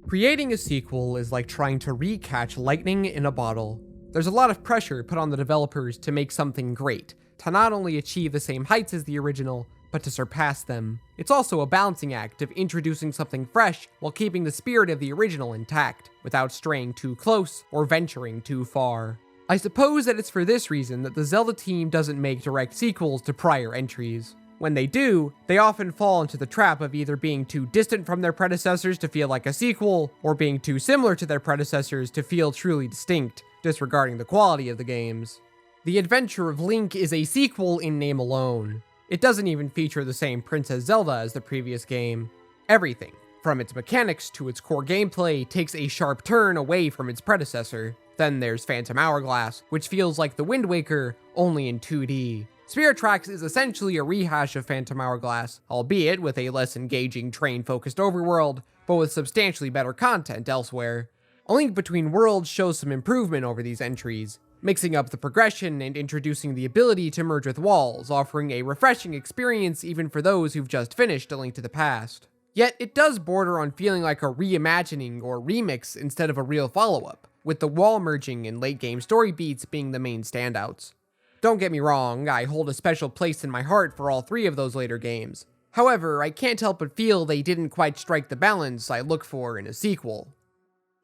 Creating a sequel is like trying to recatch lightning in a bottle. There's a lot of pressure put on the developers to make something great, to not only achieve the same heights as the original, but to surpass them. It's also a balancing act of introducing something fresh while keeping the spirit of the original intact, without straying too close or venturing too far. I suppose that it's for this reason that the Zelda team doesn't make direct sequels to prior entries. When they do, they often fall into the trap of either being too distant from their predecessors to feel like a sequel, or being too similar to their predecessors to feel truly distinct, disregarding the quality of the games. The Adventure of Link is a sequel in name alone. It doesn't even feature the same Princess Zelda as the previous game. Everything, from its mechanics to its core gameplay, takes a sharp turn away from its predecessor. Then there's Phantom Hourglass, which feels like The Wind Waker, only in 2D. Spirit Tracks is essentially a rehash of Phantom Hourglass, albeit with a less engaging train-focused overworld, but with substantially better content elsewhere. A Link Between Worlds shows some improvement over these entries, mixing up the progression and introducing the ability to merge with walls, offering a refreshing experience even for those who've just finished A Link to the Past. Yet it does border on feeling like a reimagining or remix instead of a real follow-up, with the wall merging and late-game story beats being the main standouts. Don't get me wrong, I hold a special place in my heart for all three of those later games. However, I can't help but feel they didn't quite strike the balance I look for in a sequel.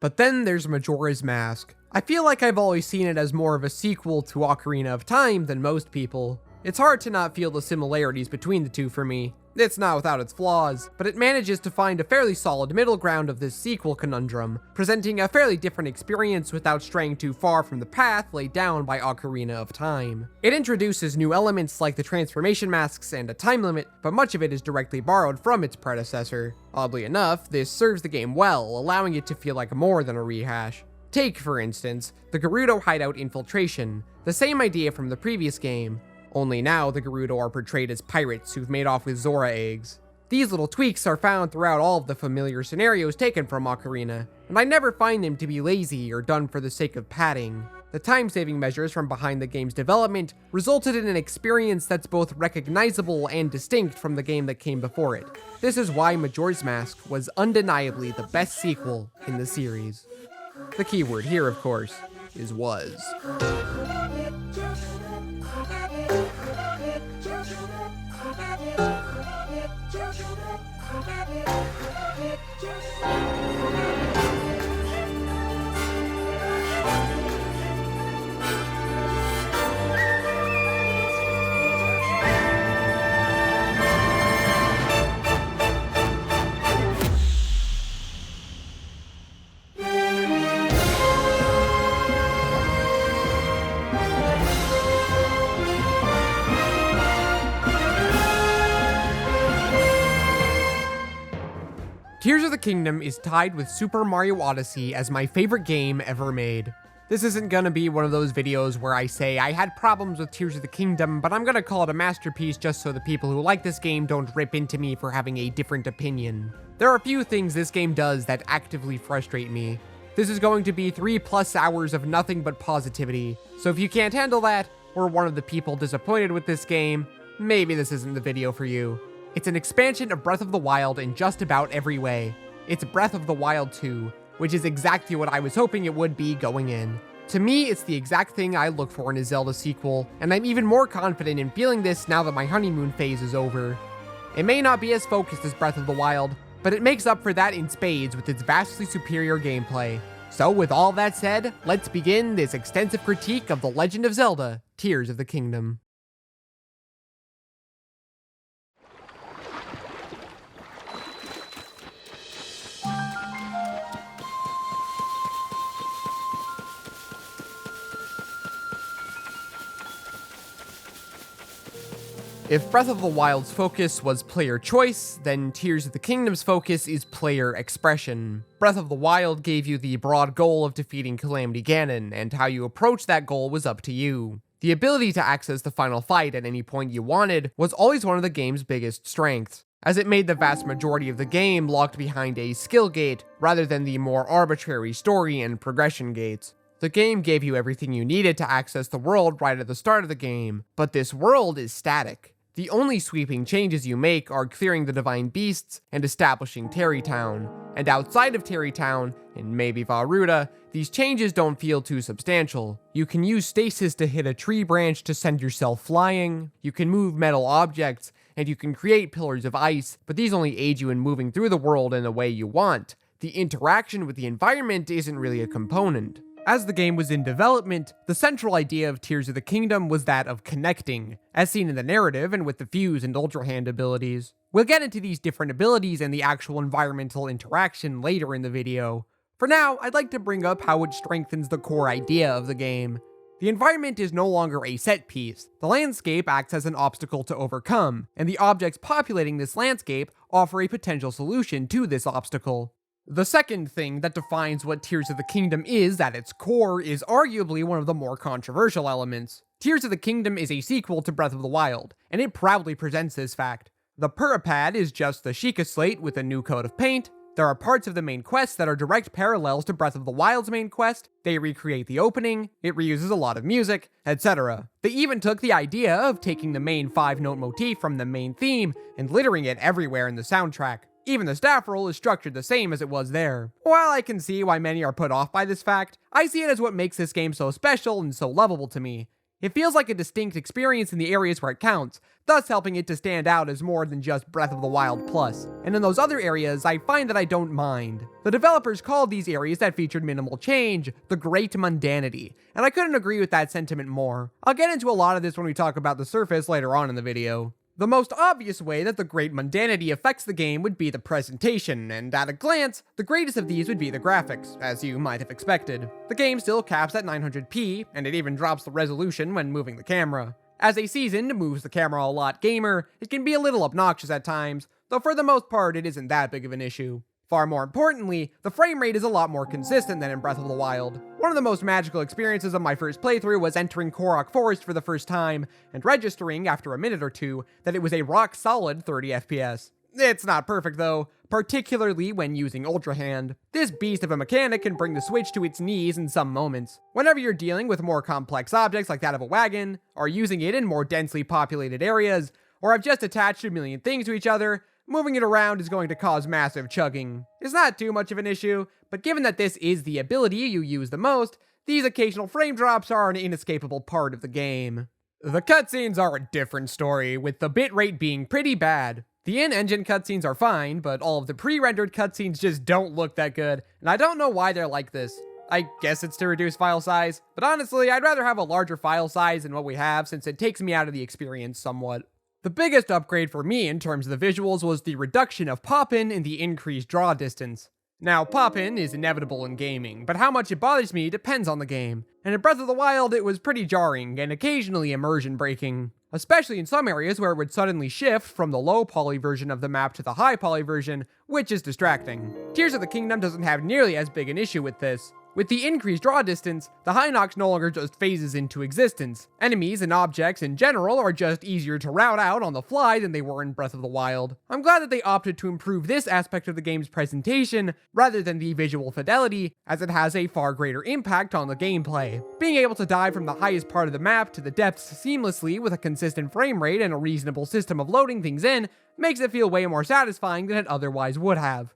But then there's Majora's Mask. I feel like I've always seen it as more of a sequel to Ocarina of Time than most people. It's hard to not feel the similarities between the two for me. It's not without its flaws, but it manages to find a fairly solid middle ground of this sequel conundrum, presenting a fairly different experience without straying too far from the path laid down by Ocarina of Time. It introduces new elements like the transformation masks and a time limit, but much of it is directly borrowed from its predecessor. Oddly enough, this serves the game well, allowing it to feel like more than a rehash. Take, for instance, the Gerudo hideout infiltration, the same idea from the previous game. Only now the Gerudo are portrayed as pirates who've made off with Zora eggs. These little tweaks are found throughout all of the familiar scenarios taken from Ocarina, and I never find them to be lazy or done for the sake of padding. The time-saving measures from behind the game's development resulted in an experience that's both recognizable and distinct from the game that came before it. This is why Majora's Mask was undeniably the best sequel in the series. The keyword here, of course, is was. Tears of the Kingdom is tied with Super Mario Odyssey as my favorite game ever made. This isn't gonna be one of those videos where I say I had problems with Tears of the Kingdom, but I'm gonna call it a masterpiece just so the people who like this game don't rip into me for having a different opinion. There are a few things this game does that actively frustrate me. This is going to be 3+ hours of nothing but positivity, so if you can't handle that, or one of the people disappointed with this game, maybe this isn't the video for you. It's an expansion of Breath of the Wild in just about every way. It's Breath of the Wild 2, which is exactly what I was hoping it would be going in. To me, it's the exact thing I look for in a Zelda sequel, and I'm even more confident in feeling this now that my honeymoon phase is over. It may not be as focused as Breath of the Wild, but it makes up for that in spades with its vastly superior gameplay. So with all that said, let's begin this extensive critique of The Legend of Zelda: Tears of the Kingdom. If Breath of the Wild's focus was player choice, then Tears of the Kingdom's focus is player expression. Breath of the Wild gave you the broad goal of defeating Calamity Ganon, and how you approach that goal was up to you. The ability to access the final fight at any point you wanted was always one of the game's biggest strengths, as it made the vast majority of the game locked behind a skill gate rather than the more arbitrary story and progression gates. The game gave you everything you needed to access the world right at the start of the game, but this world is static. The only sweeping changes you make are clearing the divine beasts and establishing Terrytown. And outside of Terrytown, and maybe Varuta, these changes don't feel too substantial. You can use stasis to hit a tree branch to send yourself flying, you can move metal objects, and you can create pillars of ice, but these only aid you in moving through the world in the way you want. The interaction with the environment isn't really a component. As the game was in development, the central idea of Tears of the Kingdom was that of connecting, as seen in the narrative and with the Fuse and Ultra Hand abilities. We'll get into these different abilities and the actual environmental interaction later in the video. For now, I'd like to bring up how it strengthens the core idea of the game. The environment is no longer a set piece. The landscape acts as an obstacle to overcome, and the objects populating this landscape offer a potential solution to this obstacle. The second thing that defines what Tears of the Kingdom is at its core is arguably one of the more controversial elements. Tears of the Kingdom is a sequel to Breath of the Wild, and it proudly presents this fact. The Purapad is just the Sheikah slate with a new coat of paint. There are parts of the main quest that are direct parallels to Breath of the Wild's main quest. They recreate the opening, it reuses a lot of music, etc. They even took the idea of taking the main 5-note motif from the main theme and littering it everywhere in the soundtrack. Even the staff roll is structured the same as it was there. While I can see why many are put off by this fact, I see it as what makes this game so special and so lovable to me. It feels like a distinct experience in the areas where it counts, thus helping it to stand out as more than just Breath of the Wild Plus. And in those other areas, I find that I don't mind. The developers called these areas that featured minimal change the Great Mundanity, and I couldn't agree with that sentiment more. I'll get into a lot of this when we talk about the surface later on in the video. The most obvious way that the Great Mundanity affects the game would be the presentation, and at a glance, the greatest of these would be the graphics, as you might have expected. The game still caps at 900p, and it even drops the resolution when moving the camera. As a seasoned, moves the camera a lot gamer, it can be a little obnoxious at times, though for the most part it isn't that big of an issue. Far more importantly, the frame rate is a lot more consistent than in Breath of the Wild. One of the most magical experiences of my first playthrough was entering Korok Forest for the first time, and registering, after a minute or two, that it was a rock-solid 30 FPS. It's not perfect though, particularly when using Ultra Hand. This beast of a mechanic can bring the Switch to its knees in some moments. Whenever you're dealing with more complex objects like that of a wagon, or using it in more densely populated areas, or have just attached a million things to each other, moving it around is going to cause massive chugging. It's not too much of an issue, but given that this is the ability you use the most, these occasional frame drops are an inescapable part of the game. The cutscenes are a different story, with the bitrate being pretty bad. The in-engine cutscenes are fine, but all of the pre-rendered cutscenes just don't look that good, and I don't know why they're like this. I guess it's to reduce file size, but honestly, I'd rather have a larger file size than what we have since it takes me out of the experience somewhat. The biggest upgrade for me in terms of the visuals was the reduction of pop-in and the increased draw distance. Now, pop-in is inevitable in gaming, but how much it bothers me depends on the game, and in Breath of the Wild it was pretty jarring and occasionally immersion breaking, especially in some areas where it would suddenly shift from the low poly version of the map to the high poly version, which is distracting. Tears of the Kingdom doesn't have nearly as big an issue with this. With the increased draw distance, the Hinox no longer just phases into existence. Enemies and objects in general are just easier to route out on the fly than they were in Breath of the Wild. I'm glad that they opted to improve this aspect of the game's presentation rather than the visual fidelity, as it has a far greater impact on the gameplay. Being able to dive from the highest part of the map to the depths seamlessly with a consistent frame rate and a reasonable system of loading things in makes it feel way more satisfying than it otherwise would have.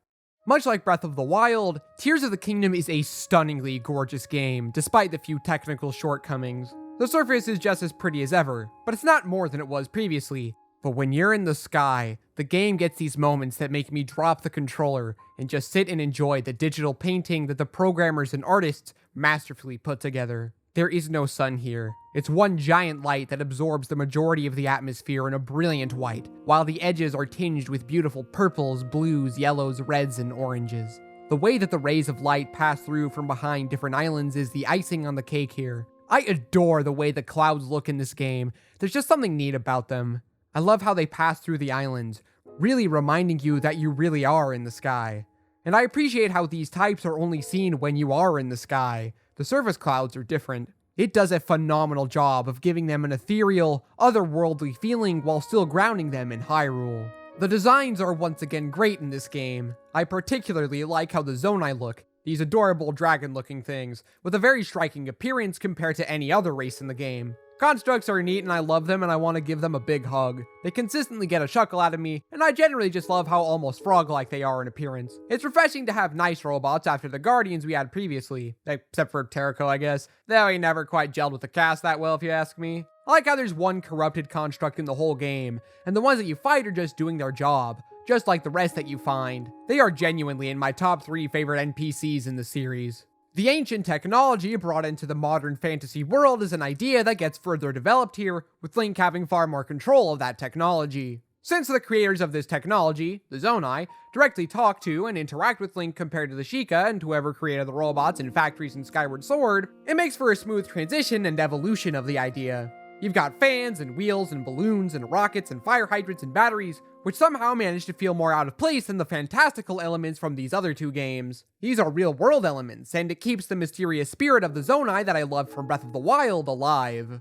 Much like Breath of the Wild, Tears of the Kingdom is a stunningly gorgeous game, despite the few technical shortcomings. The surface is just as pretty as ever, but it's not more than it was previously. But when you're in the sky, the game gets these moments that make me drop the controller and just sit and enjoy the digital painting that the programmers and artists masterfully put together. There is no sun here. It's one giant light that absorbs the majority of the atmosphere in a brilliant white, while the edges are tinged with beautiful purples, blues, yellows, reds, and oranges. The way that the rays of light pass through from behind different islands is the icing on the cake here. I adore the way the clouds look in this game. There's just something neat about them. I love how they pass through the islands, really reminding you that you really are in the sky. And I appreciate how these types are only seen when you are in the sky. The surface clouds are different. It does a phenomenal job of giving them an ethereal, otherworldly feeling while still grounding them in Hyrule. The designs are once again great in this game. I particularly like how the Zonai look, these adorable dragon-looking things, with a very striking appearance compared to any other race in the game. Constructs are neat and I love them and I want to give them a big hug. They consistently get a chuckle out of me, and I generally just love how almost frog-like they are in appearance. It's refreshing to have nice robots after the Guardians we had previously, except for Terrico, I guess, though he never quite gelled with the cast that well if you ask me. I like how there's one corrupted construct in the whole game, and the ones that you fight are just doing their job, just like the rest that you find. They are genuinely in my top 3 favorite NPCs in the series. The ancient technology brought into the modern fantasy world is an idea that gets further developed here, with Link having far more control of that technology. Since the creators of this technology, the Zonai, directly talk to and interact with Link compared to the Sheikah and whoever created the robots and factories in Skyward Sword, it makes for a smooth transition and evolution of the idea. You've got fans and wheels and balloons and rockets and fire hydrants and batteries, which somehow manage to feel more out of place than the fantastical elements from these other 2 games. These are real-world elements, and it keeps the mysterious spirit of the Zonai that I loved from Breath of the Wild alive.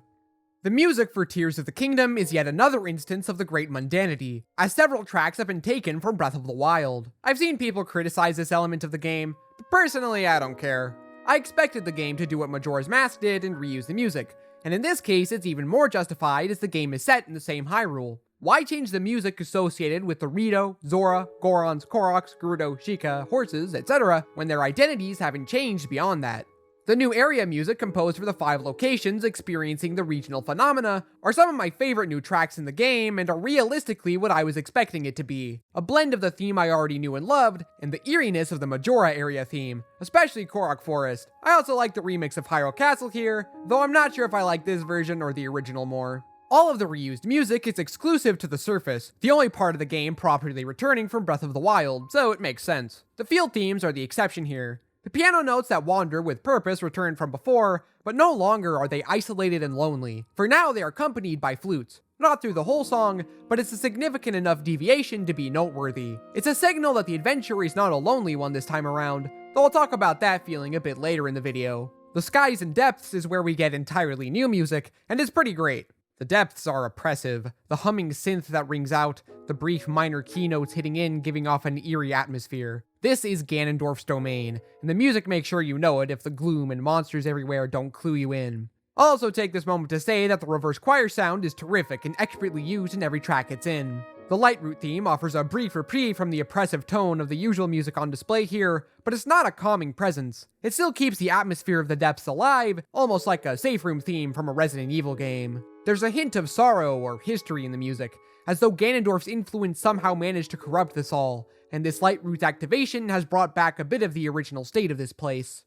The music for Tears of the Kingdom is yet another instance of the great mundanity, as several tracks have been taken from Breath of the Wild. I've seen people criticize this element of the game, but personally I don't care. I expected the game to do what Majora's Mask did and reuse the music, and in this case it's even more justified as the game is set in the same Hyrule. Why change the music associated with the Rito, Zora, Gorons, Koroks, Gerudo, Sheikah, horses, etc. when their identities haven't changed beyond that? The new area music composed for the 5 locations experiencing the regional phenomena are some of my favorite new tracks in the game and are realistically what I was expecting it to be. A blend of the theme I already knew and loved, and the eeriness of the Majora area theme, especially Korok Forest. I also like the remix of Hyrule Castle here, though I'm not sure if I like this version or the original more. All of the reused music is exclusive to the surface, the only part of the game properly returning from Breath of the Wild, so it makes sense. The field themes are the exception here. The piano notes that wander with purpose return from before, but no longer are they isolated and lonely. For now they are accompanied by flutes. Not through the whole song, but it's a significant enough deviation to be noteworthy. It's a signal that the adventure is not a lonely one this time around, though I'll talk about that feeling a bit later in the video. The Skies and Depths is where we get entirely new music, and it's pretty great. The depths are oppressive, the humming synth that rings out, the brief minor keynotes hitting in giving off an eerie atmosphere. This is Ganondorf's domain, and the music makes sure you know it if the gloom and monsters everywhere don't clue you in. I'll also take this moment to say that the reverse choir sound is terrific and expertly used in every track it's in. The Lightroot theme offers a brief reprieve from the oppressive tone of the usual music on display here, but it's not a calming presence. It still keeps the atmosphere of the depths alive, almost like a safe room theme from a Resident Evil game. There's a hint of sorrow or history in the music, as though Ganondorf's influence somehow managed to corrupt this all, and this Lightroot's activation has brought back a bit of the original state of this place.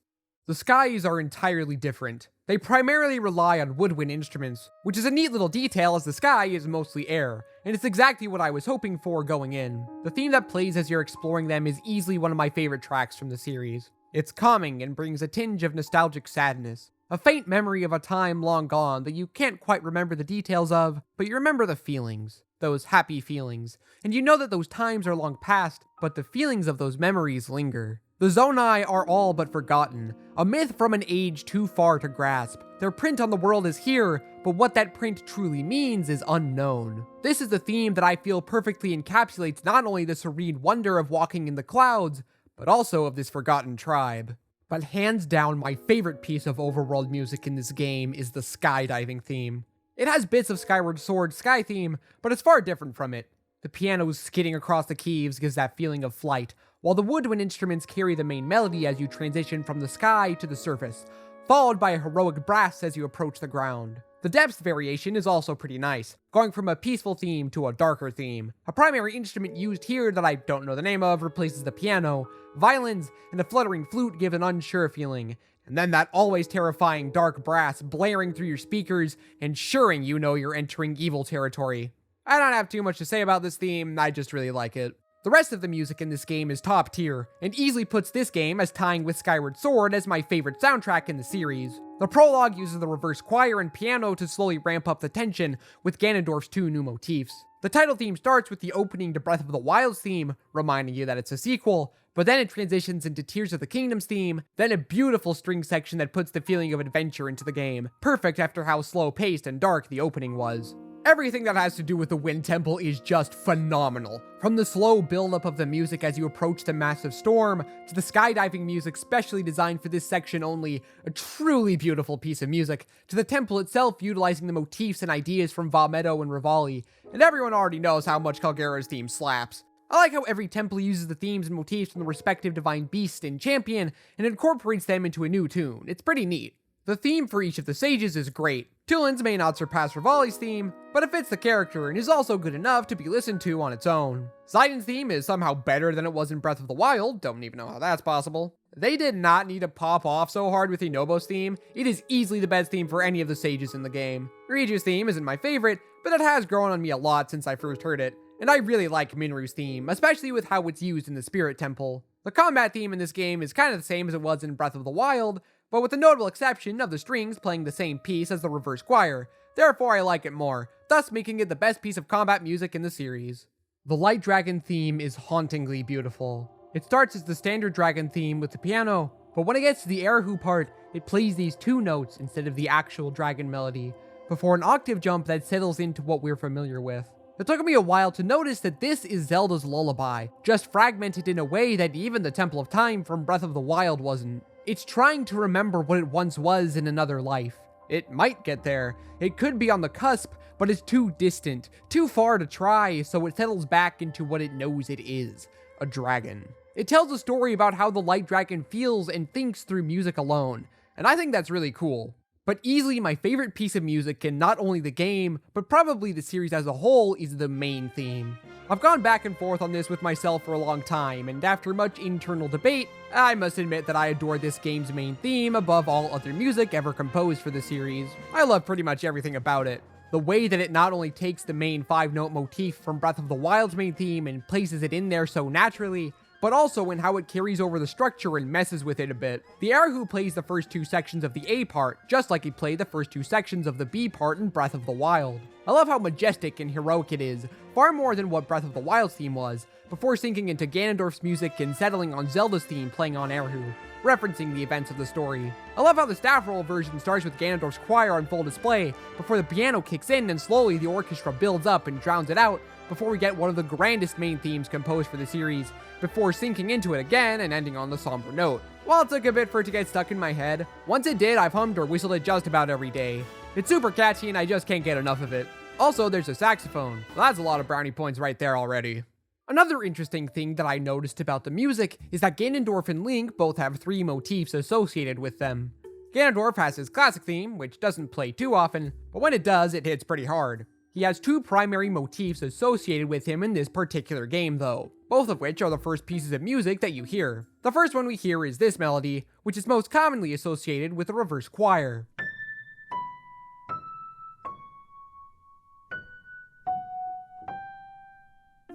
The skies are entirely different. They primarily rely on woodwind instruments, which is a neat little detail as the sky is mostly air, and it's exactly what I was hoping for going in. The theme that plays as you're exploring them is easily one of my favorite tracks from the series. It's calming and brings a tinge of nostalgic sadness. A faint memory of a time long gone that you can't quite remember the details of, but you remember the feelings. Those happy feelings. And you know that those times are long past, but the feelings of those memories linger. The Zonai are all but forgotten, a myth from an age too far to grasp. Their print on the world is here, but what that print truly means is unknown. This is the theme that I feel perfectly encapsulates not only the serene wonder of walking in the clouds, but also of this forgotten tribe. But hands down, my favorite piece of overworld music in this game is the skydiving theme. It has bits of Skyward Sword's sky theme, but it's far different from it. The piano's skidding across the keys gives that feeling of flight, while the woodwind instruments carry the main melody as you transition from the sky to the surface, followed by a heroic brass as you approach the ground. The depth variation is also pretty nice, going from a peaceful theme to a darker theme. A primary instrument used here that I don't know the name of replaces the piano, violins, and a fluttering flute give an unsure feeling, and then that always terrifying dark brass blaring through your speakers, ensuring you know you're entering evil territory. I don't have too much to say about this theme, I just really like it. The rest of the music in this game is top tier, and easily puts this game as tying with Skyward Sword as my favorite soundtrack in the series. The prologue uses the reverse choir and piano to slowly ramp up the tension with Ganondorf's 2 new motifs. The title theme starts with the opening to Breath of the Wild's theme, reminding you that it's a sequel, but then it transitions into Tears of the Kingdom's theme, then a beautiful string section that puts the feeling of adventure into the game, perfect after how slow-paced and dark the opening was. Everything that has to do with the Wind Temple is just phenomenal. From the slow build-up of the music as you approach the massive storm, to the skydiving music specially designed for this section only, a truly beautiful piece of music, to the temple itself utilizing the motifs and ideas from Valmedo and Rivali, and everyone already knows how much Calgera's theme slaps. I like how every temple uses the themes and motifs from the respective divine beast and champion, and incorporates them into a new tune. It's pretty neat. The theme for each of the sages is great. Tulin's may not surpass Rivali's theme, but it fits the character and is also good enough to be listened to on its own. Zidon's theme is somehow better than it was in Breath of the Wild, don't even know how that's possible. They did not need to pop off so hard with Inobo's theme. It is easily the best theme for any of the sages in the game. Ryuju's theme isn't my favorite, but it has grown on me a lot since I first heard it, and I really like Minru's theme, especially with how it's used in the Spirit Temple. The combat theme in this game is kind of the same as it was in Breath of the Wild, but with the notable exception of the strings playing the same piece as the reverse choir. Therefore, I like it more, thus making it the best piece of combat music in the series. The Light Dragon theme is hauntingly beautiful. It starts as the standard dragon theme with the piano, but when it gets to the Erhu part, it plays these two notes instead of the actual dragon melody, before an octave jump that settles into what we're familiar with. It took me a while to notice that this is Zelda's lullaby, just fragmented in a way that even the Temple of Time from Breath of the Wild wasn't. It's trying to remember what it once was in another life. It might get there, it could be on the cusp, but it's too distant, too far to try, so it settles back into what it knows it is, a dragon. It tells a story about how the Light Dragon feels and thinks through music alone, and I think that's really cool. But easily my favorite piece of music in not only the game, but probably the series as a whole is the main theme. I've gone back and forth on this with myself for a long time, and after much internal debate, I must admit that I adore this game's main theme above all other music ever composed for the series. I love pretty much everything about it. The way that it not only takes the main 5-note motif from Breath of the Wild's main theme and places it in there so naturally, but also in how it carries over the structure and messes with it a bit. The Erhu plays the first two sections of the A part, just like he played the first two sections of the B part in Breath of the Wild. I love how majestic and heroic it is, far more than what Breath of the Wild's theme was, before sinking into Ganondorf's music and settling on Zelda's theme playing on Erhu, referencing the events of the story. I love how the staff roll version starts with Ganondorf's choir on full display, before the piano kicks in and slowly the orchestra builds up and drowns it out, before we get one of the grandest main themes composed for the series, before sinking into it again and ending on the somber note. While it took a bit for it to get stuck in my head, once it did, I've hummed or whistled it just about every day. It's super catchy and I just can't get enough of it. Also, there's a saxophone. Well, that's a lot of brownie points right there already. Another interesting thing that I noticed about the music is that Ganondorf and Link both have 3 motifs associated with them. Ganondorf has his classic theme, which doesn't play too often, but when it does, it hits pretty hard. He has 2 primary motifs associated with him in this particular game though, both of which are the first pieces of music that you hear. The first one we hear is this melody, which is most commonly associated with a reverse choir.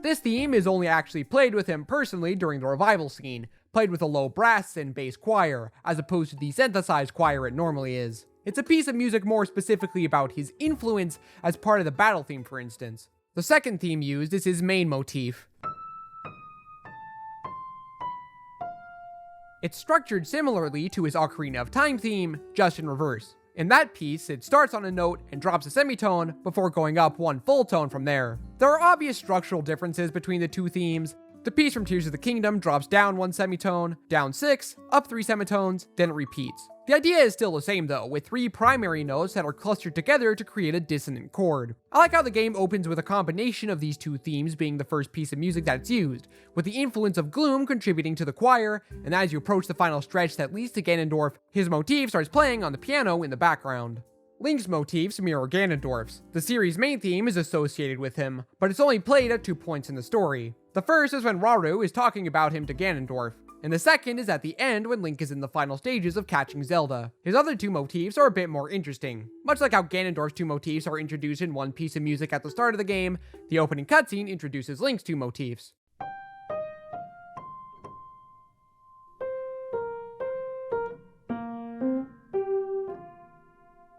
This theme is only actually played with him personally during the revival scene, played with a low brass and bass choir, as opposed to the synthesized choir it normally is. It's a piece of music more specifically about his influence as part of the battle theme, for instance. The second theme used is his main motif. It's structured similarly to his Ocarina of Time theme, just in reverse. In that piece, it starts on a note and drops a semitone before going up one full tone from there. There are obvious structural differences between the two themes. The piece from Tears of the Kingdom drops down 1 semitone, down 6, up 3 semitones, then it repeats. The idea is still the same though, with 3 primary notes that are clustered together to create a dissonant chord. I like how the game opens with a combination of these 2 themes being the first piece of music that's used, with the influence of Gloom contributing to the choir, and as you approach the final stretch that leads to Ganondorf, his motif starts playing on the piano in the background. Link's motifs mirror Ganondorf's. The series' main theme is associated with him, but it's only played at 2 points in the story. The first is when Rauru is talking about him to Ganondorf, and the second is at the end when Link is in the final stages of catching Zelda. His other 2 motifs are a bit more interesting. Much like how Ganondorf's 2 motifs are introduced in one piece of music at the start of the game, the opening cutscene introduces Link's 2 motifs.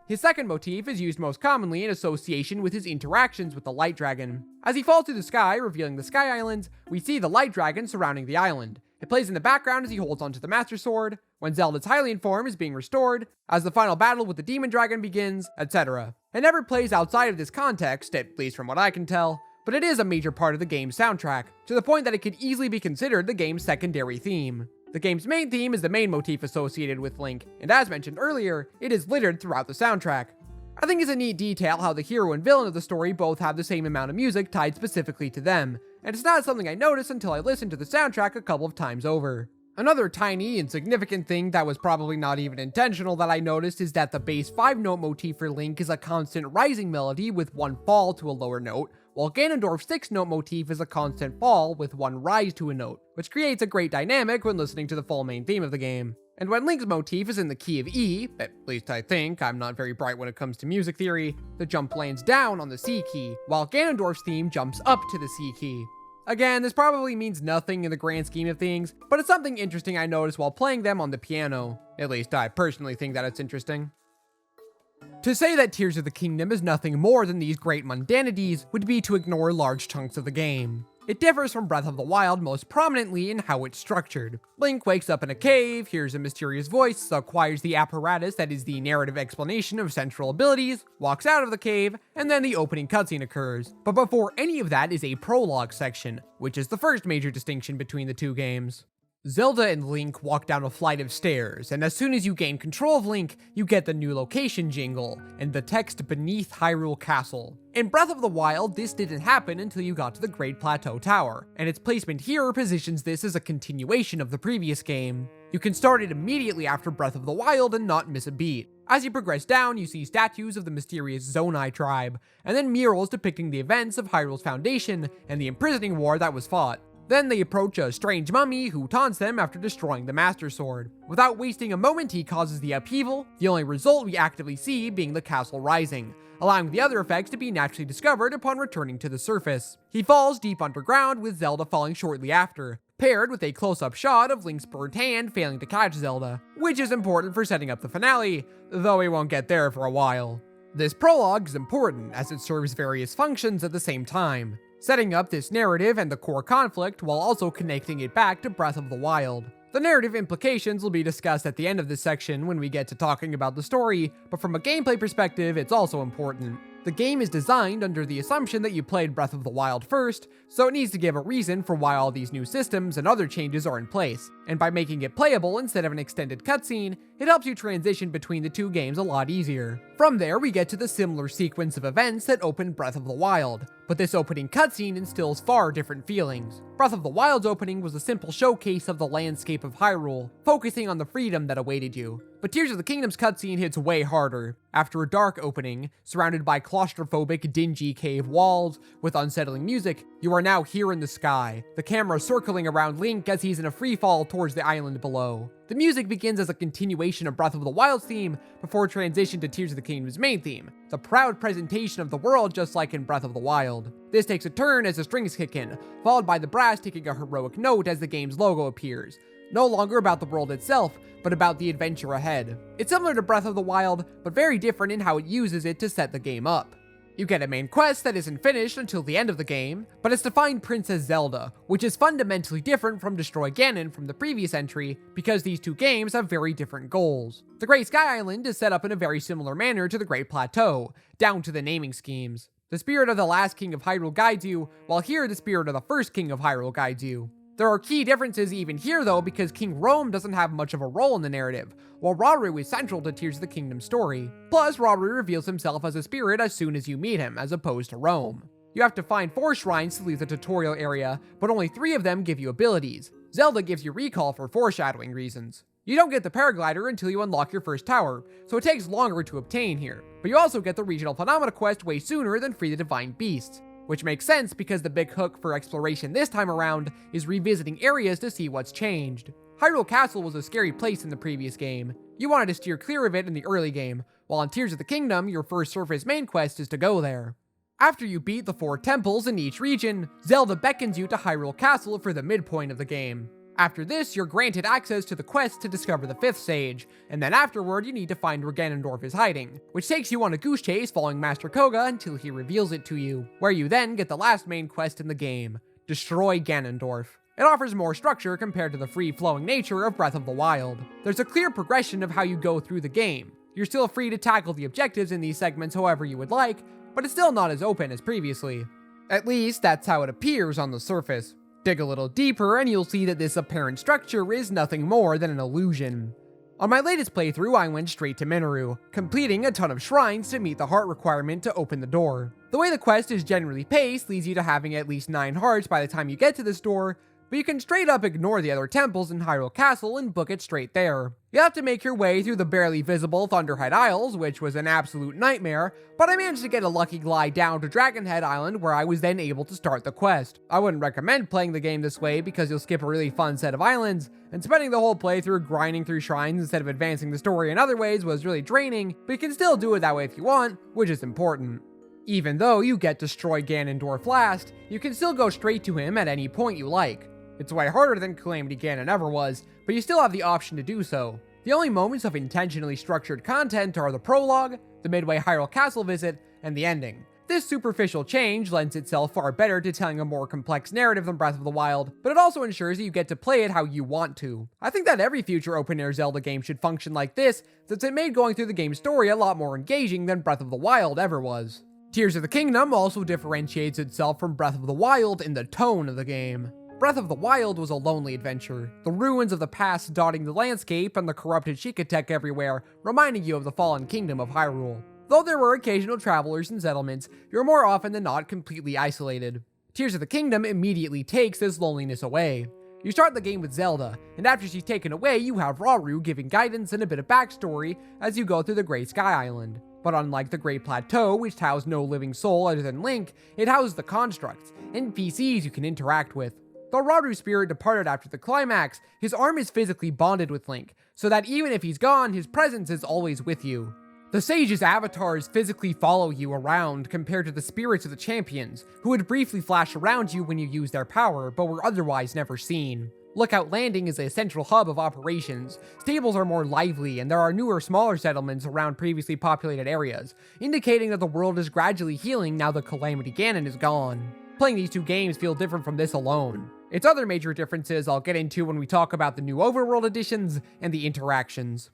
His second motif is used most commonly in association with his interactions with the Light Dragon. As he falls through the sky, revealing the Sky Islands, we see the Light Dragon surrounding the island. It plays in the background as he holds onto the Master Sword, when Zelda's Hylian form is being restored, as the final battle with the Demon Dragon begins, etc. It never plays outside of this context, at least from what I can tell, but it is a major part of the game's soundtrack, to the point that it could easily be considered the game's secondary theme. The game's main theme is the main motif associated with Link, and as mentioned earlier, it is littered throughout the soundtrack. I think it's a neat detail how the hero and villain of the story both have the same amount of music tied specifically to them, and it's not something I noticed until I listened to the soundtrack a couple of times over. Another tiny, insignificant thing that was probably not even intentional that I noticed is that the bass 5-note motif for Link is a constant rising melody with one fall to a lower note, while Ganondorf's 6-note motif is a constant fall with one rise to a note, which creates a great dynamic when listening to the full main theme of the game. And when Link's motif is in the key of E, at least I think, I'm not very bright when it comes to music theory, the jump lands down on the C key, while Ganondorf's theme jumps up to the C key. Again, this probably means nothing in the grand scheme of things, but it's something interesting I noticed while playing them on the piano. At least I personally think that it's interesting. To say that Tears of the Kingdom is nothing more than these great mundanities would be to ignore large chunks of the game. It differs from Breath of the Wild most prominently in how it's structured. Link wakes up in a cave, hears a mysterious voice, acquires the apparatus that is the narrative explanation of central abilities, walks out of the cave, and then the opening cutscene occurs. But before any of that is a prologue section, which is the first major distinction between the two games. Zelda and Link walk down a flight of stairs, and as soon as you gain control of Link, you get the new location jingle, and the text beneath Hyrule Castle. In Breath of the Wild, this didn't happen until you got to the Great Plateau Tower, and its placement here positions this as a continuation of the previous game. You can start it immediately after Breath of the Wild and not miss a beat. As you progress down, you see statues of the mysterious Zonai tribe, and then murals depicting the events of Hyrule's foundation and the imprisoning war that was fought. Then they approach a strange mummy who taunts them after destroying the Master Sword. Without wasting a moment, he causes the upheaval, the only result we actively see being the castle rising, allowing the other effects to be naturally discovered upon returning to the surface. He falls deep underground, with Zelda falling shortly after, paired with a close-up shot of Link's burnt hand failing to catch Zelda, which is important for setting up the finale, though we won't get there for a while. This prologue is important as it serves various functions at the same time, setting up this narrative and the core conflict while also connecting it back to Breath of the Wild. The narrative implications will be discussed at the end of this section when we get to talking about the story, but from a gameplay perspective, it's also important. The game is designed under the assumption that you played Breath of the Wild first, so it needs to give a reason for why all these new systems and other changes are in place, and by making it playable instead of an extended cutscene, it helps you transition between the two games a lot easier. From there, we get to the similar sequence of events that opened Breath of the Wild, but this opening cutscene instills far different feelings. Breath of the Wild's opening was a simple showcase of the landscape of Hyrule, focusing on the freedom that awaited you. But Tears of the Kingdom's cutscene hits way harder. After a dark opening, surrounded by claustrophobic, dingy cave walls with unsettling music, you are now here in the sky, the camera circling around Link as he's in a free fall towards the island below. The music begins as a continuation of Breath of the Wild's theme before transition to Tears of the Kingdom's main theme, the proud presentation of the world just like in Breath of the Wild. This takes a turn as the strings kick in, followed by the brass taking a heroic note as the game's logo appears. No longer about the world itself, but about the adventure ahead. It's similar to Breath of the Wild, but very different in how it uses it to set the game up. You get a main quest that isn't finished until the end of the game, but it's to find Princess Zelda, which is fundamentally different from Destroy Ganon from the previous entry, because these two games have very different goals. The Great Sky Island is set up in a very similar manner to the Great Plateau, down to the naming schemes. The spirit of the last king of Hyrule guides you, while here the spirit of the first king of Hyrule guides you. There are key differences even here though, because King Rhoam doesn't have much of a role in the narrative, while Rauru is central to Tears of the Kingdom story. Plus, Rauru reveals himself as a spirit as soon as you meet him, as opposed to Rhoam. You have to find 4 shrines to leave the tutorial area, but only 3 of them give you abilities. Zelda gives you recall for foreshadowing reasons. You don't get the paraglider until you unlock your first tower, so it takes longer to obtain here, but you also get the regional phenomena quest way sooner than Free the Divine Beasts. Which makes sense because the big hook for exploration this time around is revisiting areas to see what's changed. Hyrule Castle was a scary place in the previous game. You wanted to steer clear of it in the early game, while in Tears of the Kingdom, your first surface main quest is to go there. After you beat the 4 temples in each region, Zelda beckons you to Hyrule Castle for the midpoint of the game. After this, you're granted access to the quest to discover the 5th stage, and then afterward you need to find where Ganondorf is hiding, which takes you on a goose chase following Master Koga until he reveals it to you, where you then get the last main quest in the game, Destroy Ganondorf. It offers more structure compared to the free-flowing nature of Breath of the Wild. There's a clear progression of how you go through the game. You're still free to tackle the objectives in these segments however you would like, but it's still not as open as previously. At least, that's how it appears on the surface. Dig a little deeper and you'll see that this apparent structure is nothing more than an illusion. On my latest playthrough, I went straight to Minoru, completing a ton of shrines to meet the heart requirement to open the door. The way the quest is generally paced leads you to having at least 9 hearts by the time you get to this door, but you can straight up ignore the other temples in Hyrule Castle and book it straight there. You have to make your way through the barely visible Thunderhead Isles, which was an absolute nightmare, but I managed to get a lucky glide down to Dragonhead Island where I was then able to start the quest. I wouldn't recommend playing the game this way because you'll skip a really fun set of islands, and spending the whole playthrough grinding through shrines instead of advancing the story in other ways was really draining, but you can still do it that way if you want, which is important. Even though you get destroy Ganondorf last, you can still go straight to him at any point you like. It's way harder than Calamity Ganon ever was, but you still have the option to do so. The only moments of intentionally structured content are the prologue, the Midway Hyrule Castle visit, and the ending. This superficial change lends itself far better to telling a more complex narrative than Breath of the Wild, but it also ensures that you get to play it how you want to. I think that every future open-air Zelda game should function like this, since it made going through the game's story a lot more engaging than Breath of the Wild ever was. Tears of the Kingdom also differentiates itself from Breath of the Wild in the tone of the game. Breath of the Wild was a lonely adventure, the ruins of the past dotting the landscape and the corrupted Shikatek everywhere, reminding you of the fallen kingdom of Hyrule. Though there were occasional travelers and settlements, you're more often than not completely isolated. Tears of the Kingdom immediately takes this loneliness away. You start the game with Zelda, and after she's taken away, you have Rauru giving guidance and a bit of backstory as you go through the Great Sky Island. But unlike the Great Plateau, which housed no living soul other than Link, it houses the constructs, NPCs you can interact with. Though Raru's spirit departed after the climax, his arm is physically bonded with Link, so that even if he's gone, his presence is always with you. The sage's avatars physically follow you around compared to the spirits of the champions, who would briefly flash around you when you use their power, but were otherwise never seen. Lookout Landing is a central hub of operations. Stables are more lively, and there are newer, smaller settlements around previously populated areas, indicating that the world is gradually healing now that Calamity Ganon is gone. Playing these two games feel different from this alone. Its other major differences I'll get into when we talk about the new overworld additions and the interactions.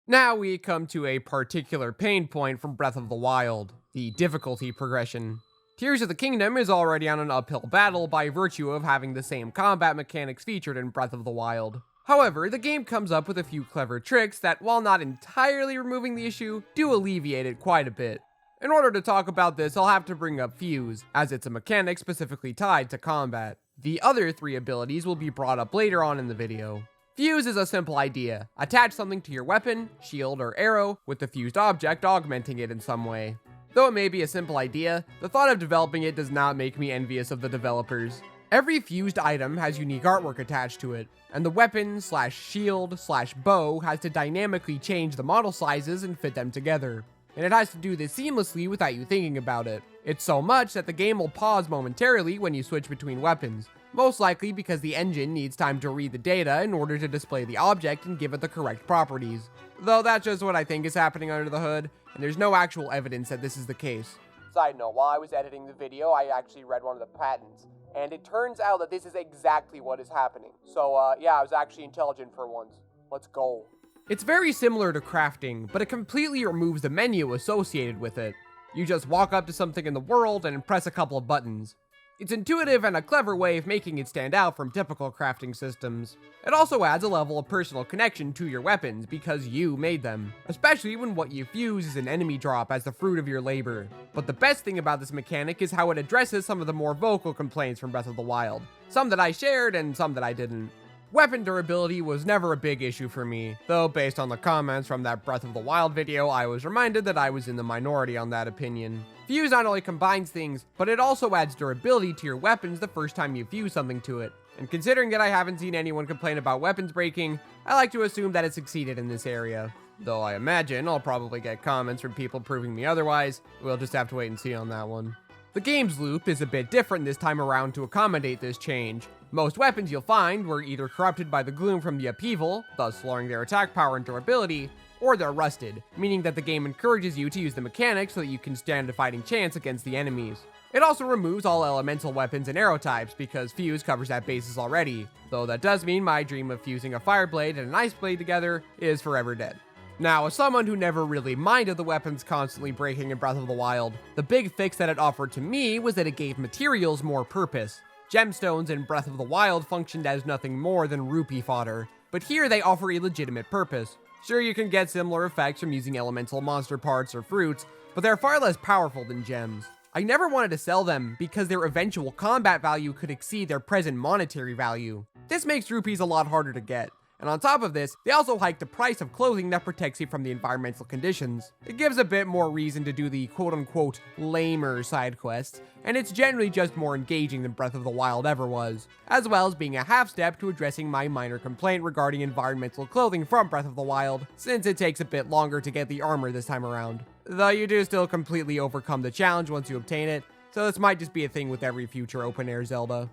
Now we come to a particular pain point from Breath of the Wild, the difficulty progression. Tears of the Kingdom is already on an uphill battle by virtue of having the same combat mechanics featured in Breath of the Wild. However, the game comes up with a few clever tricks that, while not entirely removing the issue, do alleviate it quite a bit. In order to talk about this, I'll have to bring up Fuse, as it's a mechanic specifically tied to combat. The other 3 abilities will be brought up later on in the video. Fuse is a simple idea. Attach something to your weapon, shield, or arrow, with the fused object augmenting it in some way. Though it may be a simple idea, the thought of developing it does not make me envious of the developers. Every fused item has unique artwork attached to it, and the weapon/shield/bow has to dynamically change the model sizes and fit them together. And it has to do this seamlessly without you thinking about it. It's so much that the game will pause momentarily when you switch between weapons, most likely because the engine needs time to read the data in order to display the object and give it the correct properties. Though that's just what I think is happening under the hood, and there's no actual evidence that this is the case. Side note, while I was editing the video, I actually read one of the patents, and it turns out that this is exactly what is happening. So yeah, I was actually intelligent for once. Let's go. It's very similar to crafting, but it completely removes the menu associated with it. You just walk up to something in the world and press a couple of buttons. It's intuitive and a clever way of making it stand out from typical crafting systems. It also adds a level of personal connection to your weapons because you made them, especially when what you fuse is an enemy drop as the fruit of your labor. But the best thing about this mechanic is how it addresses some of the more vocal complaints from Breath of the Wild, some that I shared and some that I didn't. Weapon durability was never a big issue for me, though based on the comments from that Breath of the Wild video, I was reminded that I was in the minority on that opinion. Fuse not only combines things, but it also adds durability to your weapons the first time you fuse something to it. And considering that I haven't seen anyone complain about weapons breaking, I like to assume that it succeeded in this area. Though I imagine I'll probably get comments from people proving me otherwise, we'll just have to wait and see on that one. The game's loop is a bit different this time around to accommodate this change. Most weapons you'll find were either corrupted by the gloom from the upheaval, thus lowering their attack power and durability, or they're rusted, meaning that the game encourages you to use the mechanics so that you can stand a fighting chance against the enemies. It also removes all elemental weapons and arrow types because Fuse covers that basis already, though that does mean my dream of fusing a fire blade and an ice blade together is forever dead. Now, as someone who never really minded the weapons constantly breaking in Breath of the Wild, the big fix that it offered to me was that it gave materials more purpose. Gemstones in Breath of the Wild functioned as nothing more than rupee fodder, but here they offer a legitimate purpose. Sure, you can get similar effects from using elemental monster parts or fruits, but they're far less powerful than gems. I never wanted to sell them because their eventual combat value could exceed their present monetary value. This makes rupees a lot harder to get. And on top of this, they also hike the price of clothing that protects you from the environmental conditions. It gives a bit more reason to do the quote-unquote lamer side quests, and it's generally just more engaging than Breath of the Wild ever was, as well as being a half step to addressing my minor complaint regarding environmental clothing from Breath of the Wild, since it takes a bit longer to get the armor this time around. Though you do still completely overcome the challenge once you obtain it, so this might just be a thing with every future open-air Zelda.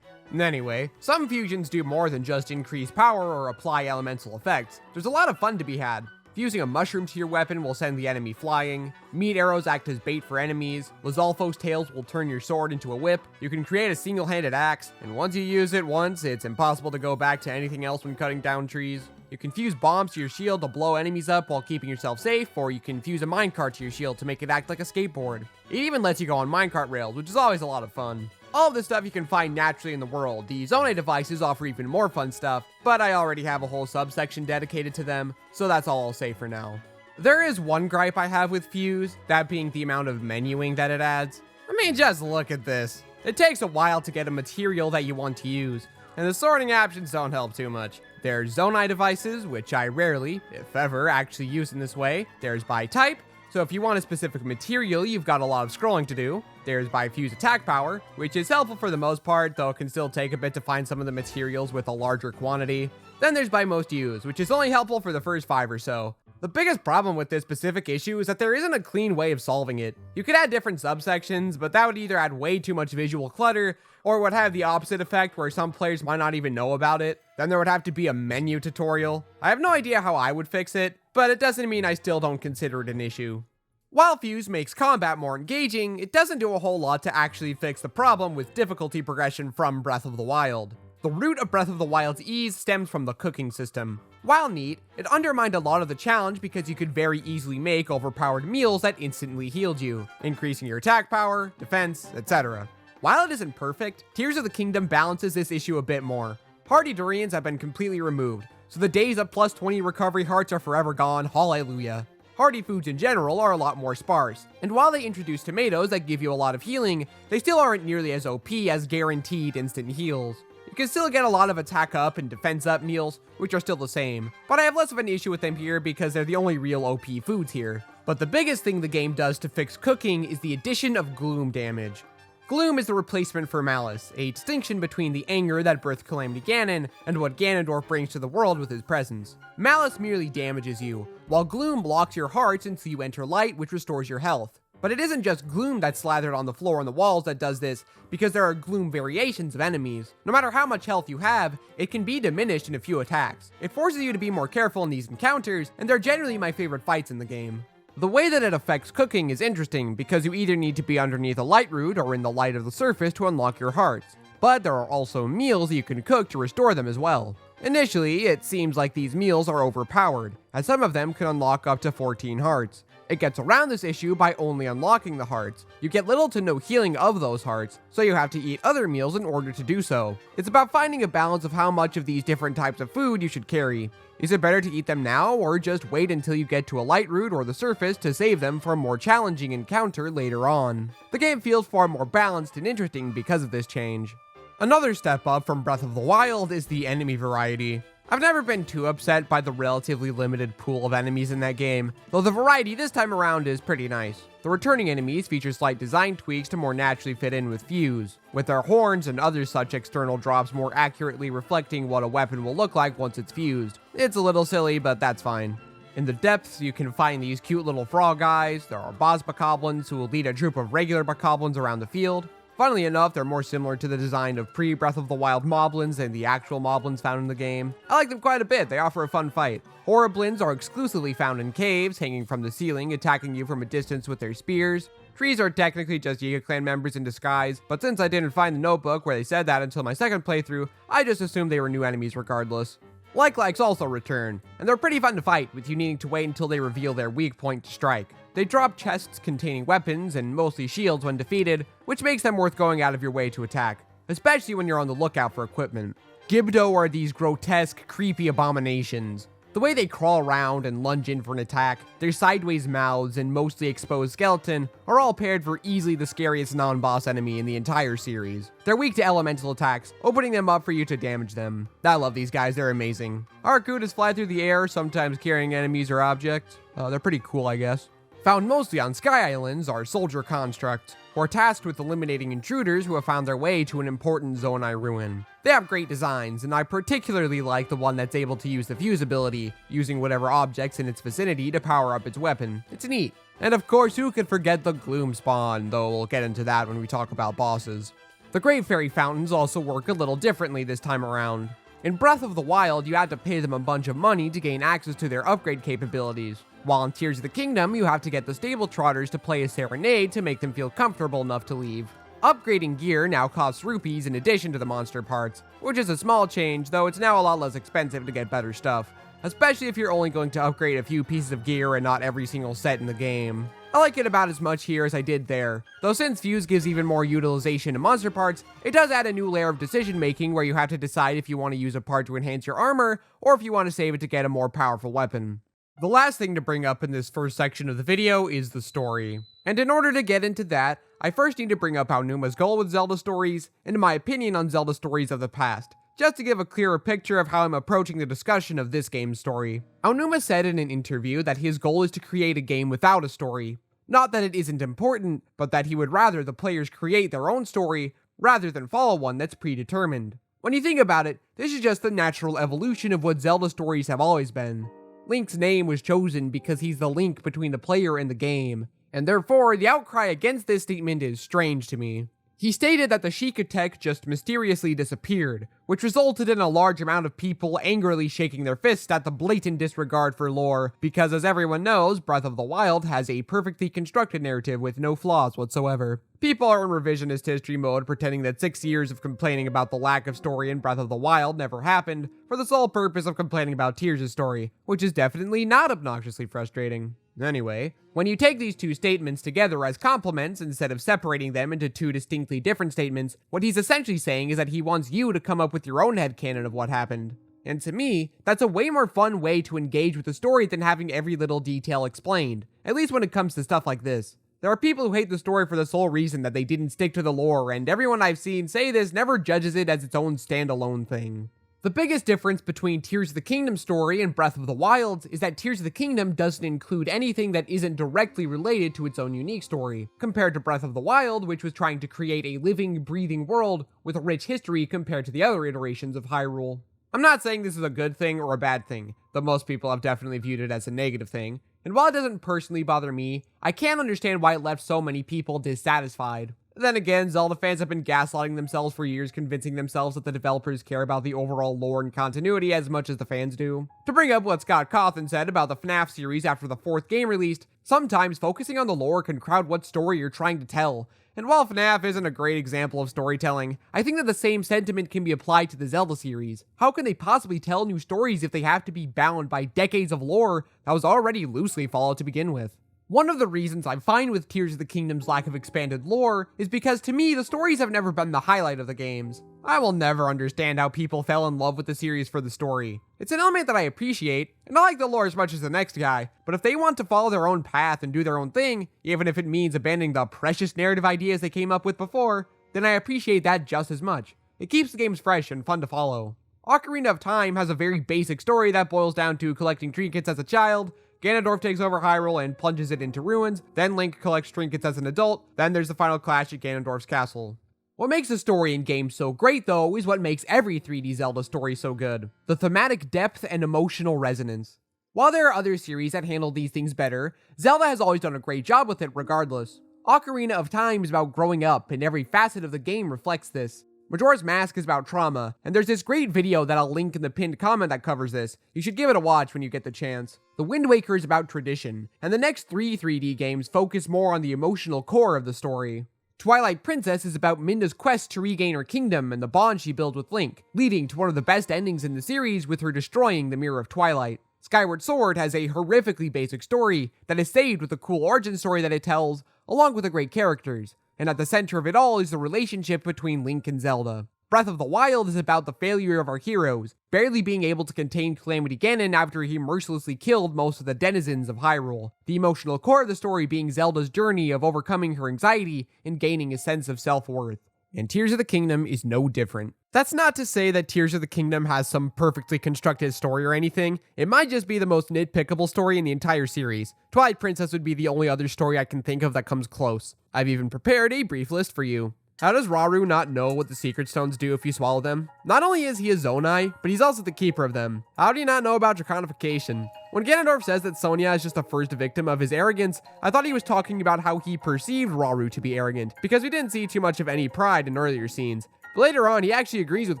Anyway, some fusions do more than just increase power or apply elemental effects. There's a lot of fun to be had. Fusing a mushroom to your weapon will send the enemy flying, meat arrows act as bait for enemies, Lizalfo's tails will turn your sword into a whip, you can create a single-handed axe, and once you use it once, it's impossible to go back to anything else when cutting down trees. You can fuse bombs to your shield to blow enemies up while keeping yourself safe, or you can fuse a minecart to your shield to make it act like a skateboard. It even lets you go on minecart rails, which is always a lot of fun. All of this stuff you can find naturally in the world. The Zonai devices offer even more fun stuff, but I already have a whole subsection dedicated to them, so that's all I'll say for now. There is one gripe I have with Fuse, that being the amount of menuing that it adds. I mean, just look at this. It takes a while to get a material that you want to use, and the sorting options don't help too much. There's Zonai devices, which I rarely, if ever, actually use in this way. There's by type, so if you want a specific material, you've got a lot of scrolling to do. There's by fuse attack power, which is helpful for the most part, though it can still take a bit to find some of the materials with a larger quantity. Then there's by most use, which is only helpful for the first 5 or so. The biggest problem with this specific issue is that there isn't a clean way of solving it. You could add different subsections, but that would either add way too much visual clutter, or would have the opposite effect where some players might not even know about it. Then there would have to be a menu tutorial. I have no idea how I would fix it, but it doesn't mean I still don't consider it an issue. While Fuse makes combat more engaging, it doesn't do a whole lot to actually fix the problem with difficulty progression from Breath of the Wild. The root of Breath of the Wild's ease stems from the cooking system. While neat, it undermined a lot of the challenge because you could very easily make overpowered meals that instantly healed you, increasing your attack power, defense, etc. While it isn't perfect, Tears of the Kingdom balances this issue a bit more. Hardy durians have been completely removed, so the days of plus 20 recovery hearts are forever gone, hallelujah. Hardy foods in general are a lot more sparse, and while they introduce tomatoes that give you a lot of healing, they still aren't nearly as OP as guaranteed instant heals. You can still get a lot of attack up and defense up meals, which are still the same, but I have less of an issue with them here because they're the only real OP foods here. But the biggest thing the game does to fix cooking is the addition of gloom damage. Gloom is the replacement for Malice, a distinction between the anger that birthed Calamity Ganon and what Ganondorf brings to the world with his presence. Malice merely damages you, while Gloom blocks your hearts until you enter light, which restores your health. But it isn't just Gloom that's slathered on the floor and the walls that does this, because there are Gloom variations of enemies. No matter how much health you have, it can be diminished in a few attacks. It forces you to be more careful in these encounters, and they're generally my favorite fights in the game. The way that it affects cooking is interesting because you either need to be underneath a light root or in the light of the surface to unlock your hearts, but there are also meals that you can cook to restore them as well. Initially, it seems like these meals are overpowered, as some of them can unlock up to 14 hearts. It gets around this issue by only unlocking the hearts. You get little to no healing of those hearts, so you have to eat other meals in order to do so. It's about finding a balance of how much of these different types of food you should carry. Is it better to eat them now, or just wait until you get to a light root or the surface to save them for a more challenging encounter later on? The game feels far more balanced and interesting because of this change. Another step up from Breath of the Wild is the enemy variety. I've never been too upset by the relatively limited pool of enemies in that game, though the variety this time around is pretty nice. The returning enemies feature slight design tweaks to more naturally fit in with Fuse, with their horns and other such external drops more accurately reflecting what a weapon will look like once it's fused. It's a little silly, but that's fine. In the depths, you can find these cute little frog guys, there are boss bokoblins who will lead a troop of regular bokoblins around the field. Funnily enough, they're more similar to the design of pre-Breath of the Wild moblins than the actual moblins found in the game. I like them quite a bit, they offer a fun fight. Horriblins are exclusively found in caves, hanging from the ceiling, attacking you from a distance with their spears. Trees are technically just Yiga clan members in disguise, but since I didn't find the notebook where they said that until my second playthrough, I just assumed they were new enemies regardless. Like-likes also return, and they're pretty fun to fight, with you needing to wait until they reveal their weak point to strike. They drop chests containing weapons, and mostly shields when defeated, which makes them worth going out of your way to attack, especially when you're on the lookout for equipment. Gibdo are these grotesque, creepy abominations. The way they crawl around and lunge in for an attack, their sideways mouths and mostly exposed skeleton are all paired for easily the scariest non-boss enemy in the entire series. They're weak to elemental attacks, opening them up for you to damage them. I love these guys, they're amazing. Arcudas fly through the air, sometimes carrying enemies or objects. They're pretty cool, I guess. Found mostly on Sky Islands are soldier constructs, who are tasked with eliminating intruders who have found their way to an important Zonai ruin. They have great designs, and I particularly like the one that's able to use the fuse ability, using whatever objects in its vicinity to power up its weapon. It's neat. And of course, who could forget the Gloom Spawn, though we'll get into that when we talk about bosses. The Great Fairy Fountains also work a little differently this time around. In Breath of the Wild, you had to pay them a bunch of money to gain access to their upgrade capabilities, while in Tears of the Kingdom, you have to get the Stable Trotters to play a serenade to make them feel comfortable enough to leave. Upgrading gear now costs rupees in addition to the monster parts, which is a small change, though it's now a lot less expensive to get better stuff, especially if you're only going to upgrade a few pieces of gear and not every single set in the game. I like it about as much here as I did there, though since Fuse gives even more utilization to monster parts, it does add a new layer of decision making where you have to decide if you want to use a part to enhance your armor, or if you want to save it to get a more powerful weapon. The last thing to bring up in this first section of the video is the story. And in order to get into that, I first need to bring up Aonuma's goal with Zelda stories, and my opinion on Zelda stories of the past, just to give a clearer picture of how I'm approaching the discussion of this game's story. Aonuma said in an interview that his goal is to create a game without a story. Not that it isn't important, but that he would rather the players create their own story, rather than follow one that's predetermined. When you think about it, this is just the natural evolution of what Zelda stories have always been. Link's name was chosen because he's the link between the player and the game, and therefore the outcry against this statement is strange to me. He stated that the Sheikah tech just mysteriously disappeared, which resulted in a large amount of people angrily shaking their fists at the blatant disregard for lore, because as everyone knows, Breath of the Wild has a perfectly constructed narrative with no flaws whatsoever. People are in revisionist history mode pretending that 6 years of complaining about the lack of story in Breath of the Wild never happened, for the sole purpose of complaining about Tears' story, which is definitely not obnoxiously frustrating. Anyway, when you take these two statements together as complements instead of separating them into two distinctly different statements, what he's essentially saying is that he wants you to come up with your own headcanon of what happened. And to me, that's a way more fun way to engage with the story than having every little detail explained, at least when it comes to stuff like this. There are people who hate the story for the sole reason that they didn't stick to the lore, and everyone I've seen say this never judges it as its own standalone thing. The biggest difference between Tears of the Kingdom story and Breath of the Wild is that Tears of the Kingdom doesn't include anything that isn't directly related to its own unique story, compared to Breath of the Wild, which was trying to create a living, breathing world with a rich history compared to the other iterations of Hyrule. I'm not saying this is a good thing or a bad thing, though most people have definitely viewed it as a negative thing, and while it doesn't personally bother me, I can't understand why it left so many people dissatisfied. Then again, Zelda fans have been gaslighting themselves for years, convincing themselves that the developers care about the overall lore and continuity as much as the fans do. To bring up what Scott Cawthon said about the FNAF series after the 4th game released, sometimes focusing on the lore can crowd what story you're trying to tell. And while FNAF isn't a great example of storytelling, I think that the same sentiment can be applied to the Zelda series. How can they possibly tell new stories if they have to be bound by decades of lore that was already loosely followed to begin with? One of the reasons I'm fine with Tears of the Kingdom's lack of expanded lore is because to me, the stories have never been the highlight of the games. I will never understand how people fell in love with the series for the story. It's an element that I appreciate, and I like the lore as much as the next guy, but if they want to follow their own path and do their own thing, even if it means abandoning the precious narrative ideas they came up with before, then I appreciate that just as much. It keeps the games fresh and fun to follow. Ocarina of Time has a very basic story that boils down to collecting trinkets as a child. Ganondorf takes over Hyrule and plunges it into ruins, then Link collects trinkets as an adult, then there's the final clash at Ganondorf's castle. What makes the story in games so great though is what makes every 3D Zelda story so good: the thematic depth and emotional resonance. While there are other series that handle these things better, Zelda has always done a great job with it regardless. Ocarina of Time is about growing up, and every facet of the game reflects this. Majora's Mask is about trauma, and there's this great video that I'll link in the pinned comment that covers this. You should give it a watch when you get the chance. The Wind Waker is about tradition, and the next 3 3D games focus more on the emotional core of the story. Twilight Princess is about Minda's quest to regain her kingdom and the bond she built with Link, leading to one of the best endings in the series with her destroying the Mirror of Twilight. Skyward Sword has a horrifically basic story that is saved with a cool origin story that it tells, along with the great characters. And at the center of it all is the relationship between Link and Zelda. Breath of the Wild is about the failure of our heroes, barely being able to contain Calamity Ganon after he mercilessly killed most of the denizens of Hyrule. The emotional core of the story being Zelda's journey of overcoming her anxiety and gaining a sense of self-worth. And Tears of the Kingdom is no different. That's not to say that Tears of the Kingdom has some perfectly constructed story or anything. It might just be the most nitpickable story in the entire series. Twilight Princess would be the only other story I can think of that comes close. I've even prepared a brief list for you. How does Rauru not know what the secret stones do if you swallow them? Not only is he a Zonai, but he's also the keeper of them. How do you not know about draconification? When Ganondorf says that Sonia is just the first victim of his arrogance, I thought he was talking about how he perceived Rauru to be arrogant, because we didn't see too much of any pride in earlier scenes. But later on, he actually agrees with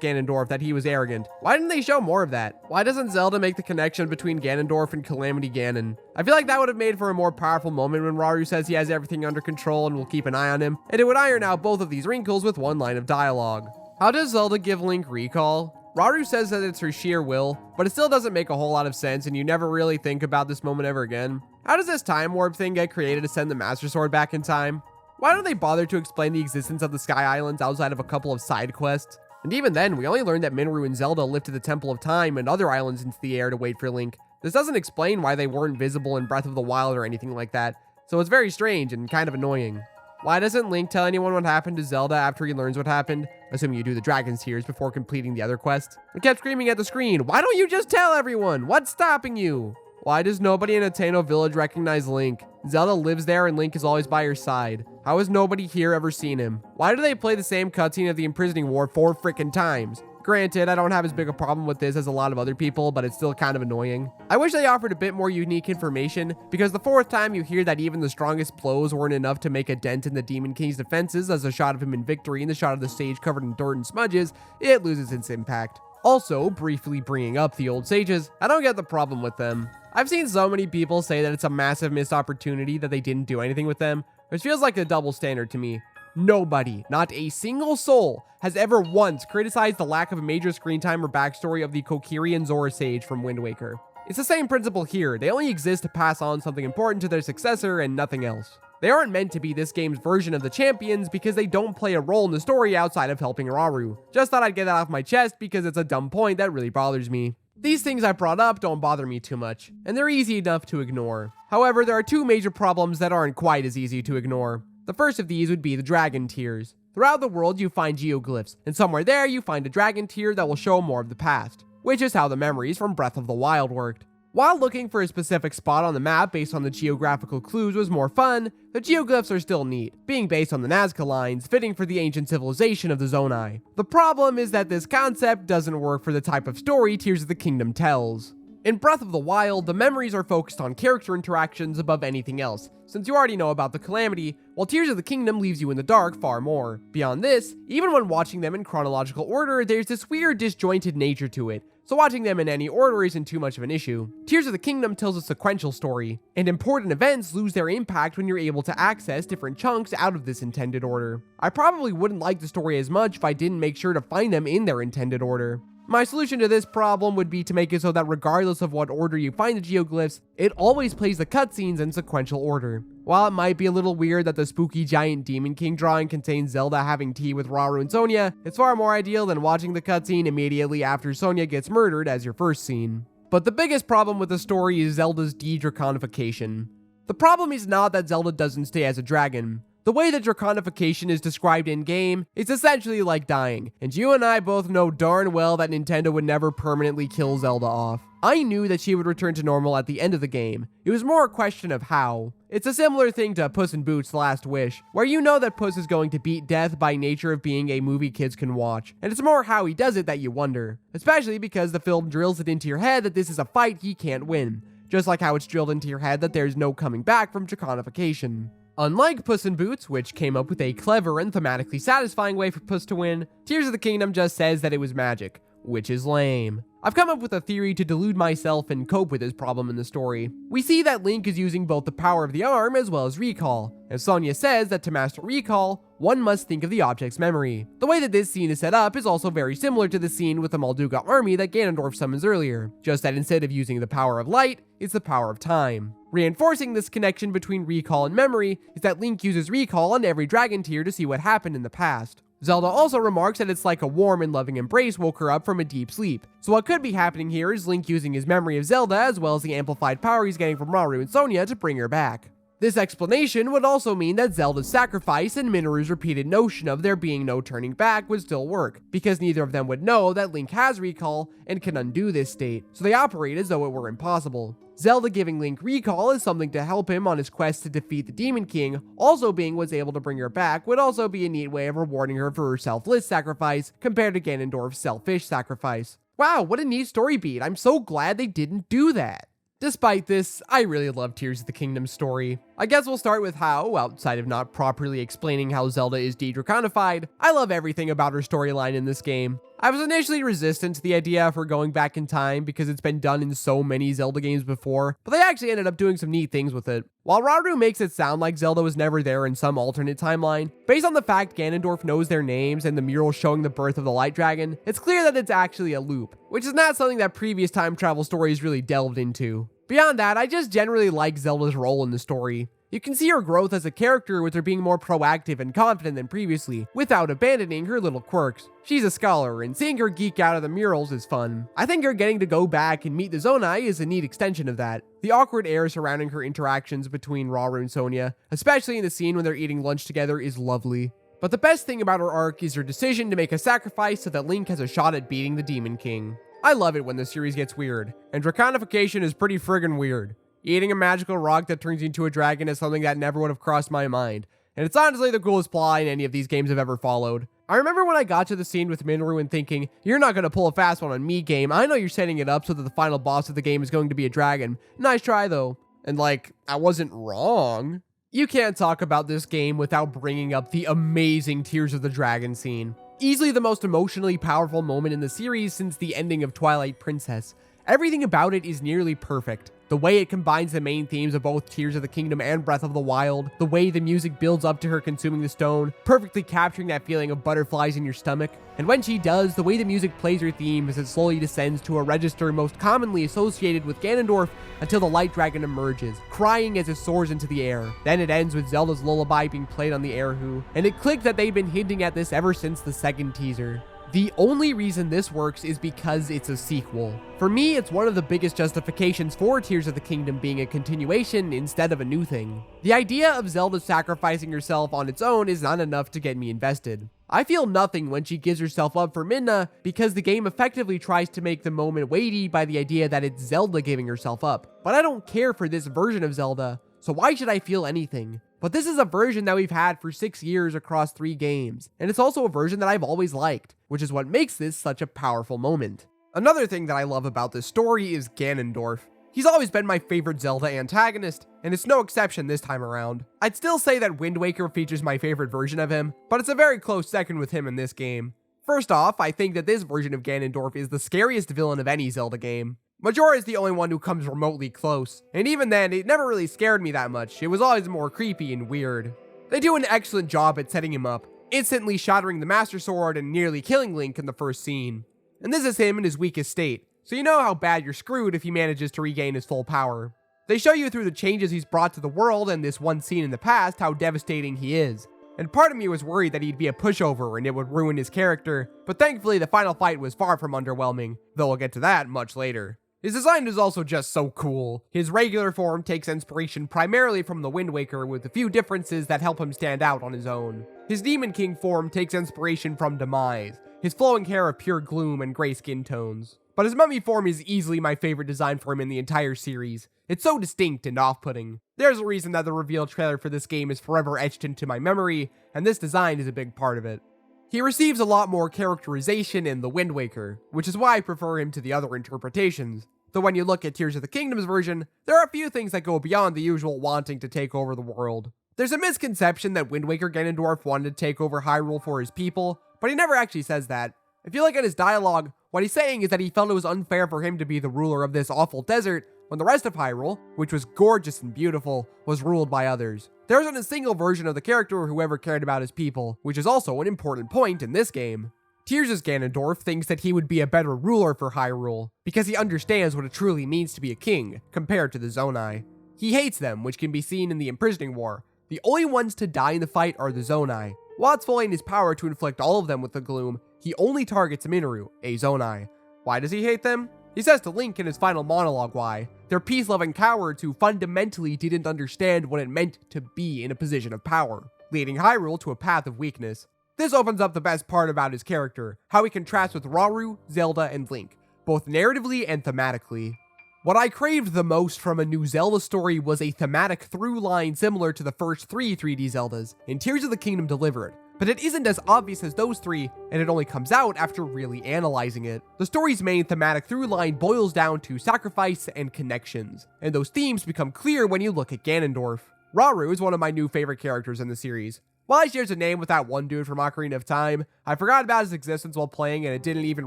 Ganondorf that he was arrogant. Why didn't they show more of that? Why doesn't Zelda make the connection between Ganondorf and Calamity Ganon? I feel like that would have made for a more powerful moment when Rauru says he has everything under control and will keep an eye on him, and it would iron out both of these wrinkles with one line of dialogue. How does Zelda give Link recall? Rauru says that it's her sheer will, but it still doesn't make a whole lot of sense and you never really think about this moment ever again. How does this time warp thing get created to send the Master Sword back in time? Why don't they bother to explain the existence of the Sky Islands outside of a couple of side quests? And even then, we only learned that Minoru and Zelda lifted the Temple of Time and other islands into the air to wait for Link. This doesn't explain why they weren't visible in Breath of the Wild or anything like that, so it's very strange and kind of annoying. Why doesn't Link tell anyone what happened to Zelda after he learns what happened? Assuming you do the Dragon's Tears before completing the other quest. He kept screaming at the screen, "Why don't you just tell everyone? What's stopping you?" Why does nobody in Ateno Village recognize Link? Zelda lives there and Link is always by her side. How has nobody here ever seen him? Why do they play the same cutscene of the imprisoning war 4 frickin' times? Granted, I don't have as big a problem with this as a lot of other people, but it's still kind of annoying. I wish they offered a bit more unique information, because the 4th time you hear that even the strongest blows weren't enough to make a dent in the Demon King's defenses, as a shot of him in victory and the shot of the stage covered in dirt and smudges, it loses its impact. Also, briefly bringing up the old sages, I don't get the problem with them. I've seen so many people say that it's a massive missed opportunity that they didn't do anything with them, which feels like a double standard to me. Nobody, not a single soul, has ever once criticized the lack of major screen time or backstory of the Kokiri Zora Sage from Wind Waker. It's the same principle here, they only exist to pass on something important to their successor and nothing else. They aren't meant to be this game's version of the champions because they don't play a role in the story outside of helping Rauru. Just thought I'd get that off my chest because it's a dumb point that really bothers me. These things I brought up don't bother me too much, and they're easy enough to ignore. However, there are 2 major problems that aren't quite as easy to ignore. The first of these would be the dragon tears. Throughout the world you find geoglyphs, and somewhere there you find a dragon tear that will show more of the past, which is how the memories from Breath of the Wild worked. While looking for a specific spot on the map based on the geographical clues was more fun, the geoglyphs are still neat, being based on the Nazca lines, fitting for the ancient civilization of the Zonai. The problem is that this concept doesn't work for the type of story Tears of the Kingdom tells. In Breath of the Wild, the memories are focused on character interactions above anything else, since you already know about the Calamity, while Tears of the Kingdom leaves you in the dark far more. Beyond this, even when watching them in chronological order, there's this weird disjointed nature to it, so watching them in any order isn't too much of an issue. Tears of the Kingdom tells a sequential story, and important events lose their impact when you're able to access different chunks out of this intended order. I probably wouldn't like the story as much if I didn't make sure to find them in their intended order. My solution to this problem would be to make it so that regardless of what order you find the geoglyphs, it always plays the cutscenes in sequential order. While it might be a little weird that the spooky giant Demon King drawing contains Zelda having tea with Rauru and Sonia, it's far more ideal than watching the cutscene immediately after Sonia gets murdered as your first scene. But the biggest problem with the story is Zelda's de-draconification. The problem is not that Zelda doesn't stay as a dragon. The way that draconification is described in-game is essentially like dying, and you and I both know darn well that Nintendo would never permanently kill Zelda off. I knew that she would return to normal at the end of the game. It was more a question of how. It's a similar thing to Puss in Boots: The Last Wish, where you know that Puss is going to beat death by nature of being a movie kids can watch, and it's more how he does it that you wonder, especially because the film drills it into your head that this is a fight he can't win, just like how it's drilled into your head that there's no coming back from draconification. Unlike Puss in Boots, which came up with a clever and thematically satisfying way for Puss to win, Tears of the Kingdom just says that it was magic, which is lame. I've come up with a theory to delude myself and cope with this problem in the story. We see that Link is using both the power of the arm as well as recall, and Sonia says that to master recall, one must think of the object's memory. The way that this scene is set up is also very similar to the scene with the Molduga army that Ganondorf summons earlier, just that instead of using the power of light, it's the power of time. Reinforcing this connection between recall and memory is that Link uses recall on every dragon tier to see what happened in the past. Zelda also remarks that it's like a warm and loving embrace woke her up from a deep sleep. So what could be happening here is Link using his memory of Zelda as well as the amplified power he's getting from Rauru and Sonia to bring her back. This explanation would also mean that Zelda's sacrifice and Minoru's repeated notion of there being no turning back would still work, because neither of them would know that Link has recall and can undo this state, so they operate as though it were impossible. Zelda giving Link recall is something to help him on his quest to defeat the Demon King. Also being what's able to bring her back would also be a neat way of rewarding her for her selfless sacrifice compared to Ganondorf's selfish sacrifice. Wow, what a neat story beat. I'm so glad they didn't do that. Despite this, I really love Tears of the Kingdom story. I guess we'll start with how, outside of not properly explaining how Zelda is de-draconified, I love everything about her storyline in this game. I was initially resistant to the idea of her going back in time because it's been done in so many Zelda games before, but they actually ended up doing some neat things with it. While Rauru makes it sound like Zelda was never there in some alternate timeline, based on the fact Ganondorf knows their names and the mural showing the birth of the Light Dragon, it's clear that it's actually a loop, which is not something that previous time travel stories really delved into. Beyond that, I just generally like Zelda's role in the story. You can see her growth as a character with her being more proactive and confident than previously, without abandoning her little quirks. She's a scholar, and seeing her geek out of the murals is fun. I think her getting to go back and meet the Zonai is a neat extension of that. The awkward air surrounding her interactions between Rauru and Sonia, especially in the scene when they're eating lunch together, is lovely. But the best thing about her arc is her decision to make a sacrifice so that Link has a shot at beating the Demon King. I love it when the series gets weird, and draconification is pretty friggin' weird. Eating a magical rock that turns you into a dragon is something that never would have crossed my mind, and it's honestly the coolest plot in any of these games I've ever followed. I remember when I got to the scene with Minoru and thinking, you're not going to pull a fast one on me, game. I know you're setting it up so that the final boss of the game is going to be a dragon. Nice try though. And I wasn't wrong. You can't talk about this game without bringing up the amazing Tears of the Dragon scene. Easily the most emotionally powerful moment in the series since the ending of Twilight Princess. Everything about it is nearly perfect. The way it combines the main themes of both Tears of the Kingdom and Breath of the Wild, the way the music builds up to her consuming the stone, perfectly capturing that feeling of butterflies in your stomach. And when she does, the way the music plays her theme as it slowly descends to a register most commonly associated with Ganondorf until the Light Dragon emerges, crying as it soars into the air. Then it ends with Zelda's lullaby being played on the air-hoo, and it clicked that they've been hinting at this ever since the second teaser. The only reason this works is because it's a sequel. For me, it's one of the biggest justifications for Tears of the Kingdom being a continuation instead of a new thing. The idea of Zelda sacrificing herself on its own is not enough to get me invested. I feel nothing when she gives herself up for Midna because the game effectively tries to make the moment weighty by the idea that it's Zelda giving herself up. But I don't care for this version of Zelda, so why should I feel anything? But this is a version that we've had for 6 years across 3 games, and it's also a version that I've always liked, which is what makes this such a powerful moment. Another thing that I love about this story is Ganondorf. He's always been my favorite Zelda antagonist, and it's no exception this time around. I'd still say that Wind Waker features my favorite version of him, but it's a very close second with him in this game. First off, I think that this version of Ganondorf is the scariest villain of any Zelda game. Majora is the only one who comes remotely close, and even then, it never really scared me that much. It was always more creepy and weird. They do an excellent job at setting him up, instantly shattering the Master Sword and nearly killing Link in the first scene. And this is him in his weakest state, so you know how bad you're screwed if he manages to regain his full power. They show you through the changes he's brought to the world and this one scene in the past how devastating he is. And part of me was worried that he'd be a pushover and it would ruin his character, but thankfully the final fight was far from underwhelming, though we'll get to that much later. His design is also just so cool. His regular form takes inspiration primarily from the Wind Waker with a few differences that help him stand out on his own. His Demon King form takes inspiration from Demise, his flowing hair of pure gloom and gray skin tones. But his mummy form is easily my favorite design for him in the entire series. It's so distinct and off-putting. There's a reason that the reveal trailer for this game is forever etched into my memory, and this design is a big part of it. He receives a lot more characterization in the Wind Waker, which is why I prefer him to the other interpretations. Though when you look at Tears of the Kingdom's version, there are a few things that go beyond the usual wanting to take over the world. There's a misconception that Wind Waker Ganondorf wanted to take over Hyrule for his people, but he never actually says that. I feel like in his dialogue, what he's saying is that he felt it was unfair for him to be the ruler of this awful desert when the rest of Hyrule, which was gorgeous and beautiful, was ruled by others. There isn't a single version of the character who ever cared about his people, which is also an important point in this game. Tears' Ganondorf thinks that he would be a better ruler for Hyrule, because he understands what it truly means to be a king, compared to the Zonai. He hates them, which can be seen in the Imprisoning War. The only ones to die in the fight are the Zonai. While it's fully in his power to inflict all of them with the gloom, he only targets Minoru, a Zonai. Why does he hate them? He says to Link in his final monologue why. They're peace-loving cowards who fundamentally didn't understand what it meant to be in a position of power, leading Hyrule to a path of weakness. This opens up the best part about his character, how he contrasts with Rauru, Zelda, and Link, both narratively and thematically. What I craved the most from a new Zelda story was a thematic through line similar to the first three 3D Zeldas, and Tears of the Kingdom delivered. But it isn't as obvious as those three, and it only comes out after really analyzing it. The story's main thematic through line boils down to sacrifice and connections, and those themes become clear when you look at Ganondorf. Rauru is one of my new favorite characters in the series. While he shares a name with that one dude from Ocarina of Time, I forgot about his existence while playing and it didn't even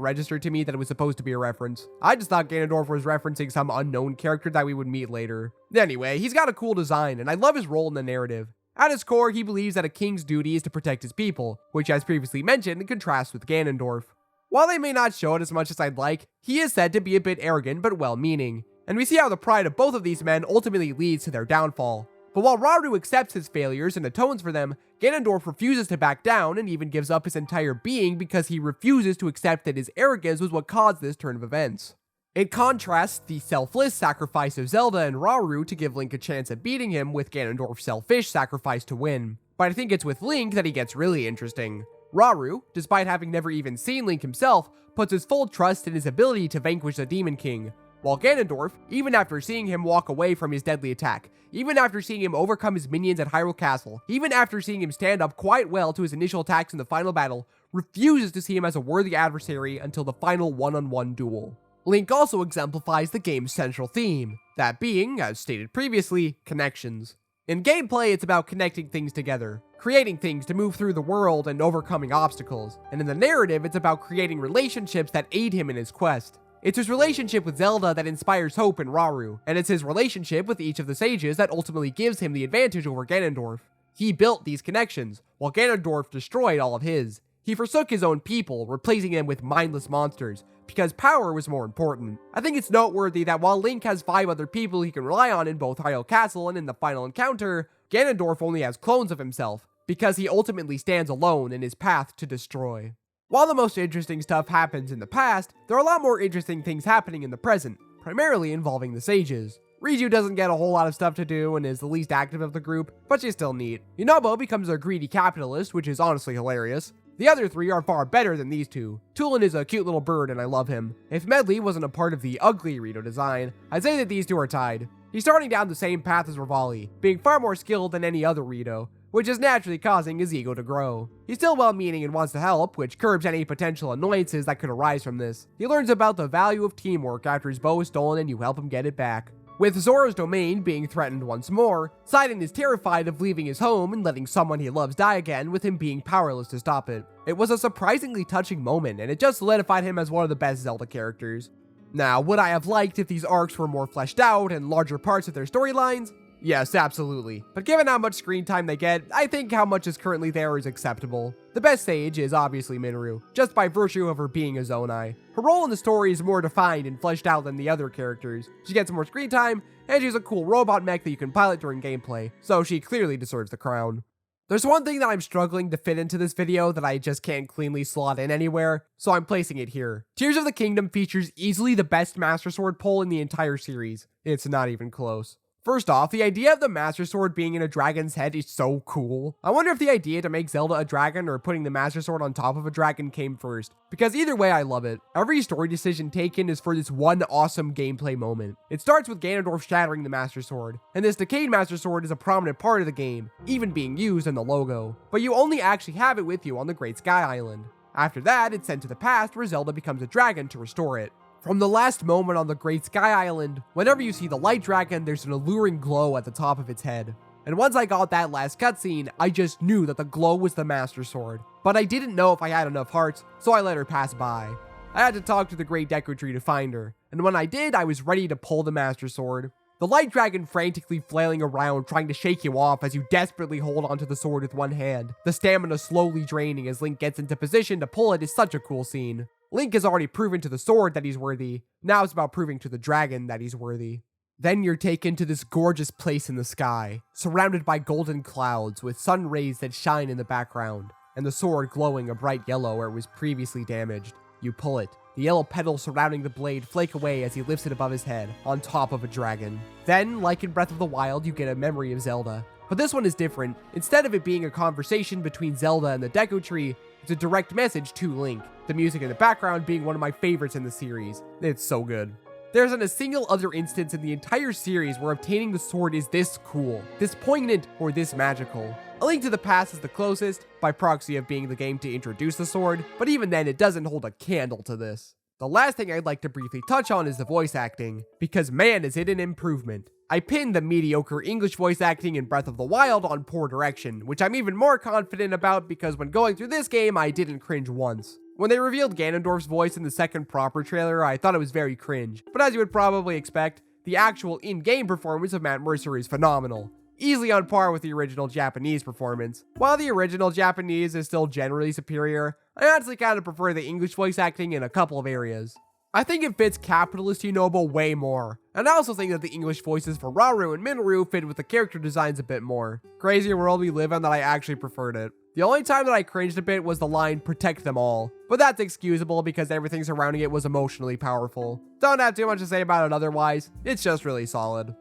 register to me that it was supposed to be a reference. I just thought Ganondorf was referencing some unknown character that we would meet later. Anyway, he's got a cool design and I love his role in the narrative. At his core, he believes that a king's duty is to protect his people, which as previously mentioned contrasts with Ganondorf. While they may not show it as much as I'd like, he is said to be a bit arrogant but well-meaning, and we see how the pride of both of these men ultimately leads to their downfall. But while Rauru accepts his failures and atones for them, Ganondorf refuses to back down and even gives up his entire being because he refuses to accept that his arrogance was what caused this turn of events. It contrasts the selfless sacrifice of Zelda and Rauru to give Link a chance at beating him with Ganondorf's selfish sacrifice to win. But I think it's with Link that he gets really interesting. Rauru, despite having never even seen Link himself, puts his full trust in his ability to vanquish the Demon King, while Ganondorf, even after seeing him walk away from his deadly attack, even after seeing him overcome his minions at Hyrule Castle, even after seeing him stand up quite well to his initial attacks in the final battle, refuses to see him as a worthy adversary until the final one-on-one duel. Link also exemplifies the game's central theme, that being, as stated previously, connections. In gameplay, it's about connecting things together, creating things to move through the world and overcoming obstacles, and in the narrative, it's about creating relationships that aid him in his quest. It's his relationship with Zelda that inspires hope in Rauru, and it's his relationship with each of the sages that ultimately gives him the advantage over Ganondorf. He built these connections, while Ganondorf destroyed all of his. He forsook his own people, replacing them with mindless monsters, because power was more important. I think it's noteworthy that while Link has 5 other people he can rely on in both Hyrule Castle and in the final encounter, Ganondorf only has clones of himself, because he ultimately stands alone in his path to destroy. While the most interesting stuff happens in the past, there are a lot more interesting things happening in the present, primarily involving the sages. Riju doesn't get a whole lot of stuff to do and is the least active of the group, but she's still neat. Yunobo becomes a greedy capitalist, which is honestly hilarious. The other 3 are far better than these 2. Tulin is a cute little bird and I love him. If Medley wasn't a part of the ugly Rito design, I'd say that these 2 are tied. He's starting down the same path as Revali, being far more skilled than any other Rito, which is naturally causing his ego to grow. He's still well-meaning and wants to help, which curbs any potential annoyances that could arise from this. He learns about the value of teamwork after his bow is stolen and you help him get it back. With Zora's domain being threatened once more, Sidon is terrified of leaving his home and letting someone he loves die again with him being powerless to stop it. It was a surprisingly touching moment, and it just solidified him as one of the best Zelda characters. Now, would I have liked if these arcs were more fleshed out and larger parts of their storylines? Yes, absolutely. But given how much screen time they get, I think how much is currently there is acceptable. The best sage is obviously Minoru, just by virtue of her being a Zonai. Her role in the story is more defined and fleshed out than the other characters. She gets more screen time, and she's a cool robot mech that you can pilot during gameplay, so she clearly deserves the crown. There's one thing that I'm struggling to fit into this video that I just can't cleanly slot in anywhere, so I'm placing it here. Tears of the Kingdom features easily the best Master Sword pull in the entire series. It's not even close. First off, the idea of the Master Sword being in a dragon's head is so cool. I wonder if the idea to make Zelda a dragon or putting the Master Sword on top of a dragon came first, because either way I love it. Every story decision taken is for this one awesome gameplay moment. It starts with Ganondorf shattering the Master Sword, and this decayed Master Sword is a prominent part of the game, even being used in the logo. But you only actually have it with you on the Great Sky Island. After that, it's sent to the past where Zelda becomes a dragon to restore it. From the last moment on the Great Sky Island, whenever you see the Light Dragon, there's an alluring glow at the top of its head. And once I got that last cutscene, I just knew that the glow was the Master Sword. But I didn't know if I had enough hearts, so I let her pass by. I had to talk to the Great Deku Tree to find her, and when I did, I was ready to pull the Master Sword. The Light Dragon frantically flailing around trying to shake you off as you desperately hold onto the sword with one hand. The stamina slowly draining as Link gets into position to pull it is such a cool scene. Link has already proven to the sword that he's worthy. Now it's about proving to the dragon that he's worthy. Then you're taken to this gorgeous place in the sky, surrounded by golden clouds with sun rays that shine in the background, and the sword glowing a bright yellow where it was previously damaged. You pull it. The yellow petals surrounding the blade flake away as he lifts it above his head, on top of a dragon. Then, like in Breath of the Wild, you get a memory of Zelda. But this one is different. Instead of it being a conversation between Zelda and the Deku Tree, it's a direct message to Link. The music in the background being one of my favorites in the series. It's so good. There isn't a single other instance in the entire series where obtaining the sword is this cool, this poignant, or this magical. A Link to the Past is the closest, by proxy of being the game to introduce the sword, but even then it doesn't hold a candle to this. The last thing I'd like to briefly touch on is the voice acting, because man is it an improvement. I pinned the mediocre English voice acting in Breath of the Wild on poor direction, which I'm even more confident about because when going through this game I didn't cringe once. When they revealed Ganondorf's voice in the second proper trailer, I thought it was very cringe, but as you would probably expect, the actual in-game performance of Matt Mercer is phenomenal. Easily on par with the original Japanese performance. While the original Japanese is still generally superior, I honestly kind of prefer the English voice acting in a couple of areas. I think it fits Capitalist Yunobo way more, and I also think that the English voices for Rauru and Minoru fit with the character designs a bit more. Crazier world we live in that I actually preferred it. The only time that I cringed a bit was the line, "protect them all," but that's excusable because everything surrounding it was emotionally powerful. Don't have too much to say about it otherwise, it's just really solid.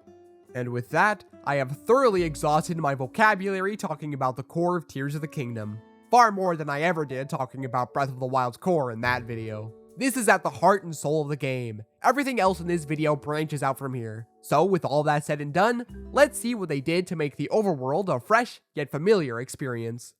And with that, I have thoroughly exhausted my vocabulary talking about the core of Tears of the Kingdom. Far more than I ever did talking about Breath of the Wild's core in that video. This is at the heart and soul of the game. Everything else in this video branches out from here. So with all that said and done, let's see what they did to make the overworld a fresh yet familiar experience.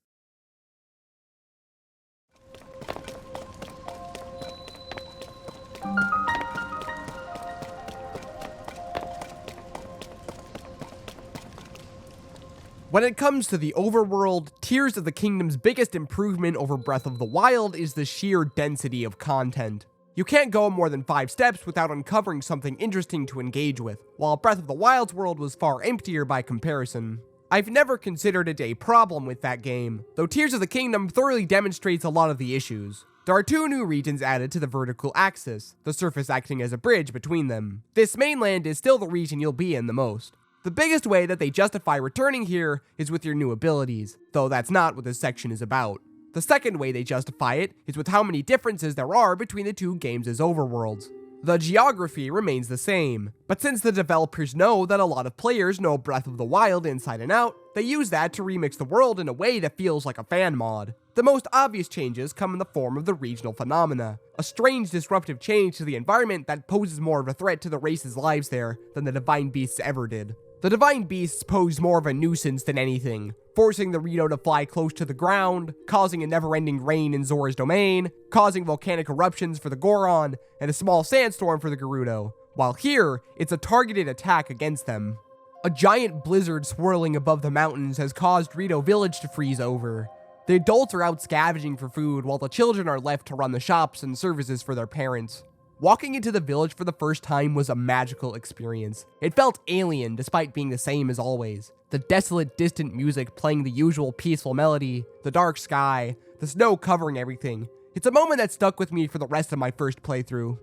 When it comes to the overworld, Tears of the Kingdom's biggest improvement over Breath of the Wild is the sheer density of content. You can't go more than 5 steps without uncovering something interesting to engage with, while Breath of the Wild's world was far emptier by comparison. I've never considered it a problem with that game, though Tears of the Kingdom thoroughly demonstrates a lot of the issues. There are 2 new regions added to the vertical axis, the surface acting as a bridge between them. This mainland is still the region you'll be in the most. The biggest way that they justify returning here is with your new abilities, though that's not what this section is about. The second way they justify it is with how many differences there are between the 2 games' overworlds. The geography remains the same, but since the developers know that a lot of players know Breath of the Wild inside and out, they use that to remix the world in a way that feels like a fan mod. The most obvious changes come in the form of the regional phenomena, a strange disruptive change to the environment that poses more of a threat to the race's lives there than the Divine Beasts ever did. The Divine Beasts pose more of a nuisance than anything, forcing the Rito to fly close to the ground, causing a never-ending rain in Zora's domain, causing volcanic eruptions for the Goron, and a small sandstorm for the Gerudo, while here, it's a targeted attack against them. A giant blizzard swirling above the mountains has caused Rito Village to freeze over. The adults are out scavenging for food, while the children are left to run the shops and services for their parents. Walking into the village for the first time was a magical experience. It felt alien despite being the same as always. The desolate, distant music playing the usual peaceful melody, the dark sky, the snow covering everything. It's a moment that stuck with me for the rest of my first playthrough.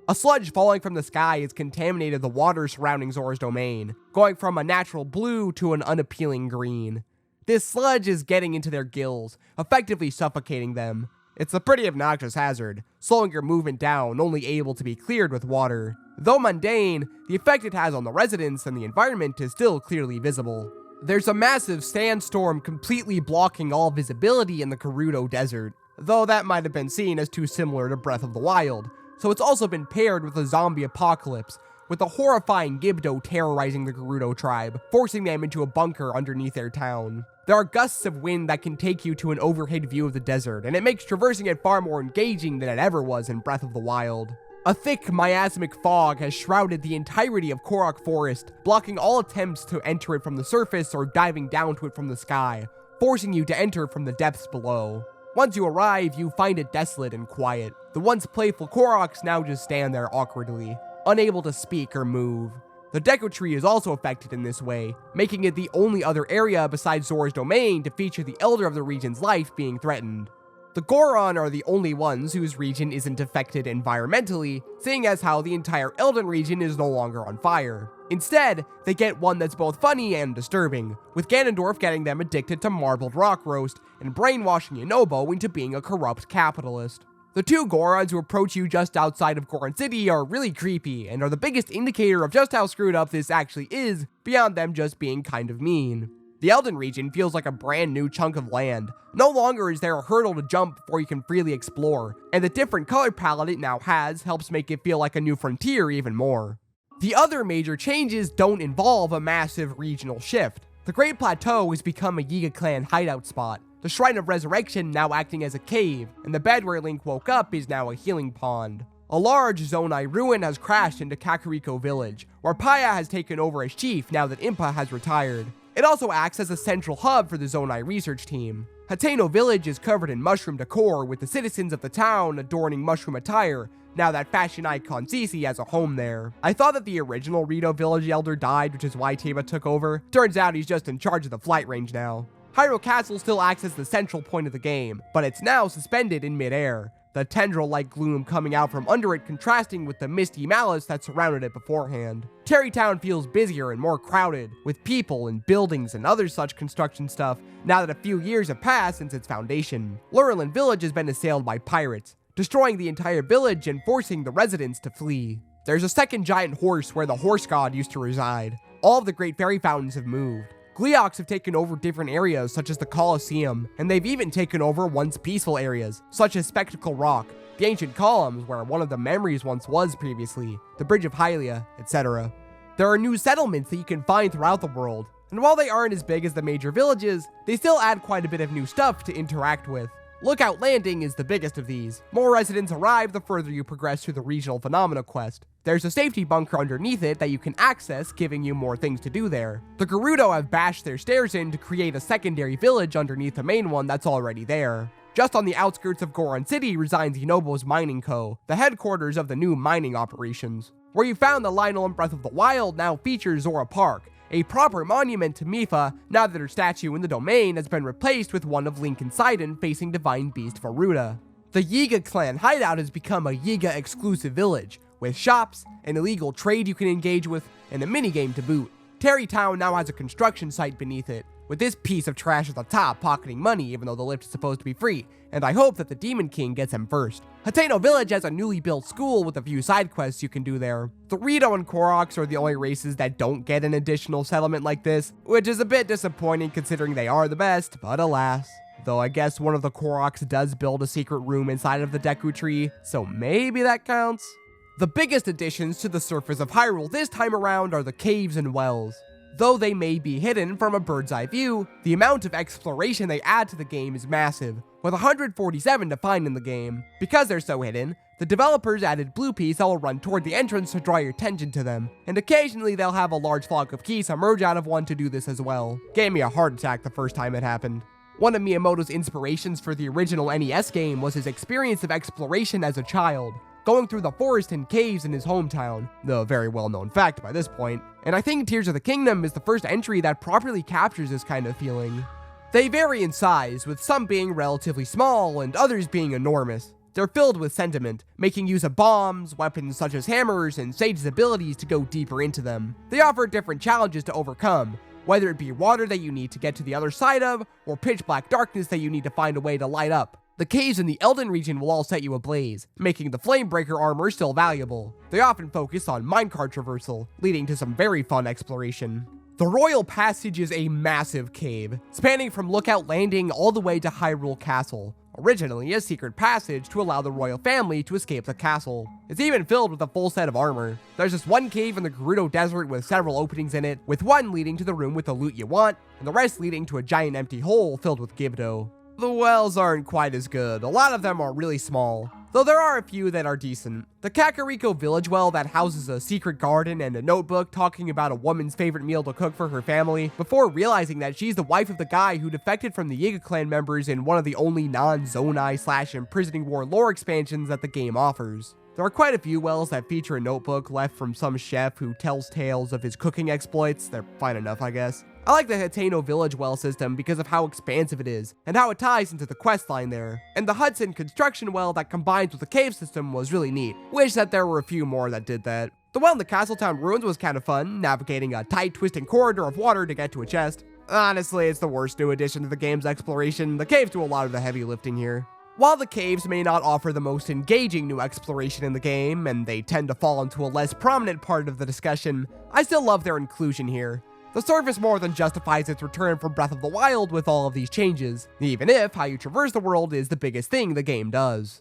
A sludge falling from the sky has contaminated the water surrounding Zora's domain, going from a natural blue to an unappealing green. This sludge is getting into their gills, effectively suffocating them. It's a pretty obnoxious hazard, slowing your movement down, only able to be cleared with water. Though mundane, the effect it has on the residents and the environment is still clearly visible. There's a massive sandstorm completely blocking all visibility in the Gerudo Desert, though that might have been seen as too similar to Breath of the Wild, so it's also been paired with a zombie apocalypse, with a horrifying Gibdo terrorizing the Gerudo tribe, forcing them into a bunker underneath their town. There are gusts of wind that can take you to an overhead view of the desert, and it makes traversing it far more engaging than it ever was in Breath of the Wild. A thick, miasmic fog has shrouded the entirety of Korok Forest, blocking all attempts to enter it from the surface or diving down to it from the sky, forcing you to enter from the depths below. Once you arrive, you find it desolate and quiet. The once playful Koroks now just stand there awkwardly, unable to speak or move. The Deku Tree is also affected in this way, making it the only other area besides Zora's domain to feature the Elder of the region's life being threatened. The Goron are the only ones whose region isn't affected environmentally, seeing as how the entire Elden region is no longer on fire. Instead, they get one that's both funny and disturbing, with Ganondorf getting them addicted to marbled rock roast and brainwashing Yunobo into being a corrupt capitalist. The two Gorons who approach you just outside of Goron City are really creepy and are the biggest indicator of just how screwed up this actually is, beyond them just being kind of mean. The Elden region feels like a brand new chunk of land. No longer is there a hurdle to jump before you can freely explore, and the different color palette it now has helps make it feel like a new frontier even more. The other major changes don't involve a massive regional shift. The Great Plateau has become a Yiga clan hideout spot, the Shrine of Resurrection now acting as a cave, and the bed where Link woke up is now a healing pond. A large Zonai ruin has crashed into Kakariko village, where Paya has taken over as chief now that Impa has retired. It also acts as a central hub for the Zonai research team. Hateno village is covered in mushroom decor, with the citizens of the town adorning mushroom attire, now that fashion icon Cece has a home there. I thought that the original Rito village elder died, which is why Teba took over. Turns out he's just in charge of the flight range now. Hyrule Castle still acts as the central point of the game, but it's now suspended in midair, the tendril-like gloom coming out from under it contrasting with the misty malice that surrounded it beforehand. Terrytown feels busier and more crowded, with people and buildings and other such construction stuff, now that a few years have passed since its foundation. Lurelin Village has been assailed by pirates, destroying the entire village and forcing the residents to flee. There's a second giant horse where the horse god used to reside. All of the great fairy fountains have moved. Gleeoks have taken over different areas such as the Colosseum, and they've even taken over once peaceful areas, such as Spectacle Rock, the ancient columns where one of the memories once was previously, the Bridge of Hylia, etc. There are new settlements that you can find throughout the world, and while they aren't as big as the major villages, they still add quite a bit of new stuff to interact with. Lookout Landing is the biggest of these. More residents arrive the further you progress through the regional phenomena quest. There's a safety bunker underneath it that you can access, giving you more things to do there. The Gerudo have bashed their stairs in to create a secondary village underneath the main one that's already there. Just on the outskirts of Goron City resides Yunobo's Mining Co., the headquarters of the new mining operations. Where you found the Lionel and Breath of the Wild now features Zora Park, a proper monument to Mipha now that her statue in the domain has been replaced with one of Link and Sidon facing Divine Beast Varuda. The Yiga clan hideout has become a Yiga exclusive village, with shops, an illegal trade you can engage with, and a minigame to boot. Terrytown now has a construction site beneath it, with this piece of trash at the top pocketing money even though the lift is supposed to be free, and I hope that the Demon King gets him first. Hateno Village has a newly built school with a few side quests you can do there. The Rito and Koroks are the only races that don't get an additional settlement like this, which is a bit disappointing considering they are the best, but alas. Though I guess one of the Koroks does build a secret room inside of the Deku Tree, so maybe that counts. The biggest additions to the surface of Hyrule this time around are the caves and wells. Though they may be hidden from a bird's eye view, the amount of exploration they add to the game is massive, with 147 to find in the game. Because they're so hidden, the developers added blue peas that will run toward the entrance to draw your attention to them, and occasionally they'll have a large flock of keys emerge out of one to do this as well. Gave me a heart attack the first time it happened. One of Miyamoto's inspirations for the original NES game was his experience of exploration as a child, going through the forest and caves in his hometown, the very well-known fact by this point, and I think Tears of the Kingdom is the first entry that properly captures this kind of feeling. They vary in size, with some being relatively small and others being enormous. They're filled with sentiment, making use of bombs, weapons such as hammers, and Sage's abilities to go deeper into them. They offer different challenges to overcome, whether it be water that you need to get to the other side of, or pitch black darkness that you need to find a way to light up. The caves in the Elden region will all set you ablaze, making the Flamebreaker armor still valuable. They often focus on minecart traversal, leading to some very fun exploration. The Royal Passage is a massive cave, spanning from Lookout Landing all the way to Hyrule Castle, originally a secret passage to allow the royal family to escape the castle. It's even filled with a full set of armor. There's just one cave in the Gerudo Desert with several openings in it, with one leading to the room with the loot you want, and the rest leading to a giant empty hole filled with Gibdo. The wells aren't quite as good. A lot of them are really small. though there are a few that are decent. The Kakariko village well that houses a secret garden and a notebook talking about a woman's favorite meal to cook for her family, before realizing that she's the wife of the guy who defected from the Yiga clan members in one of the only non-Zonai/imprisoning war lore expansions that the game offers. There are quite a few wells that feature a notebook left from some chef who tells tales of his cooking exploits. They're fine enough, I guess. I like the Hateno village well system because of how expansive it is, and how it ties into the questline there. And the Hudson construction well that combines with the cave system was really neat. Wish that there were a few more that did that. The well in the Castletown ruins was kind of fun, navigating a tight twisting corridor of water to get to a chest. Honestly, it's the worst new addition to the game's exploration. The caves do a lot of the heavy lifting here. While the caves may not offer the most engaging new exploration in the game, and they tend to fall into a less prominent part of the discussion, I still love their inclusion here. The surface more than justifies its return from Breath of the Wild with all of these changes, even if how you traverse the world is the biggest thing the game does.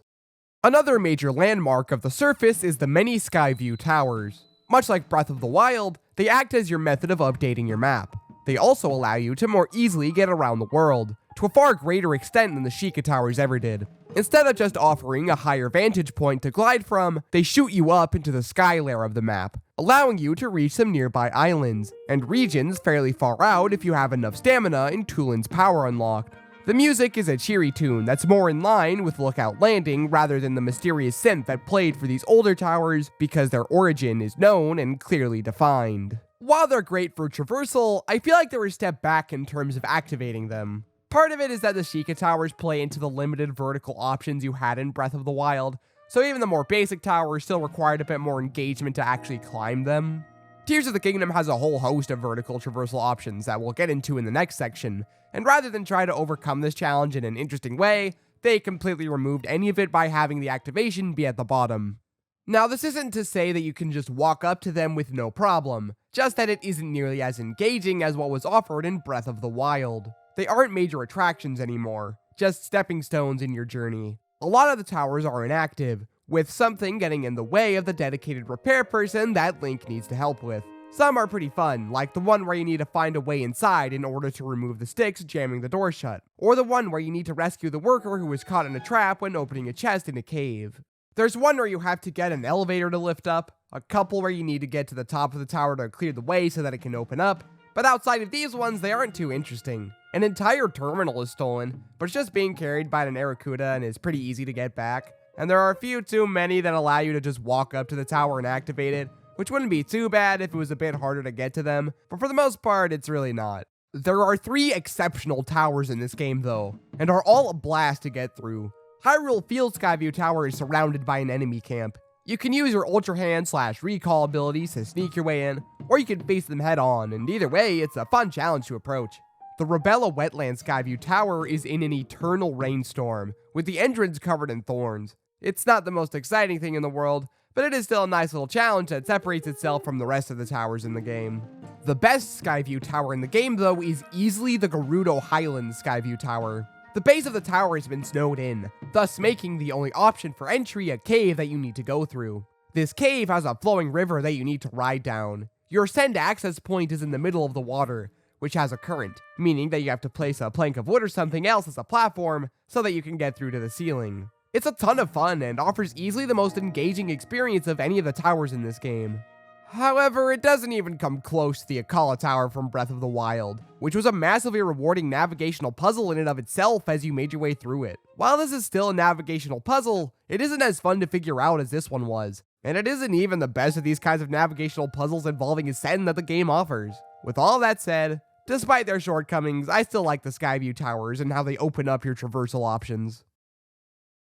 Another major landmark of the surface is the many Skyview Towers. Much like Breath of the Wild, they act as your method of updating your map. They also allow you to more easily get around the world, to a far greater extent than the Sheikah Towers ever did. Instead of just offering a higher vantage point to glide from, they shoot you up into the sky layer of the map, allowing you to reach some nearby islands, and regions fairly far out if you have enough stamina in Tulin's power unlocked. The music is a cheery tune that's more in line with Lookout Landing rather than the mysterious synth that played for these older towers because their origin is known and clearly defined. While they're great for traversal, I feel like they were a step back in terms of activating them. Part of it is that the Sheikah Towers play into the limited vertical options you had in Breath of the Wild, so even the more basic towers still required a bit more engagement to actually climb them. Tears of the Kingdom has a whole host of vertical traversal options that we'll get into in the next section, and rather than try to overcome this challenge in an interesting way, they completely removed any of it by having the activation be at the bottom. Now, this isn't to say that you can just walk up to them with no problem, just that it isn't nearly as engaging as what was offered in Breath of the Wild. They aren't major attractions anymore, just stepping stones in your journey. A lot of the towers are inactive, with something getting in the way of the dedicated repair person that Link needs to help with. Some are pretty fun, like the one where you need to find a way inside in order to remove the sticks jamming the door shut, or the one where you need to rescue the worker who was caught in a trap when opening a chest in a cave. There's one where you have to get an elevator to lift up, a couple where you need to get to the top of the tower to clear the way so that it can open up, but outside of these ones, they aren't too interesting. An entire terminal is stolen, but it's just being carried by an Aracuda and is pretty easy to get back. And there are a few too many that allow you to just walk up to the tower and activate it, which wouldn't be too bad if it was a bit harder to get to them, but for the most part, it's really not. There are 3 exceptional towers in this game though, and are all a blast to get through. Hyrule Field Skyview Tower is surrounded by an enemy camp. You can use your Ultra Hand/Recall abilities to sneak your way in, or you can face them head on, and either way, it's a fun challenge to approach. The Rubella Wetland Skyview Tower is in an eternal rainstorm, with the entrance covered in thorns. It's not the most exciting thing in the world, but it is still a nice little challenge that separates itself from the rest of the towers in the game. The best Skyview Tower in the game, though, is easily the Gerudo Highlands Skyview Tower. The base of the tower has been snowed in, thus making the only option for entry a cave that you need to go through. This cave has a flowing river that you need to ride down. Your send access point is in the middle of the water, which has a current, meaning that you have to place a plank of wood or something else as a platform so that you can get through to the ceiling. It's a ton of fun and offers easily the most engaging experience of any of the towers in this game. However, it doesn't even come close to the Akala Tower from Breath of the Wild, which was a massively rewarding navigational puzzle in and of itself as you made your way through it. While this is still a navigational puzzle, it isn't as fun to figure out as this one was, and it isn't even the best of these kinds of navigational puzzles involving ascent that the game offers. With all that said, despite their shortcomings, I still like the Skyview Towers and how they open up your traversal options.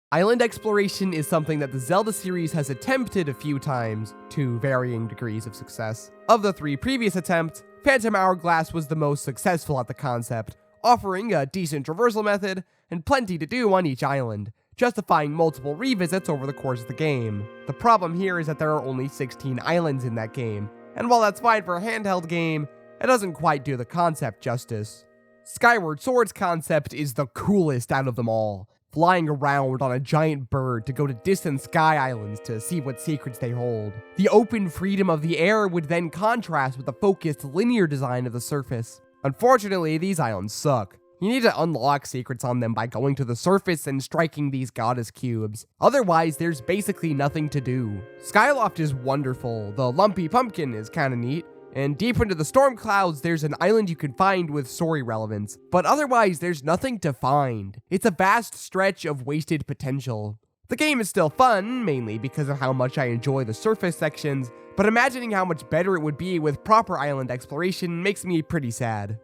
Island exploration is something that the Zelda series has attempted a few times, to varying degrees of success. Of the 3 previous attempts, Phantom Hourglass was the most successful at the concept, offering a decent traversal method and plenty to do on each island, justifying multiple revisits over the course of the game. The problem here is that there are only 16 islands in that game, and while that's fine for a handheld game, it doesn't quite do the concept justice. Skyward Sword's concept is the coolest out of them all, flying around on a giant bird to go to distant sky islands to see what secrets they hold. The open freedom of the air would then contrast with the focused linear design of the surface. Unfortunately, these islands suck. You need to unlock secrets on them by going to the surface and striking these goddess cubes. Otherwise, there's basically nothing to do. Skyloft is wonderful, the lumpy pumpkin is kinda neat, and deep into the storm clouds, there's an island you can find with story relevance. But otherwise, there's nothing to find. It's a vast stretch of wasted potential. The game is still fun, mainly because of how much I enjoy the surface sections, but imagining how much better it would be with proper island exploration makes me pretty sad.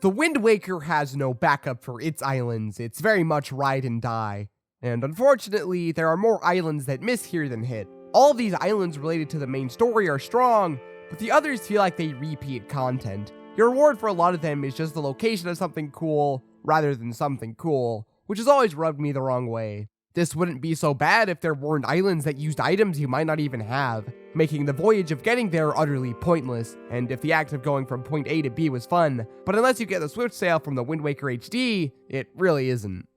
The Wind Waker has no backup for its islands, it's very much ride and die. And unfortunately, there are more islands that miss here than hit. All of these islands related to the main story are strong, but the others feel like they repeat content. Your reward for a lot of them is just the location of something cool, rather than something cool, which has always rubbed me the wrong way. This wouldn't be so bad if there weren't islands that used items you might not even have, making the voyage of getting there utterly pointless, and if the act of going from point A to B was fun, but unless you get the Swift Sail from the Wind Waker HD, it really isn't.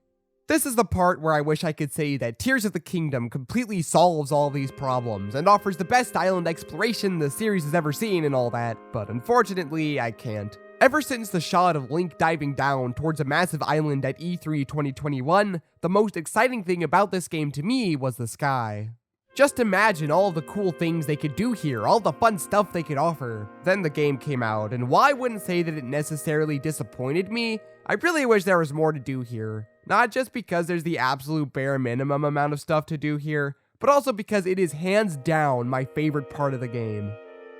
This is the part where I wish I could say that Tears of the Kingdom completely solves all these problems, and offers the best island exploration the series has ever seen and all that, but unfortunately, I can't. Ever since the shot of Link diving down towards a massive island at E3 2021, the most exciting thing about this game to me was the sky. Just imagine all the cool things they could do here, all the fun stuff they could offer. Then the game came out, and while I wouldn't say that it necessarily disappointed me, I really wish there was more to do here. Not just because there's the absolute bare minimum amount of stuff to do here, but also because it is hands down my favorite part of the game.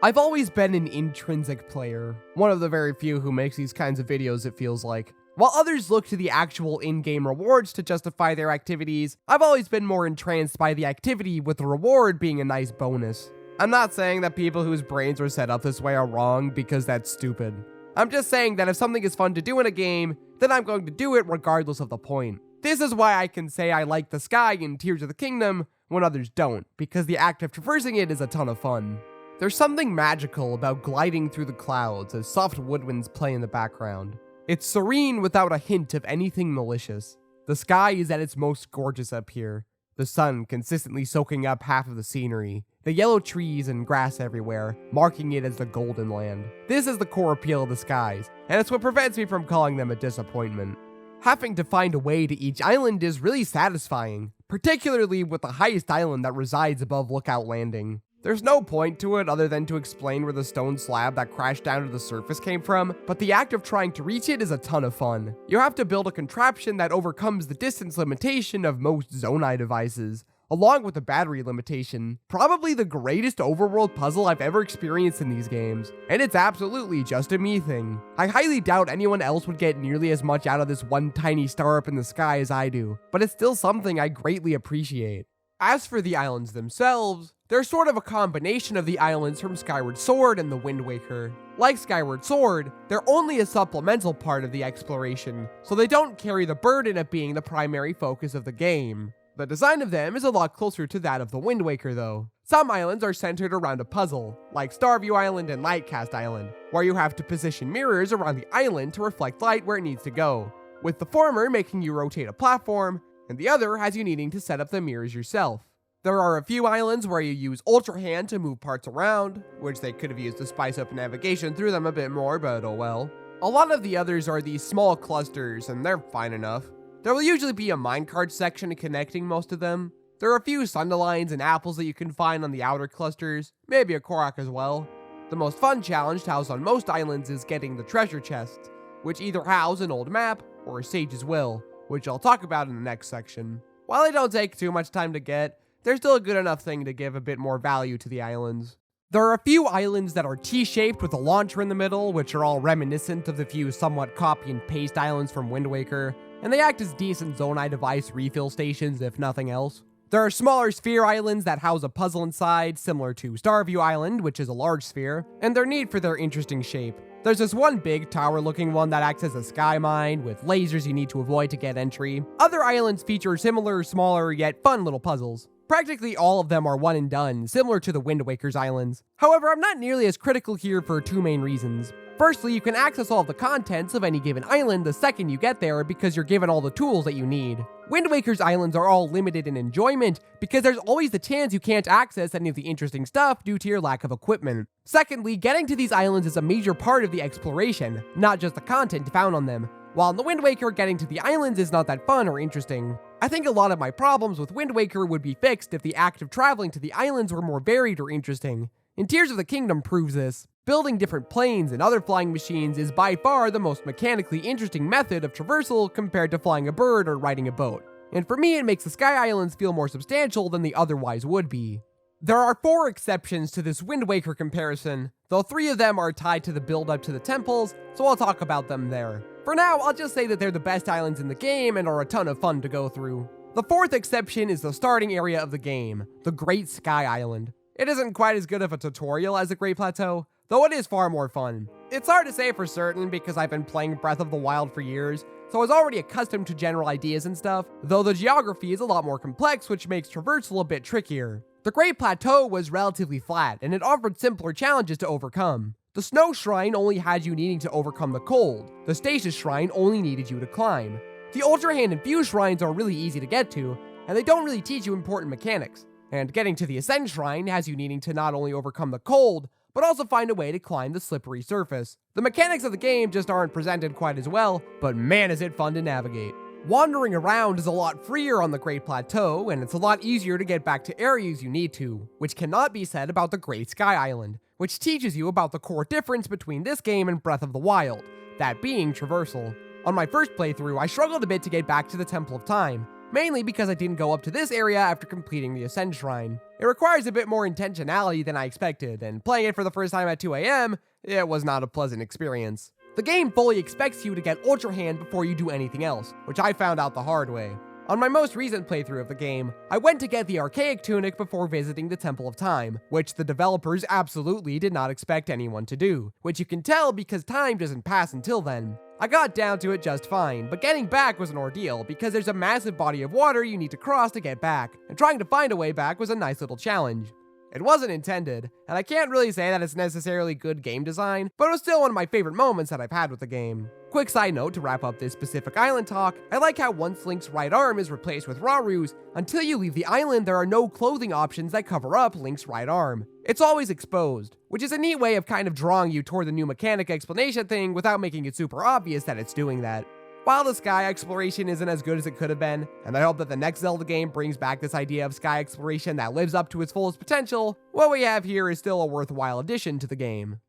I've always been an intrinsic player, one of the very few who makes these kinds of videos it feels like. While others look to the actual in-game rewards to justify their activities, I've always been more entranced by the activity with the reward being a nice bonus. I'm not saying that people whose brains are set up this way are wrong because that's stupid. I'm just saying that if something is fun to do in a game, then I'm going to do it regardless of the point. This is why I can say I like the sky in Tears of the Kingdom when others don't, because the act of traversing it is a ton of fun. There's something magical about gliding through the clouds as soft woodwinds play in the background. It's serene without a hint of anything malicious. The sky is at its most gorgeous up here, the sun consistently soaking up half of the scenery, the yellow trees and grass everywhere, marking it as the Golden Land. This is the core appeal of the skies, and it's what prevents me from calling them a disappointment. Having to find a way to each island is really satisfying, particularly with the highest island that resides above Lookout Landing. There's no point to it other than to explain where the stone slab that crashed down to the surface came from, but the act of trying to reach it is a ton of fun. You have to build a contraption that overcomes the distance limitation of most Zonai devices, along with the battery limitation. Probably the greatest overworld puzzle I've ever experienced in these games, and it's absolutely just a me thing. I highly doubt anyone else would get nearly as much out of this one tiny star up in the sky as I do, but it's still something I greatly appreciate. As for the islands themselves, they're sort of a combination of the islands from Skyward Sword and the Wind Waker. Like Skyward Sword, they're only a supplemental part of the exploration, so they don't carry the burden of being the primary focus of the game. The design of them is a lot closer to that of the Wind Waker though. Some islands are centered around a puzzle, like Starview Island and Lightcast Island, where you have to position mirrors around the island to reflect light where it needs to go, with the former making you rotate a platform, and the other has you needing to set up the mirrors yourself. There are a few islands where you use Ultra Hand to move parts around, which they could have used to spice up navigation through them a bit more, but oh well. A lot of the others are these small clusters, and they're fine enough. There will usually be a minecart section connecting most of them. There are a few Sundelines and apples that you can find on the outer clusters, maybe a Korok as well. The most fun challenge housed on most islands is getting the treasure chests, which either house an old map or a Sage's Will, which I'll talk about in the next section. While they don't take too much time to get, they're still a good enough thing to give a bit more value to the islands. There are a few islands that are T-shaped with a launcher in the middle, which are all reminiscent of the few somewhat copy and paste islands from Wind Waker, and they act as decent Zonai device refill stations if nothing else. There are smaller sphere islands that house a puzzle inside, similar to Starview Island, which is a large sphere, and they're neat for their interesting shape. There's this one big tower-looking one that acts as a sky mine, with lasers you need to avoid to get entry. Other islands feature similar, smaller, yet fun little puzzles. Practically all of them are one and done, similar to the Wind Waker's islands. However, I'm not nearly as critical here for two main reasons. Firstly, you can access all of the contents of any given island the second you get there because you're given all the tools that you need. Wind Waker's islands are all limited in enjoyment because there's always the chance you can't access any of the interesting stuff due to your lack of equipment. Secondly, getting to these islands is a major part of the exploration, not just the content found on them. While in the Wind Waker, getting to the islands is not that fun or interesting. I think a lot of my problems with Wind Waker would be fixed if the act of traveling to the islands were more varied or interesting. And Tears of the Kingdom proves this. Building different planes and other flying machines is by far the most mechanically interesting method of traversal compared to flying a bird or riding a boat. And for me, it makes the Sky Islands feel more substantial than they otherwise would be. There are 4 exceptions to this Wind Waker comparison, though 3 of them are tied to the build-up to the temples, so I'll talk about them there. For now, I'll just say that they're the best islands in the game and are a ton of fun to go through. The 4th exception is the starting area of the game, the Great Sky Island. It isn't quite as good of a tutorial as the Great Plateau, though it is far more fun. It's hard to say for certain because I've been playing Breath of the Wild for years, so I was already accustomed to general ideas and stuff, though the geography is a lot more complex, which makes traversal a bit trickier. The Great Plateau was relatively flat, and it offered simpler challenges to overcome. The Snow Shrine only had you needing to overcome the cold. The Stasis Shrine only needed you to climb. The Ultra Hand and Fuse Shrines are really easy to get to, and they don't really teach you important mechanics. And getting to the Ascend Shrine has you needing to not only overcome the cold, but also find a way to climb the slippery surface. The mechanics of the game just aren't presented quite as well, but man is it fun to navigate. Wandering around is a lot freer on the Great Plateau, and it's a lot easier to get back to areas you need to, which cannot be said about the Great Sky Island, which teaches you about the core difference between this game and Breath of the Wild, that being traversal. On my first playthrough, I struggled a bit to get back to the Temple of Time, mainly because I didn't go up to this area after completing the Ascend Shrine. It requires a bit more intentionality than I expected, and playing it for the first time at 2 AM, it was not a pleasant experience. The game fully expects you to get Ultra Hand before you do anything else, which I found out the hard way. On my most recent playthrough of the game, I went to get the Archaic Tunic before visiting the Temple of Time, which the developers absolutely did not expect anyone to do, which you can tell because time doesn't pass until then. I got down to it just fine, but getting back was an ordeal because there's a massive body of water you need to cross to get back, and trying to find a way back was a nice little challenge. It wasn't intended, and I can't really say that it's necessarily good game design, but it was still one of my favorite moments that I've had with the game. Quick side note to wrap up this specific island talk, I like how once Link's right arm is replaced with Raru's, until you leave the island there are no clothing options that cover up Link's right arm. It's always exposed, which is a neat way of kind of drawing you toward the new mechanic explanation thing without making it super obvious that it's doing that. While the sky exploration isn't as good as it could have been, and I hope that the next Zelda game brings back this idea of sky exploration that lives up to its fullest potential, what we have here is still a worthwhile addition to the game.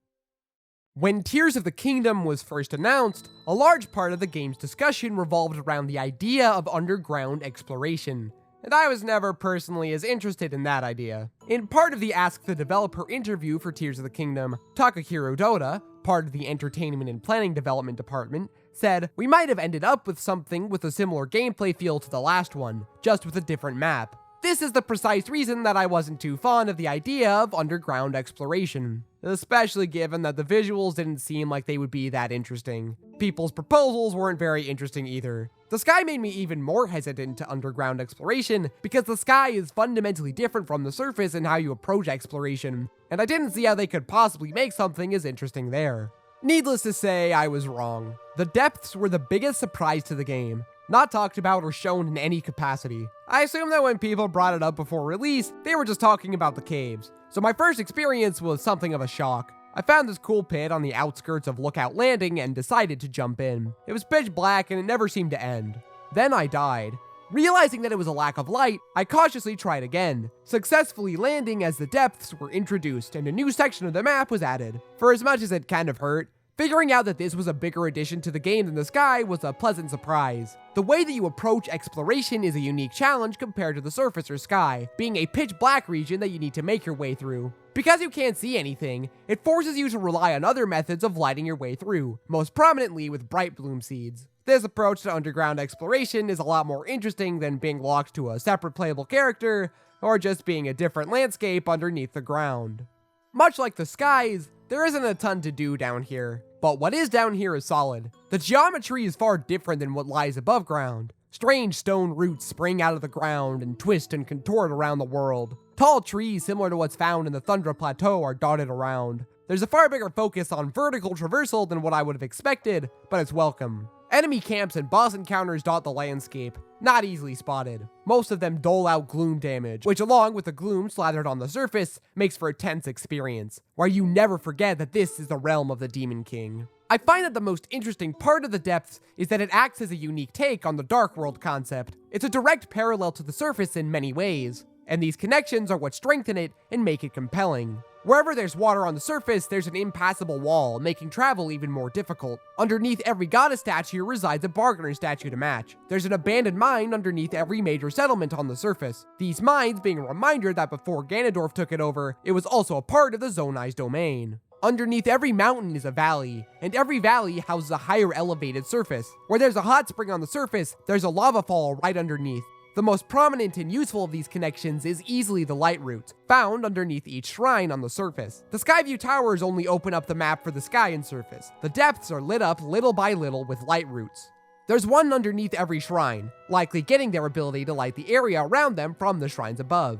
When Tears of the Kingdom was first announced, a large part of the game's discussion revolved around the idea of underground exploration, and I was never personally as interested in that idea. In part of the Ask the Developer interview for Tears of the Kingdom, Takahiro Doda, part of the Entertainment and Planning Development Department, said, "We might have ended up with something with a similar gameplay feel to the last one, just with a different map. This is the precise reason that I wasn't too fond of the idea of underground exploration, especially given that the visuals didn't seem like they would be that interesting. People's proposals weren't very interesting either. The sky made me even more hesitant to underground exploration, because the sky is fundamentally different from the surface in how you approach exploration, and I didn't see how they could possibly make something as interesting there." Needless to say, I was wrong. The depths were the biggest surprise to the game, not talked about or shown in any capacity. I assume that when people brought it up before release, they were just talking about the caves, so my first experience was something of a shock. I found this cool pit on the outskirts of Lookout Landing and decided to jump in. It was pitch black and it never seemed to end. Then I died. Realizing that it was a lack of light, I cautiously tried again, successfully landing as the depths were introduced and a new section of the map was added. For as much as it kind of hurt, figuring out that this was a bigger addition to the game than the sky was a pleasant surprise. The way that you approach exploration is a unique challenge compared to the surface or sky, being a pitch black region that you need to make your way through. Because you can't see anything, it forces you to rely on other methods of lighting your way through, most prominently with bright bloom seeds. This approach to underground exploration is a lot more interesting than being locked to a separate playable character, or just being a different landscape underneath the ground. Much like the skies, there isn't a ton to do down here, but what is down here is solid. The geometry is far different than what lies above ground. Strange stone roots spring out of the ground and twist and contort around the world. Tall trees similar to what's found in the Tundra Plateau are dotted around. There's a far bigger focus on vertical traversal than what I would have expected, but it's welcome. Enemy camps and boss encounters dot the landscape, not easily spotted. Most of them dole out gloom damage, which along with the gloom slathered on the surface, makes for a tense experience, where you never forget that this is the realm of the Demon King. I find that the most interesting part of the depths is that it acts as a unique take on the Dark World concept. It's a direct parallel to the surface in many ways, and these connections are what strengthen it and make it compelling. Wherever there's water on the surface, there's an impassable wall, making travel even more difficult. Underneath every goddess statue resides a bargainer statue to match. There's an abandoned mine underneath every major settlement on the surface, these mines being a reminder that before Ganondorf took it over, it was also a part of the Zonai's domain. Underneath every mountain is a valley, and every valley houses a higher elevated surface. Where there's a hot spring on the surface, there's a lava fall right underneath. The most prominent and useful of these connections is easily the light route, found underneath each shrine on the surface. The Skyview Towers only open up the map for the sky and surface. The depths are lit up little by little with light routes. There's one underneath every shrine, likely getting their ability to light the area around them from the shrines above.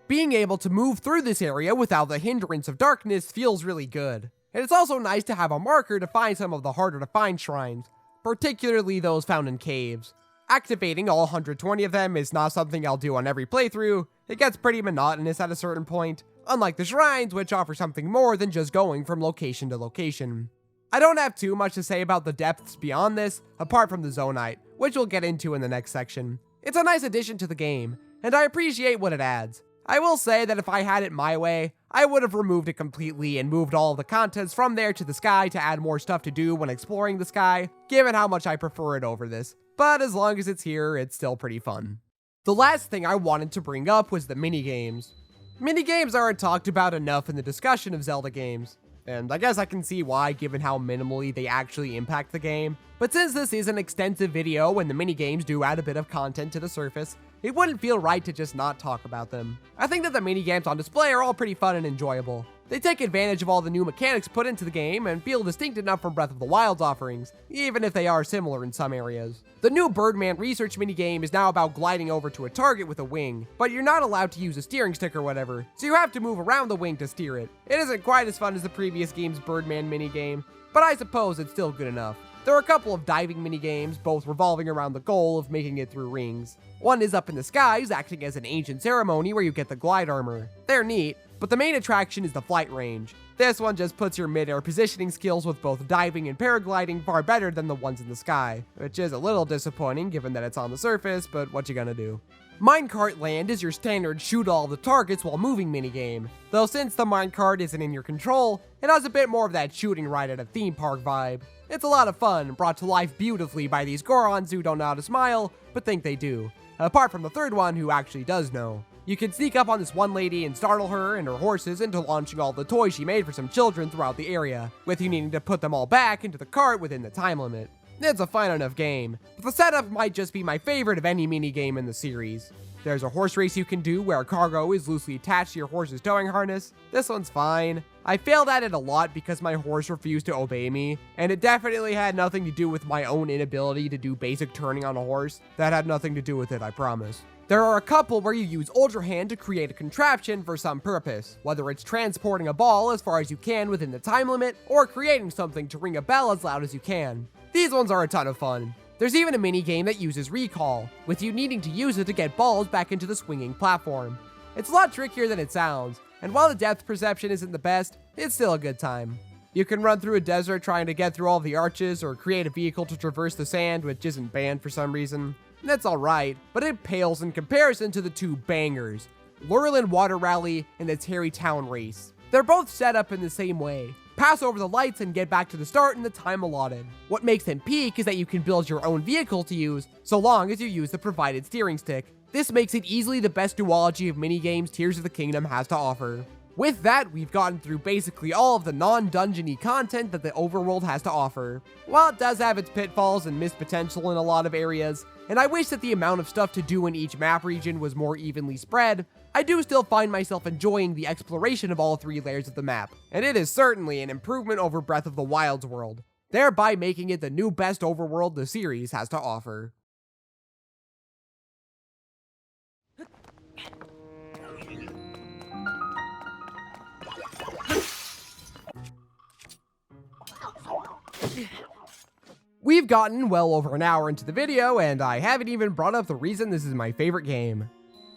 Being able to move through this area without the hindrance of darkness feels really good. And it's also nice to have a marker to find some of the harder to find shrines, particularly those found in caves. Activating all 120 of them is not something I'll do on every playthrough. It gets pretty monotonous at a certain point, unlike the shrines, which offer something more than just going from location to location. I don't have too much to say about the depths beyond this, apart from the Zonite, which we'll get into in the next section. It's a nice addition to the game, and I appreciate what it adds. I will say that if I had it my way, I would have removed it completely and moved all of the contents from there to the sky to add more stuff to do when exploring the sky, given how much I prefer it over this. But as long as it's here, it's still pretty fun. The last thing I wanted to bring up was the minigames. Minigames aren't talked about enough in the discussion of Zelda games, and I guess I can see why given how minimally they actually impact the game. But since this is an extensive video and the minigames do add a bit of content to the surface, it wouldn't feel right to just not talk about them. I think that the minigames on display are all pretty fun and enjoyable. They take advantage of all the new mechanics put into the game and feel distinct enough from Breath of the Wild's offerings, even if they are similar in some areas. The new Birdman research minigame is now about gliding over to a target with a wing, but you're not allowed to use a steering stick or whatever, so you have to move around the wing to steer it. It isn't quite as fun as the previous game's Birdman minigame, but I suppose it's still good enough. There are a couple of diving minigames, both revolving around the goal of making it through rings. One is up in the skies, acting as an ancient ceremony where you get the glide armor. They're neat, but the main attraction is the flight range. This one just puts your mid-air positioning skills with both diving and paragliding far better than the ones in the sky, which is a little disappointing given that it's on the surface, but what you gonna do? Minecart Land is your standard shoot all the targets while moving minigame, though since the minecart isn't in your control, it has a bit more of that shooting ride at a theme park vibe. It's a lot of fun, brought to life beautifully by these Gorons who don't know how to smile, but think they do. Apart from the third one who actually does know. You can sneak up on this one lady and startle her and her horses into launching all the toys she made for some children throughout the area, with you needing to put them all back into the cart within the time limit. It's a fun enough game, but the setup might just be my favorite of any minigame in the series. There's a horse race you can do where cargo is loosely attached to your horse's towing harness. This one's fine. I failed at it a lot because my horse refused to obey me, and it definitely had nothing to do with my own inability to do basic turning on a horse. That had nothing to do with it, I promise. There are a couple where you use Ultra Hand to create a contraption for some purpose, whether it's transporting a ball as far as you can within the time limit, or creating something to ring a bell as loud as you can. These ones are a ton of fun. There's even a minigame that uses recall, with you needing to use it to get balls back into the swinging platform. It's a lot trickier than it sounds, and while the depth perception isn't the best, it's still a good time. You can run through a desert trying to get through all the arches, or create a vehicle to traverse the sand, which isn't banned for some reason. That's alright, but it pales in comparison to the two bangers, Lurelin Water Rally and the Terry Town Race. They're both set up in the same way. Pass over the lights and get back to the start in the time allotted. What makes them peak is that you can build your own vehicle to use, so long as you use the provided steering stick. This makes it easily the best duology of minigames Tears of the Kingdom has to offer. With that, we've gotten through basically all of the non-dungeon-y content that the overworld has to offer. While it does have its pitfalls and missed potential in a lot of areas, and I wish that the amount of stuff to do in each map region was more evenly spread, I do still find myself enjoying the exploration of all three layers of the map, and it is certainly an improvement over Breath of the Wild's world, thereby making it the new best overworld the series has to offer. We've gotten well over an hour into the video, and I haven't even brought up the reason this is my favorite game.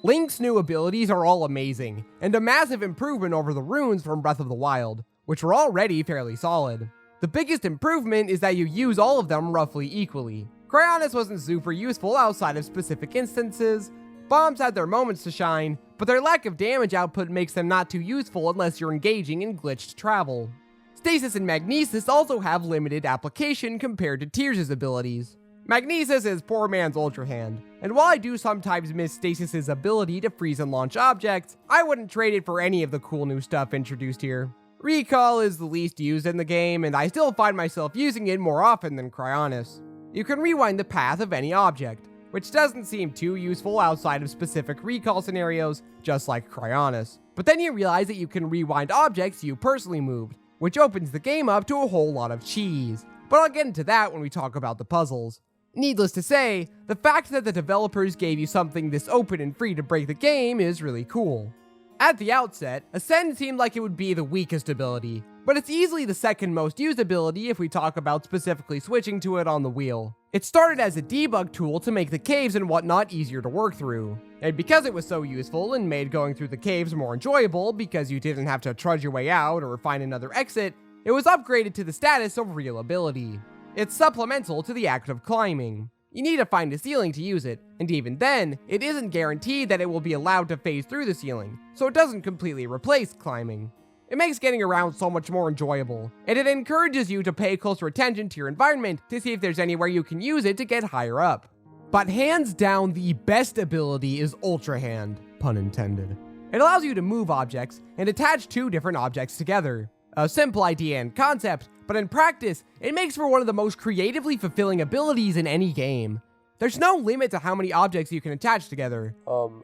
Link's new abilities are all amazing, and a massive improvement over the runes from Breath of the Wild, which were already fairly solid. The biggest improvement is that you use all of them roughly equally. Cryonis wasn't super useful outside of specific instances. Bombs had their moments to shine, but their lack of damage output makes them not too useful unless you're engaging in glitched travel. Stasis and Magnesis also have limited application compared to Tears' abilities. Magnesis is poor man's Ultra Hand, and while I do sometimes miss Stasis' ability to freeze and launch objects, I wouldn't trade it for any of the cool new stuff introduced here. Recall is the least used in the game, and I still find myself using it more often than Cryonis. You can rewind the path of any object, which doesn't seem too useful outside of specific recall scenarios, just like Cryonis. But then you realize that you can rewind objects you personally moved, which opens the game up to a whole lot of cheese. But I'll get into that when we talk about the puzzles. Needless to say, the fact that the developers gave you something this open and free to break the game is really cool. At the outset, Ascend seemed like it would be the weakest ability, but it's easily the second most used ability if we talk about specifically switching to it on the wheel. It started as a debug tool to make the caves and whatnot easier to work through, and because it was so useful and made going through the caves more enjoyable because you didn't have to trudge your way out or find another exit, it was upgraded to the status of real ability. It's supplemental to the act of climbing. You need to find a ceiling to use it, and even then, it isn't guaranteed that it will be allowed to phase through the ceiling, so it doesn't completely replace climbing. It makes getting around so much more enjoyable, and it encourages you to pay closer attention to your environment to see if there's anywhere you can use it to get higher up. But hands down, the best ability is Ultra Hand, pun intended. It allows you to move objects and attach two different objects together. A simple idea and concept, but in practice, it makes for one of the most creatively fulfilling abilities in any game. There's no limit to how many objects you can attach together.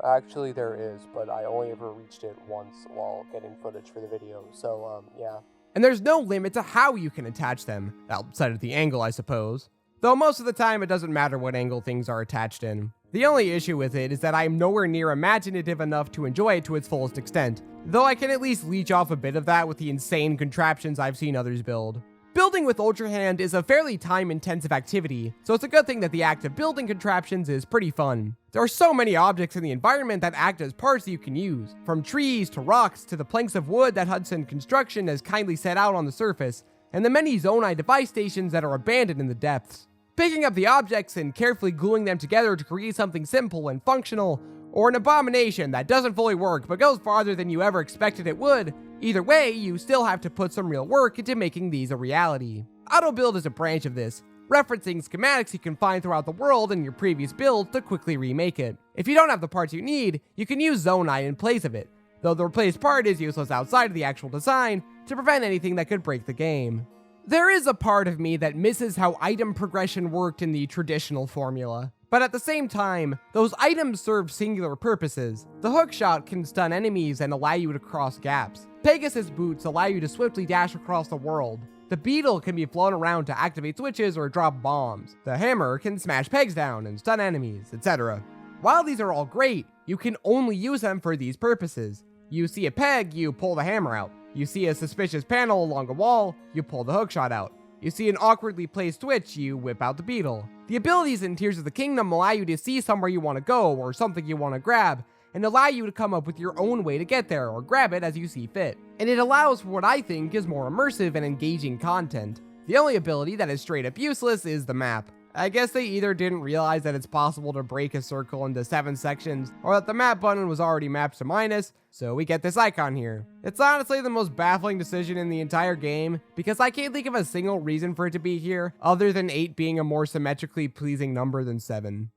Actually there is, but I only ever reached it once while getting footage for the video, so, yeah. And there's no limit to how you can attach them, outside of the angle, I suppose. Though most of the time it doesn't matter what angle things are attached in. The only issue with it is that I am nowhere near imaginative enough to enjoy it to its fullest extent, though I can at least leech off a bit of that with the insane contraptions I've seen others build. Building with Ultra Hand is a fairly time-intensive activity, so it's a good thing that the act of building contraptions is pretty fun. There are so many objects in the environment that act as parts you can use, from trees to rocks to the planks of wood that Hudson Construction has kindly set out on the surface, and the many Zonai device stations that are abandoned in the depths. Picking up the objects and carefully gluing them together to create something simple and functional, or an abomination that doesn't fully work but goes farther than you ever expected it would, either way, you still have to put some real work into making these a reality. Auto build is a branch of this, referencing schematics you can find throughout the world in your previous builds to quickly remake it. If you don't have the parts you need, you can use Zonai in place of it, though the replaced part is useless outside of the actual design to prevent anything that could break the game. There is a part of me that misses how item progression worked in the traditional formula. But at the same time, those items serve singular purposes. The hookshot can stun enemies and allow you to cross gaps. Pegasus boots allow you to swiftly dash across the world. The beetle can be flown around to activate switches or drop bombs. The hammer can smash pegs down and stun enemies, etc. While these are all great, you can only use them for these purposes. You see a peg, you pull the hammer out. You see a suspicious panel along a wall, you pull the hookshot out. You see an awkwardly placed switch, you whip out the beetle. The abilities in Tears of the Kingdom allow you to see somewhere you want to go or something you want to grab, and allow you to come up with your own way to get there or grab it as you see fit. And it allows for what I think is more immersive and engaging content. The only ability that is straight up useless is the map. I guess they either didn't realize that it's possible to break a circle into 7 sections, or that the map button was already mapped to minus, so we get this icon here. It's honestly the most baffling decision in the entire game, because I can't think of a single reason for it to be here, other than 8 being a more symmetrically pleasing number than 7.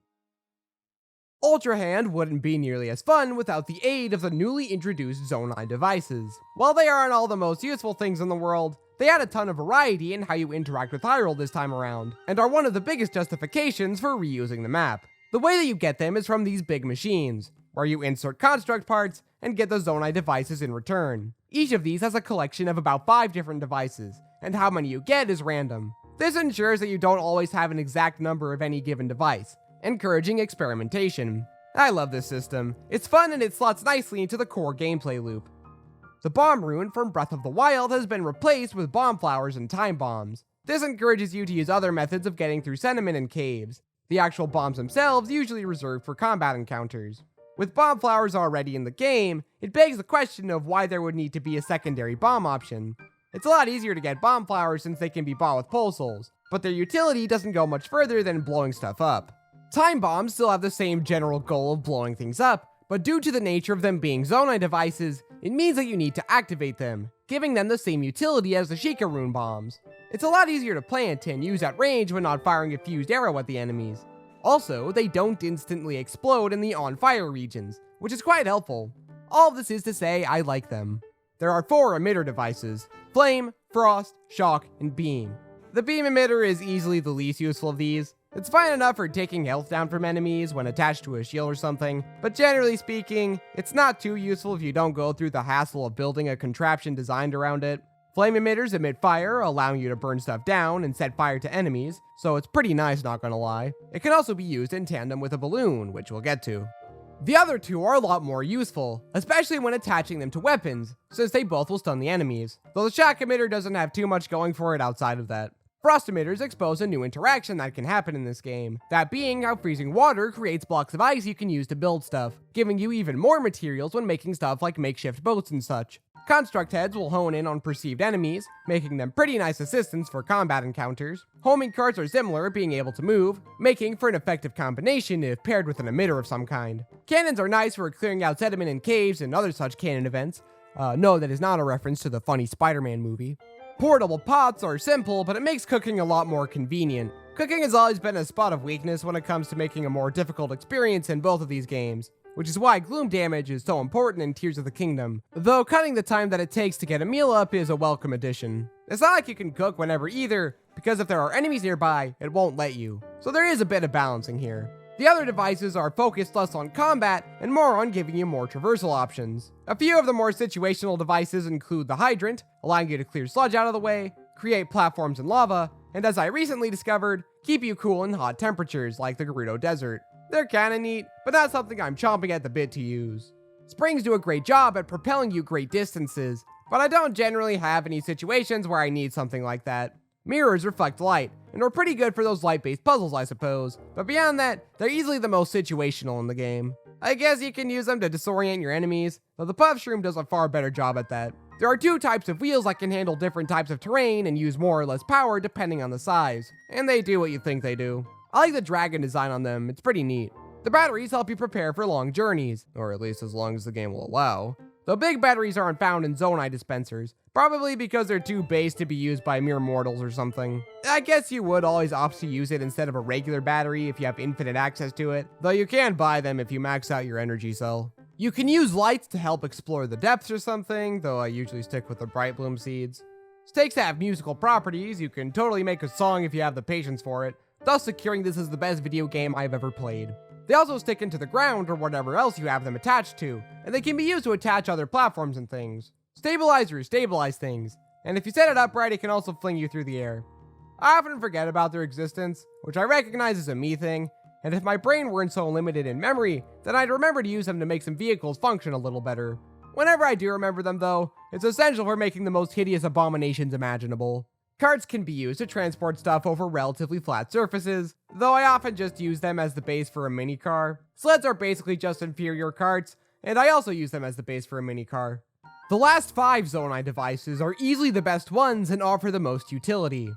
Ultra Hand wouldn't be nearly as fun without the aid of the newly introduced Zonai devices. While they aren't all the most useful things in the world, they add a ton of variety in how you interact with Hyrule this time around, and are one of the biggest justifications for reusing the map. The way that you get them is from these big machines, where you insert construct parts and get the Zonai devices in return. Each of these has a collection of about 5 different devices, and how many you get is random. This ensures that you don't always have an exact number of any given device, encouraging experimentation. I love this system. It's fun and it slots nicely into the core gameplay loop. The bomb rune from Breath of the Wild has been replaced with bomb flowers and time bombs. This encourages you to use other methods of getting through sentiment and caves. The actual bombs themselves usually reserved for combat encounters. With bomb flowers already in the game, it begs the question of why there would need to be a secondary bomb option. It's a lot easier to get bomb flowers since they can be bought with pole souls, but their utility doesn't go much further than blowing stuff up. Time bombs still have the same general goal of blowing things up, but due to the nature of them being Zonai devices, it means that you need to activate them, giving them the same utility as the Sheikah rune bombs. It's a lot easier to plant and use at range when not firing a fused arrow at the enemies. Also, they don't instantly explode in the on-fire regions, which is quite helpful. All of this is to say, I like them. There are 4 emitter devices: Flame, Frost, Shock, and Beam. The Beam emitter is easily the least useful of these. It's fine enough for taking health down from enemies when attached to a shield or something, but generally speaking, it's not too useful if you don't go through the hassle of building a contraption designed around it. Flame emitters emit fire, allowing you to burn stuff down and set fire to enemies, so it's pretty nice, not gonna lie. It can also be used in tandem with a balloon, which we'll get to. The other 2 are a lot more useful, especially when attaching them to weapons, since they both will stun the enemies, though the shock emitter doesn't have too much going for it outside of that. Frost emitters expose a new interaction that can happen in this game, that being how freezing water creates blocks of ice you can use to build stuff, giving you even more materials when making stuff like makeshift boats and such. Construct heads will hone in on perceived enemies, making them pretty nice assistants for combat encounters. Homing carts are similar, being able to move, making for an effective combination if paired with an emitter of some kind. Cannons are nice for clearing out sediment in caves and other such cannon events. No, that is not a reference to the funny Spider-Man movie. Portable pots are simple, but it makes cooking a lot more convenient. Cooking has always been a spot of weakness when it comes to making a more difficult experience in both of these games, which is why gloom damage is so important in Tears of the Kingdom, though cutting the time that it takes to get a meal up is a welcome addition. It's not like you can cook whenever either, because if there are enemies nearby, it won't let you, so there is a bit of balancing here. The other devices are focused less on combat and more on giving you more traversal options. A few of the more situational devices include the hydrant, allowing you to clear sludge out of the way, create platforms in lava, and as I recently discovered, keep you cool in hot temperatures like the Gerudo Desert. They're kinda neat, but not something I'm chomping at the bit to use. Springs do a great job at propelling you great distances, but I don't generally have any situations where I need something like that. Mirrors reflect light, and are pretty good for those light-based puzzles, I suppose, but beyond that, they're easily the most situational in the game. I guess you can use them to disorient your enemies, though the Puff Shroom does a far better job at that. There are 2 types of wheels that can handle different types of terrain and use more or less power depending on the size, and they do what you think they do. I like the dragon design on them, it's pretty neat. The batteries help you prepare for long journeys, or at least as long as the game will allow. Though big batteries aren't found in Zonai dispensers, probably because they're too base to be used by mere mortals or something. I guess you would always opt to use it instead of a regular battery if you have infinite access to it, though you can buy them if you max out your energy cell. You can use lights to help explore the depths or something, though I usually stick with the bright bloom seeds. Stakes have musical properties, you can totally make a song if you have the patience for it, thus securing this as the best video game I've ever played. They also stick into the ground or whatever else you have them attached to, and they can be used to attach other platforms and things. Stabilizers stabilize things, and if you set it up right, it can also fling you through the air. I often forget about their existence, which I recognize as a me thing, and if my brain weren't so limited in memory, then I'd remember to use them to make some vehicles function a little better. Whenever I do remember them though, it's essential for making the most hideous abominations imaginable. Carts can be used to transport stuff over relatively flat surfaces, though I often just use them as the base for a mini car. Sleds are basically just inferior carts, and I also use them as the base for a mini car. The last 5 Zonai devices are easily the best ones and offer the most utility.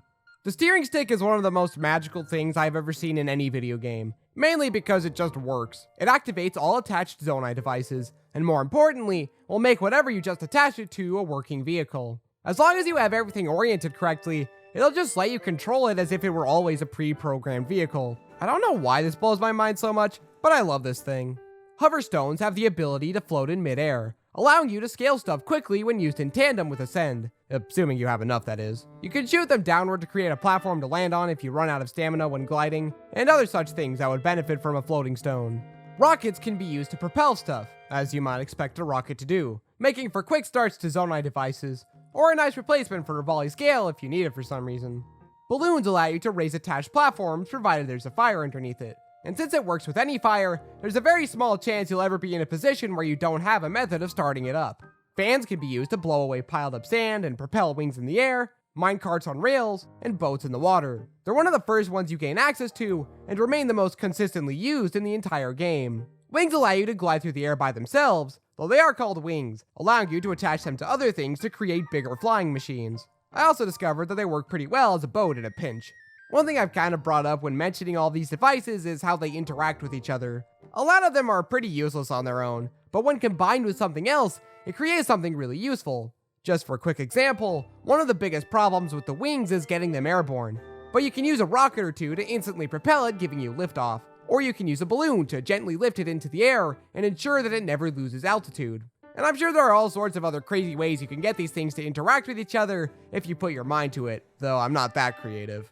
The steering stick is one of the most magical things I've ever seen in any video game, mainly because it just works. It activates all attached Zonai devices, and more importantly, will make whatever you just attached it to a working vehicle. As long as you have everything oriented correctly, it'll just let you control it as if it were always a pre-programmed vehicle. I don't know why this blows my mind so much, but I love this thing. Hover stones have the ability to float in midair, allowing you to scale stuff quickly when used in tandem with Ascend, assuming you have enough, that is. You can shoot them downward to create a platform to land on if you run out of stamina when gliding, and other such things that would benefit from a floating stone. Rockets can be used to propel stuff, as you might expect a rocket to do, making for quick starts to Zonai devices, or a nice replacement for a volley scale if you need it for some reason. Balloons allow you to raise attached platforms provided there's a fire underneath it, and since it works with any fire, there's a very small chance you'll ever be in a position where you don't have a method of starting it up. Fans can be used to blow away piled up sand and propel wings in the air, minecarts on rails, and boats in the water. They're one of the first ones you gain access to, and remain the most consistently used in the entire game. Wings allow you to glide through the air by themselves, though they are called wings, allowing you to attach them to other things to create bigger flying machines. I also discovered that they work pretty well as a boat in a pinch. One thing I've kind of brought up when mentioning all these devices is how they interact with each other. A lot of them are pretty useless on their own, but when combined with something else, it creates something really useful. Just for a quick example, one of the biggest problems with the wings is getting them airborne, but you can use a rocket or two to instantly propel it, giving you liftoff. Or you can use a balloon to gently lift it into the air and ensure that it never loses altitude. And I'm sure there are all sorts of other crazy ways you can get these things to interact with each other if you put your mind to it, though I'm not that creative.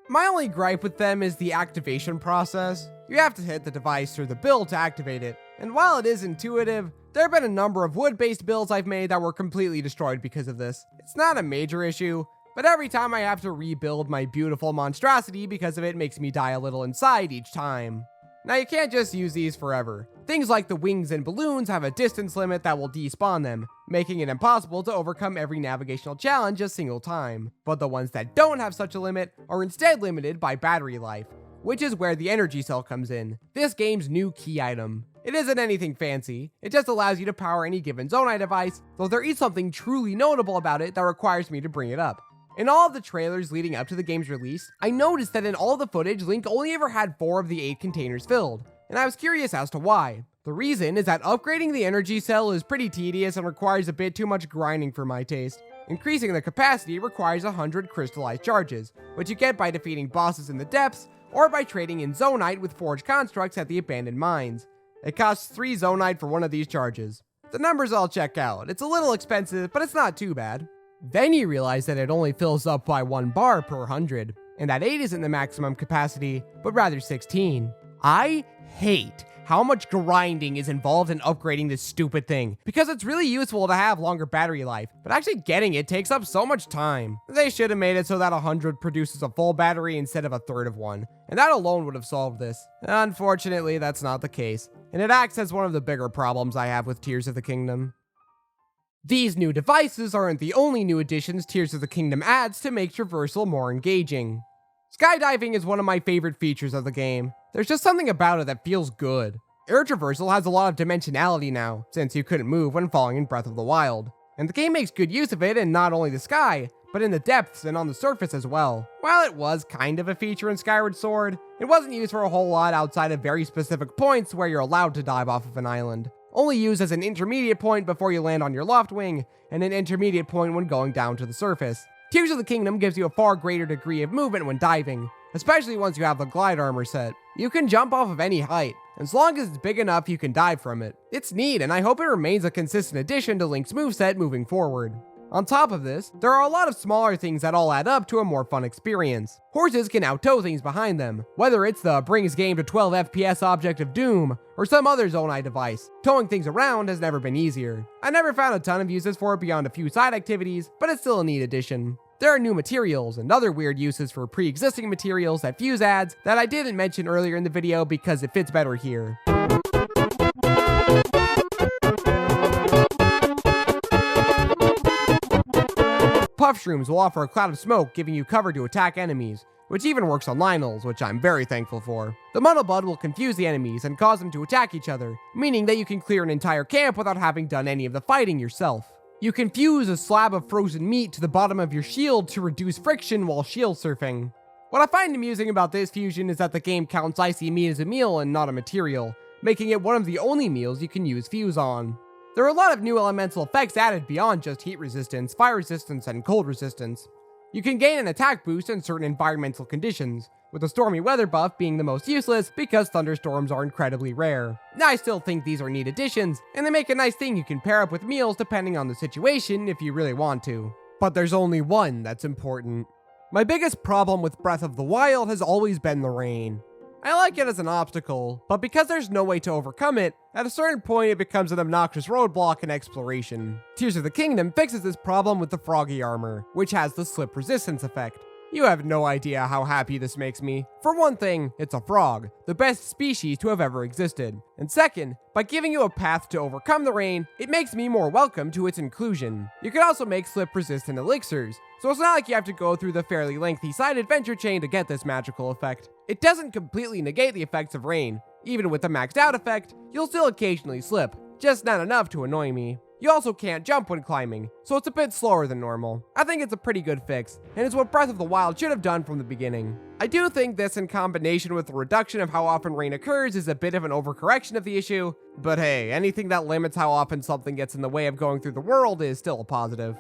My only gripe with them is the activation process. You have to hit the device or the build to activate it, and while it is intuitive, there have been a number of wood-based builds I've made that were completely destroyed because of this. It's not a major issue, but every time I have to rebuild my beautiful monstrosity because of it makes me die a little inside each time. Now you can't just use these forever. Things like the wings and balloons have a distance limit that will despawn them, making it impossible to overcome every navigational challenge a single time. But the ones that don't have such a limit are instead limited by battery life, which is where the energy cell comes in, this game's new key item. It isn't anything fancy, it just allows you to power any given Zonai device, though there is something truly notable about it that requires me to bring it up. In all of the trailers leading up to the game's release, I noticed that in all the footage, Link only ever had 4 of the 8 containers filled, and I was curious as to why. The reason is that upgrading the energy cell is pretty tedious and requires a bit too much grinding for my taste. Increasing the capacity requires 100 crystallized charges, which you get by defeating bosses in the depths, or by trading in Zonite with forged constructs at the abandoned mines. It costs 3 Zonite for one of these charges. The numbers all check out, it's a little expensive, but it's not too bad. Then you realize that it only fills up by 1 bar per 100, and that 8 isn't the maximum capacity, but rather 16. I hate how much grinding is involved in upgrading this stupid thing, because it's really useful to have longer battery life, but actually getting it takes up so much time. They should have made it so that 100 produces a full battery instead of a third of one, and that alone would have solved this. Unfortunately, that's not the case, and it acts as one of the bigger problems I have with Tears of the Kingdom. These new devices aren't the only new additions Tears of the Kingdom adds to make traversal more engaging. Skydiving is one of my favorite features of the game. There's just something about it that feels good. Air traversal has a lot of dimensionality now, since you couldn't move when falling in Breath of the Wild. And the game makes good use of it in not only the sky, but in the depths and on the surface as well. While it was kind of a feature in Skyward Sword, it wasn't used for a whole lot outside of very specific points where you're allowed to dive off of an island. Only used as an intermediate point before you land on your loft wing, and an intermediate point when going down to the surface. Tears of the Kingdom gives you a far greater degree of movement when diving, especially once you have the glide armor set. You can jump off of any height, as long as it's big enough you can dive from it. It's neat, and I hope it remains a consistent addition to Link's moveset moving forward. On top of this, there are a lot of smaller things that all add up to a more fun experience. Horses can now tow things behind them, whether it's the brings game to 12 FPS object of doom, or some other Zonai device. Towing things around has never been easier. I never found a ton of uses for it beyond a few side activities, but it's still a neat addition. There are new materials and other weird uses for pre-existing materials that Fuse adds that I didn't mention earlier in the video because it fits better here. Puff Shrooms will offer a cloud of smoke, giving you cover to attack enemies, which even works on Lionels, which I'm very thankful for. The Muddlebud will confuse the enemies and cause them to attack each other, meaning that you can clear an entire camp without having done any of the fighting yourself. You can fuse a slab of frozen meat to the bottom of your shield to reduce friction while shield surfing. What I find amusing about this fusion is that the game counts icy meat as a meal and not a material, making it one of the only meals you can use Fuse on. There are a lot of new elemental effects added beyond just heat resistance, fire resistance, and cold resistance. You can gain an attack boost in certain environmental conditions, with the stormy weather buff being the most useless because thunderstorms are incredibly rare. Now, I still think these are neat additions, and they make a nice thing you can pair up with meals depending on the situation if you really want to. But there's only one that's important. My biggest problem with Breath of the Wild has always been the rain. I like it as an obstacle, but because there's no way to overcome it, at a certain point it becomes an obnoxious roadblock in exploration. Tears of the Kingdom fixes this problem with the Froggy armor, which has the slip resistance effect. You have no idea how happy this makes me. For one thing, it's a frog, the best species to have ever existed. And second, by giving you a path to overcome the rain, it makes me more welcome to its inclusion. You can also make slip-resistant elixirs, so it's not like you have to go through the fairly lengthy side adventure chain to get this magical effect. It doesn't completely negate the effects of rain. Even with the maxed out effect, you'll still occasionally slip, just not enough to annoy me. You also can't jump when climbing, so it's a bit slower than normal. I think it's a pretty good fix, and it's what Breath of the Wild should have done from the beginning. I do think this, in combination with the reduction of how often rain occurs, is a bit of an overcorrection of the issue, but hey, anything that limits how often something gets in the way of going through the world is still a positive.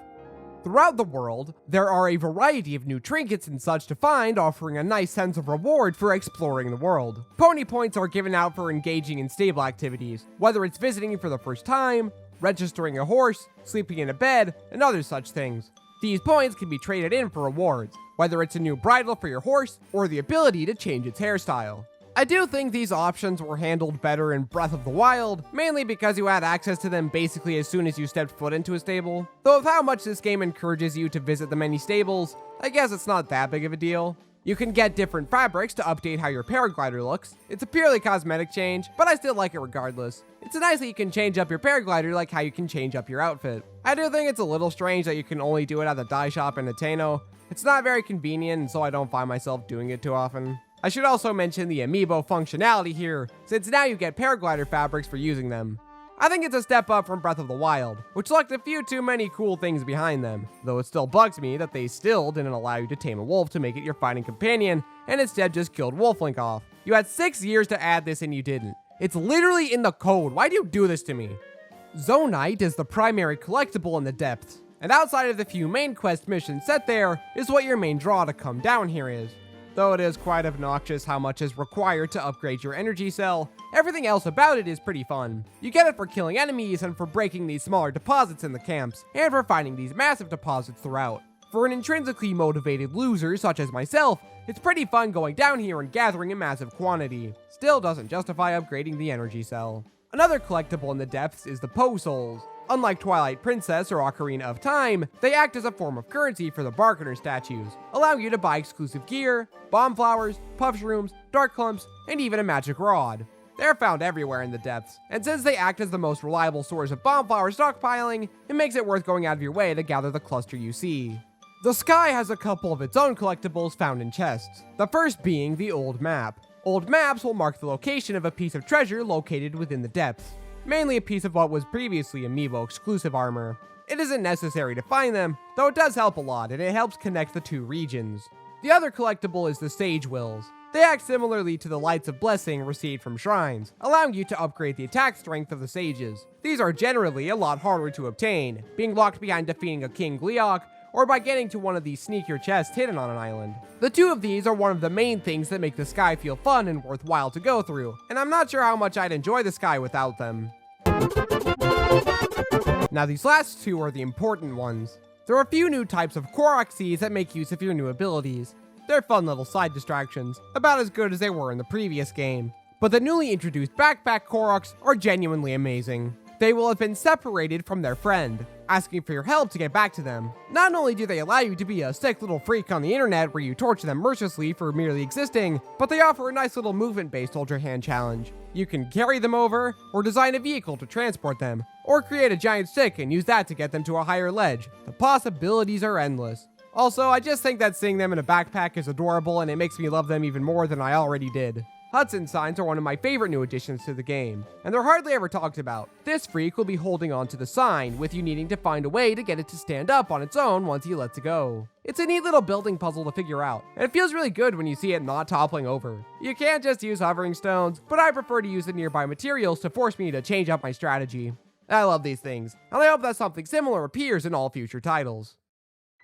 Throughout the world, there are a variety of new trinkets and such to find, offering a nice sense of reward for exploring the world. Pony points are given out for engaging in stable activities, whether it's visiting for the first time, registering a horse, sleeping in a bed, and other such things. These points can be traded in for rewards, whether it's a new bridle for your horse or the ability to change its hairstyle. I do think these options were handled better in Breath of the Wild, mainly because you had access to them basically as soon as you stepped foot into a stable. Though with how much this game encourages you to visit the many stables, I guess it's not that big of a deal. You can get different fabrics to update how your paraglider looks. It's a purely cosmetic change, but I still like it regardless. It's nice that you can change up your paraglider like how you can change up your outfit. I do think it's a little strange that you can only do it at the dye shop in Ateno. It's not very convenient, and so I don't find myself doing it too often. I should also mention the amiibo functionality here, since now you get paraglider fabrics for using them. I think it's a step up from Breath of the Wild, which lacked a few too many cool things behind them, though it still bugs me that they still didn't allow you to tame a wolf to make it your fighting companion, and instead just killed Wolflink off. You had 6 years to add this and you didn't. It's literally in the code. Why do you do this to me? Zonite is the primary collectible in the depths, and outside of the few main quest missions set there is what your main draw to come down here is. Though it is quite obnoxious how much is required to upgrade your energy cell, everything else about it is pretty fun. You get it for killing enemies and for breaking these smaller deposits in the camps, and for finding these massive deposits throughout. For an intrinsically motivated loser such as myself, it's pretty fun going down here and gathering a massive quantity. Still doesn't justify upgrading the energy cell. Another collectible in the depths is the Poe Souls. Unlike Twilight Princess or Ocarina of Time, they act as a form of currency for the Barkener statues, allowing you to buy exclusive gear, bomb flowers, puff shrooms, dark clumps, and even a magic rod. They're found everywhere in the depths, and since they act as the most reliable source of bomb flower stockpiling, it makes it worth going out of your way to gather the cluster you see. The sky has a couple of its own collectibles found in chests, the first being the Old Map. Old maps will mark the location of a piece of treasure located within the depths. Mainly a piece of what was previously amiibo exclusive armor. It isn't necessary to find them, though it does help a lot, and it helps connect the two regions. The other collectible is the Sage Wills. They act similarly to the Lights of Blessing received from shrines, allowing you to upgrade the attack strength of the sages. These are generally a lot harder to obtain, being locked behind defeating a King Gleeok, or by getting to one of these sneakier chests hidden on an island. The two of these are one of the main things that make the sky feel fun and worthwhile to go through, and I'm not sure how much I'd enjoy the sky without them. Now these last two are the important ones. There are a few new types of Korok seeds that make use of your new abilities. They're fun little side distractions, about as good as they were in the previous game. But the newly introduced Backpack Koroks are genuinely amazing. They will have been separated from their friend, asking for your help to get back to them. Not only do they allow you to be a sick little freak on the internet where you torture them mercilessly for merely existing, but they offer a nice little movement-based Hold Your Hand challenge. You can carry them over, or design a vehicle to transport them, or create a giant stick and use that to get them to a higher ledge. The possibilities are endless. Also, I just think that seeing them in a backpack is adorable and it makes me love them even more than I already did. Hudson signs are one of my favorite new additions to the game, and they're hardly ever talked about. This freak will be holding on to the sign, with you needing to find a way to get it to stand up on its own once he lets it go. It's a neat little building puzzle to figure out, and it feels really good when you see it not toppling over. You can't just use hovering stones, but I prefer to use the nearby materials to force me to change up my strategy. I love these things, and I hope that something similar appears in all future titles.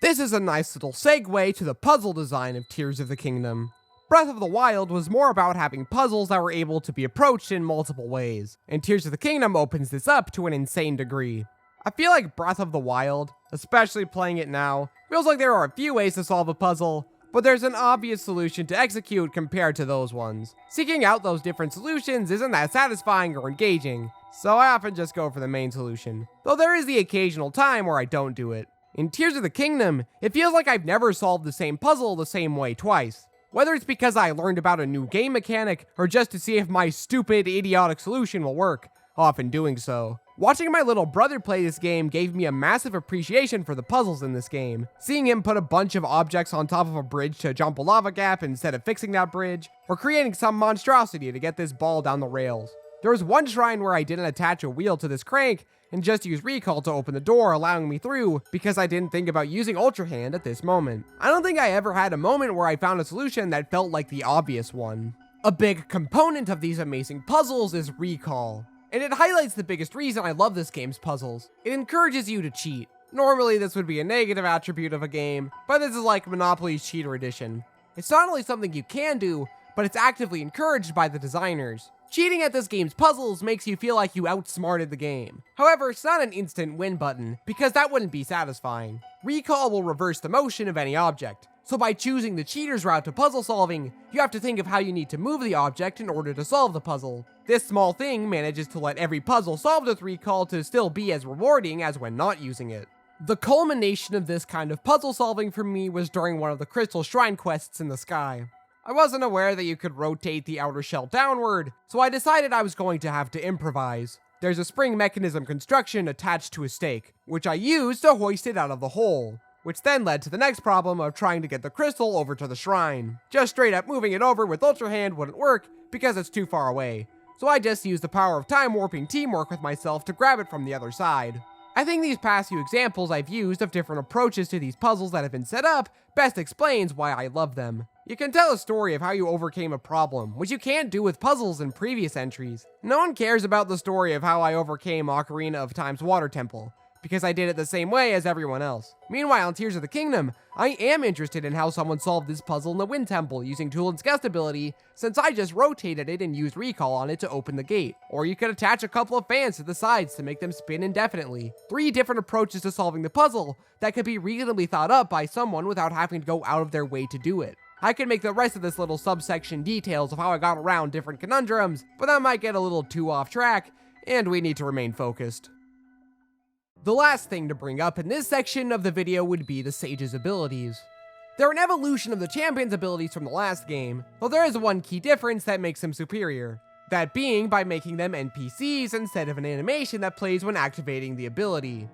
This is a nice little segue to the puzzle design of Tears of the Kingdom. Breath of the Wild was more about having puzzles that were able to be approached in multiple ways, and Tears of the Kingdom opens this up to an insane degree. I feel like Breath of the Wild, especially playing it now, feels like there are a few ways to solve a puzzle, but there's an obvious solution to execute compared to those ones. Seeking out those different solutions isn't that satisfying or engaging, so I often just go for the main solution, though there is the occasional time where I don't do it. In Tears of the Kingdom, it feels like I've never solved the same puzzle the same way twice. Whether it's because I learned about a new game mechanic, or just to see if my stupid, idiotic solution will work, often doing so. Watching my little brother play this game gave me a massive appreciation for the puzzles in this game. Seeing him put a bunch of objects on top of a bridge to jump a lava gap instead of fixing that bridge, or creating some monstrosity to get this ball down the rails. There was one shrine where I didn't attach a wheel to this crank and just used recall to open the door, allowing me through because I didn't think about using Ultra Hand at this moment. I don't think I ever had a moment where I found a solution that felt like the obvious one. A big component of these amazing puzzles is recall, and it highlights the biggest reason I love this game's puzzles. It encourages you to cheat. Normally this would be a negative attribute of a game, but this is like Monopoly's Cheater Edition. It's not only something you can do, but it's actively encouraged by the designers. Cheating at this game's puzzles makes you feel like you outsmarted the game. However, it's not an instant win button, because that wouldn't be satisfying. Recall will reverse the motion of any object, so by choosing the cheater's route to puzzle solving, you have to think of how you need to move the object in order to solve the puzzle. This small thing manages to let every puzzle solved with recall to still be as rewarding as when not using it. The culmination of this kind of puzzle solving for me was during one of the Crystal Shrine quests in the sky. I wasn't aware that you could rotate the outer shell downward, so I decided I was going to have to improvise. There's a spring mechanism construction attached to a stake, which I used to hoist it out of the hole, which then led to the next problem of trying to get the crystal over to the shrine. Just straight up moving it over with Ultra Hand wouldn't work because it's too far away, so I just used the power of time warping teamwork with myself to grab it from the other side. I think these past few examples I've used of different approaches to these puzzles that have been set up best explains why I love them. You can tell a story of how you overcame a problem, which you can't do with puzzles in previous entries. No one cares about the story of how I overcame Ocarina of Time's Water Temple, because I did it the same way as everyone else. Meanwhile, in Tears of the Kingdom, I am interested in how someone solved this puzzle in the Wind Temple using Tulin's Gust ability, since I just rotated it and used recall on it to open the gate. Or you could attach a couple of fans to the sides to make them spin indefinitely. 3 different approaches to solving the puzzle that could be reasonably thought up by someone without having to go out of their way to do it. I could make the rest of this little subsection details of how I got around different conundrums, but that might get a little too off track, and we need to remain focused. The last thing to bring up in this section of the video would be the Sage's abilities. They're an evolution of the Champion's abilities from the last game, though there is one key difference that makes them superior. That being by making them NPCs instead of an animation that plays when activating the ability.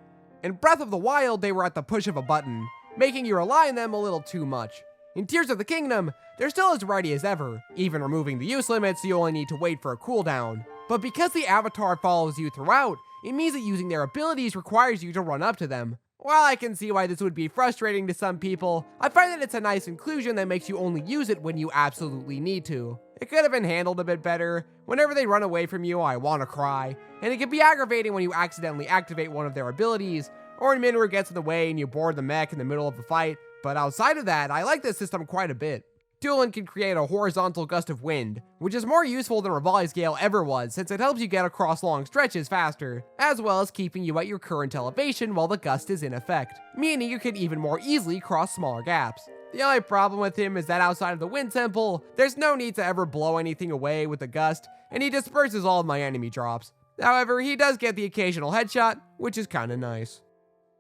In Breath of the Wild, they were at the push of a button, making you rely on them a little too much. In Tears of the Kingdom, they're still as ready as ever, even removing the use limits so you only need to wait for a cooldown. But because the avatar follows you throughout, it means that using their abilities requires you to run up to them. While I can see why this would be frustrating to some people, I find that it's a nice inclusion that makes you only use it when you absolutely need to. It could have been handled a bit better. Whenever they run away from you, I want to cry. And it can be aggravating when you accidentally activate one of their abilities, or when Minru gets in the way and you board the mech in the middle of the fight. But outside of that, I like this system quite a bit. Tulin can create a horizontal gust of wind, which is more useful than Revali's Gale ever was since it helps you get across long stretches faster, as well as keeping you at your current elevation while the gust is in effect, meaning you can even more easily cross smaller gaps. The only problem with him is that outside of the Wind Temple, there's no need to ever blow anything away with the gust, and he disperses all of my enemy drops. However, he does get the occasional headshot, which is kinda nice.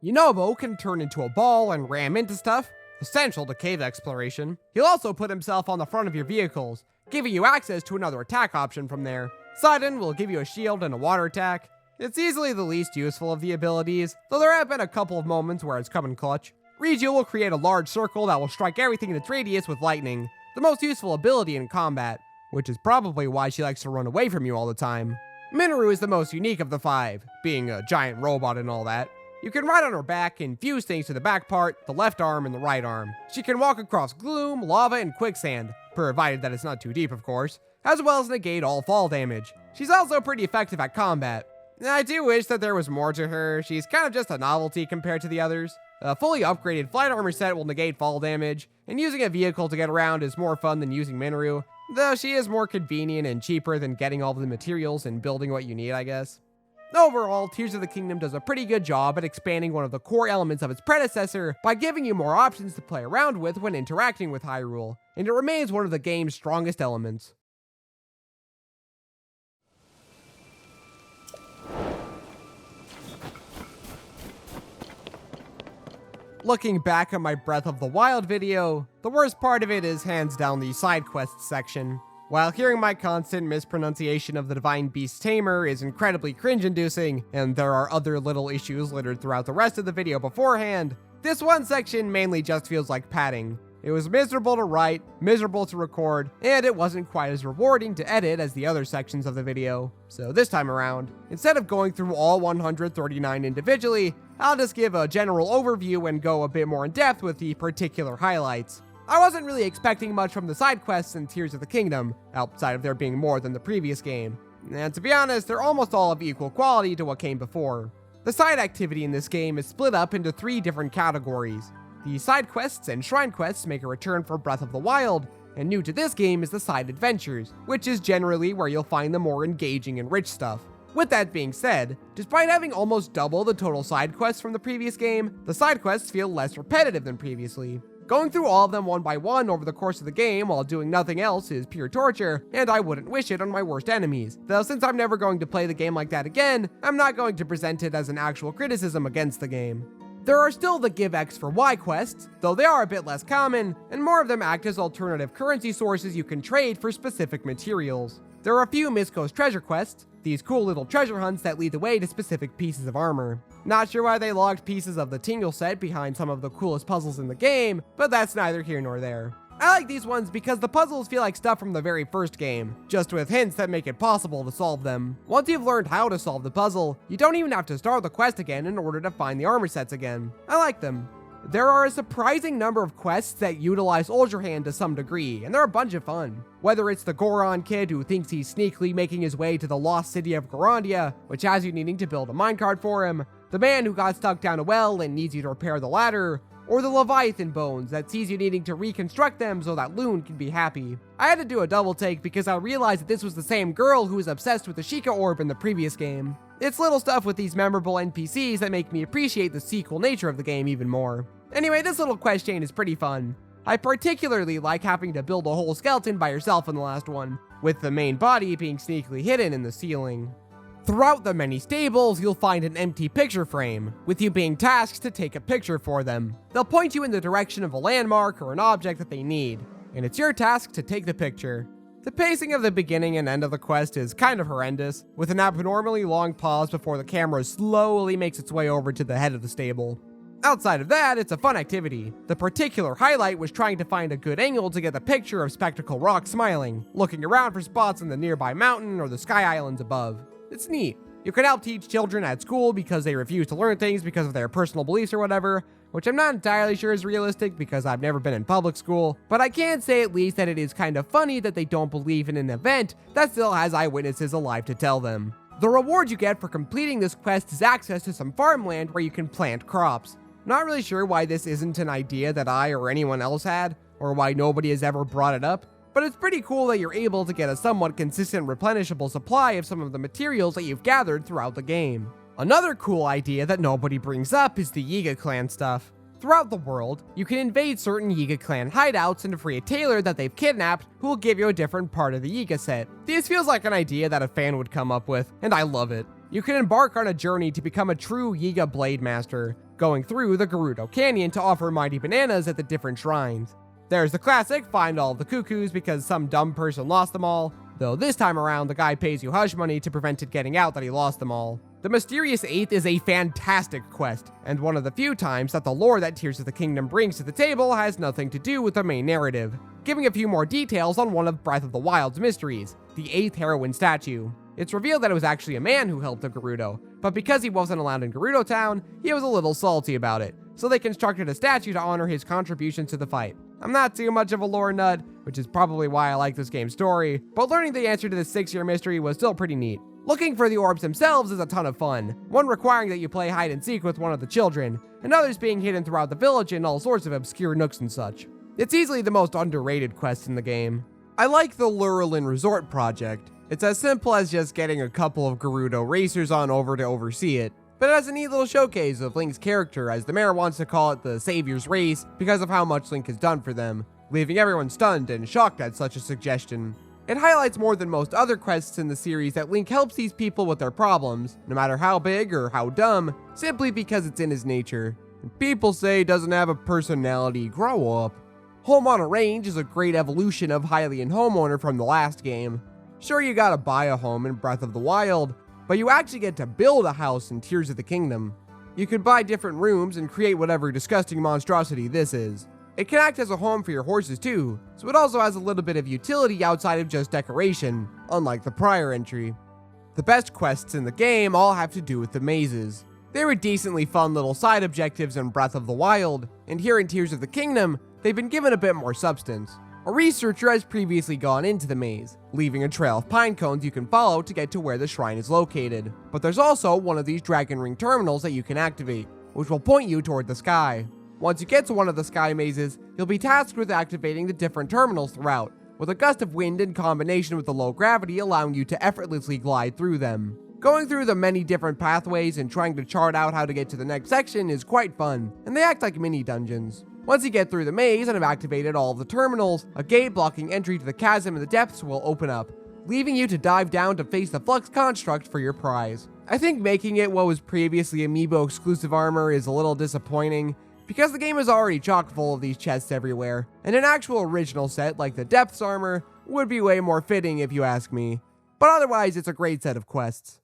Yunobo can turn into a ball and ram into stuff, essential to cave exploration. He'll also put himself on the front of your vehicles, giving you access to another attack option from there. Sidon will give you a shield and a water attack. It's easily the least useful of the abilities, though there have been a couple of moments where it's come in clutch. Regio will create a large circle that will strike everything in its radius with lightning, the most useful ability in combat, which is probably why she likes to run away from you all the time. Minru is the most unique of the 5, being a giant robot and all that. You can ride on her back and fuse things to the back part, the left arm, and the right arm. She can walk across gloom, lava, and quicksand, provided that it's not too deep, of course, as well as negate all fall damage. She's also pretty effective at combat. I do wish that there was more to her. She's kind of just a novelty compared to the others. A fully upgraded flight armor set will negate fall damage, and using a vehicle to get around is more fun than using Minru, though she is more convenient and cheaper than getting all the materials and building what you need, I guess. Overall, Tears of the Kingdom does a pretty good job at expanding one of the core elements of its predecessor by giving you more options to play around with when interacting with Hyrule, and it remains one of the game's strongest elements. Looking back at my Breath of the Wild video, the worst part of it is hands down the side quests section. While hearing my constant mispronunciation of the Divine Beast Tamer is incredibly cringe-inducing, and there are other little issues littered throughout the rest of the video beforehand, this one section mainly just feels like padding. It was miserable to write, miserable to record, and it wasn't quite as rewarding to edit as the other sections of the video. So this time around, instead of going through all 139 individually, I'll just give a general overview and go a bit more in depth with the particular highlights. I wasn't really expecting much from the side quests in Tears of the Kingdom, outside of there being more than the previous game. And to be honest, they're almost all of equal quality to what came before. The side activity in this game is split up into 3 different categories. The side quests and shrine quests make a return for Breath of the Wild, and new to this game is the side adventures, which is generally where you'll find the more engaging and rich stuff. With that being said, despite having almost double the total side quests from the previous game, the side quests feel less repetitive than previously. Going through all of them one by one over the course of the game while doing nothing else is pure torture, and I wouldn't wish it on my worst enemies. Though since I'm never going to play the game like that again, I'm not going to present it as an actual criticism against the game. There are still the Give X for Y quests, though they are a bit less common, and more of them act as alternative currency sources you can trade for specific materials. There are a few Mist Coast treasure quests, these cool little treasure hunts that lead the way to specific pieces of armor. Not sure why they logged pieces of the Tingle set behind some of the coolest puzzles in the game, but that's neither here nor there. I like these ones because the puzzles feel like stuff from the very first game, just with hints that make it possible to solve them. Once you've learned how to solve the puzzle, you don't even have to start the quest again in order to find the armor sets again. I like them. There are a surprising number of quests that utilize Uldrahand to some degree, and they're a bunch of fun. Whether it's the Goron kid who thinks he's sneakily making his way to the lost city of Gorondia, which has you needing to build a minecart for him, the man who got stuck down a well and needs you to repair the ladder, or the Leviathan bones that sees you needing to reconstruct them so that Loon can be happy. I had to do a double take because I realized that this was the same girl who was obsessed with the Sheikah orb in the previous game. It's little stuff with these memorable NPCs that make me appreciate the sequel nature of the game even more. Anyway, this little quest chain is pretty fun. I particularly like having to build a whole skeleton by yourself in the last one, with the main body being sneakily hidden in the ceiling. Throughout the many stables, you'll find an empty picture frame, with you being tasked to take a picture for them. They'll point you in the direction of a landmark or an object that they need, and it's your task to take the picture. The pacing of the beginning and end of the quest is kind of horrendous, with an abnormally long pause before the camera slowly makes its way over to the head of the stable. Outside of that, it's a fun activity. The particular highlight was trying to find a good angle to get the picture of Spectacle Rock smiling, looking around for spots in the nearby mountain or the sky islands above. It's neat. You can help teach children at school because they refuse to learn things because of their personal beliefs or whatever, which I'm not entirely sure is realistic because I've never been in public school, but I can say at least that it is kind of funny that they don't believe in an event that still has eyewitnesses alive to tell them. The reward you get for completing this quest is access to some farmland where you can plant crops. Not really sure why this isn't an idea that I or anyone else had, or why nobody has ever brought it up, but it's pretty cool that you're able to get a somewhat consistent replenishable supply of some of the materials that you've gathered throughout the game. Another cool idea that nobody brings up is the Yiga clan stuff. Throughout the world, you can invade certain Yiga clan hideouts and free a tailor that they've kidnapped who will give you a different part of the Yiga set. This feels like an idea that a fan would come up with, and I love it. You can embark on a journey to become a true Yiga Blade Master, going through the Gerudo Canyon to offer mighty bananas at the different shrines. There's the classic find all the cuckoos because some dumb person lost them all, though this time around the guy pays you hush money to prevent it getting out that he lost them all. The Mysterious Eighth is a fantastic quest, and one of the few times that the lore that Tears of the Kingdom brings to the table has nothing to do with the main narrative, giving a few more details on one of Breath of the Wild's mysteries, the 8th heroine statue. It's revealed that it was actually a man who helped the Gerudo, but because he wasn't allowed in Gerudo Town, he was a little salty about it, so they constructed a statue to honor his contributions to the fight. I'm not too much of a lore nut, which is probably why I like this game's story, but learning the answer to this 6-year mystery was still pretty neat. Looking for the orbs themselves is a ton of fun, one requiring that you play hide and seek with one of the children, and others being hidden throughout the village in all sorts of obscure nooks and such. It's easily the most underrated quest in the game. I like the Lurelin Resort project. It's as simple as just getting a couple of Gerudo racers on over to oversee it, but it has a neat little showcase of Link's character, as the mayor wants to call it the Savior's Race because of how much Link has done for them, leaving everyone stunned and shocked at such a suggestion. It highlights more than most other quests in the series that Link helps these people with their problems, no matter how big or how dumb, simply because it's in his nature. And people say he doesn't have a personality, grow up. Home on a Range is a great evolution of Hylian Homeowner from the last game. Sure, you gotta buy a home in Breath of the Wild, but you actually get to build a house in Tears of the Kingdom. You can buy different rooms and create whatever disgusting monstrosity this is. It can act as a home for your horses too, so it also has a little bit of utility outside of just decoration, unlike the prior entry. The best quests in the game all have to do with the mazes. They were decently fun little side objectives in Breath of the Wild, and here in Tears of the Kingdom, they've been given a bit more substance. A researcher has previously gone into the maze, leaving a trail of pine cones you can follow to get to where the shrine is located. But there's also one of these dragon ring terminals that you can activate, which will point you toward the sky. Once you get to one of the sky mazes, you'll be tasked with activating the different terminals throughout, with a gust of wind in combination with the low gravity allowing you to effortlessly glide through them. Going through the many different pathways and trying to chart out how to get to the next section is quite fun, and they act like mini dungeons. Once you get through the maze and have activated all of the terminals, a gate blocking entry to the chasm in the depths will open up, leaving you to dive down to face the Flux construct for your prize. I think making it what was previously Amiibo exclusive armor is a little disappointing, because the game is already chock full of these chests everywhere, and an actual original set like the Depths armor would be way more fitting if you ask me. But otherwise, it's a great set of quests.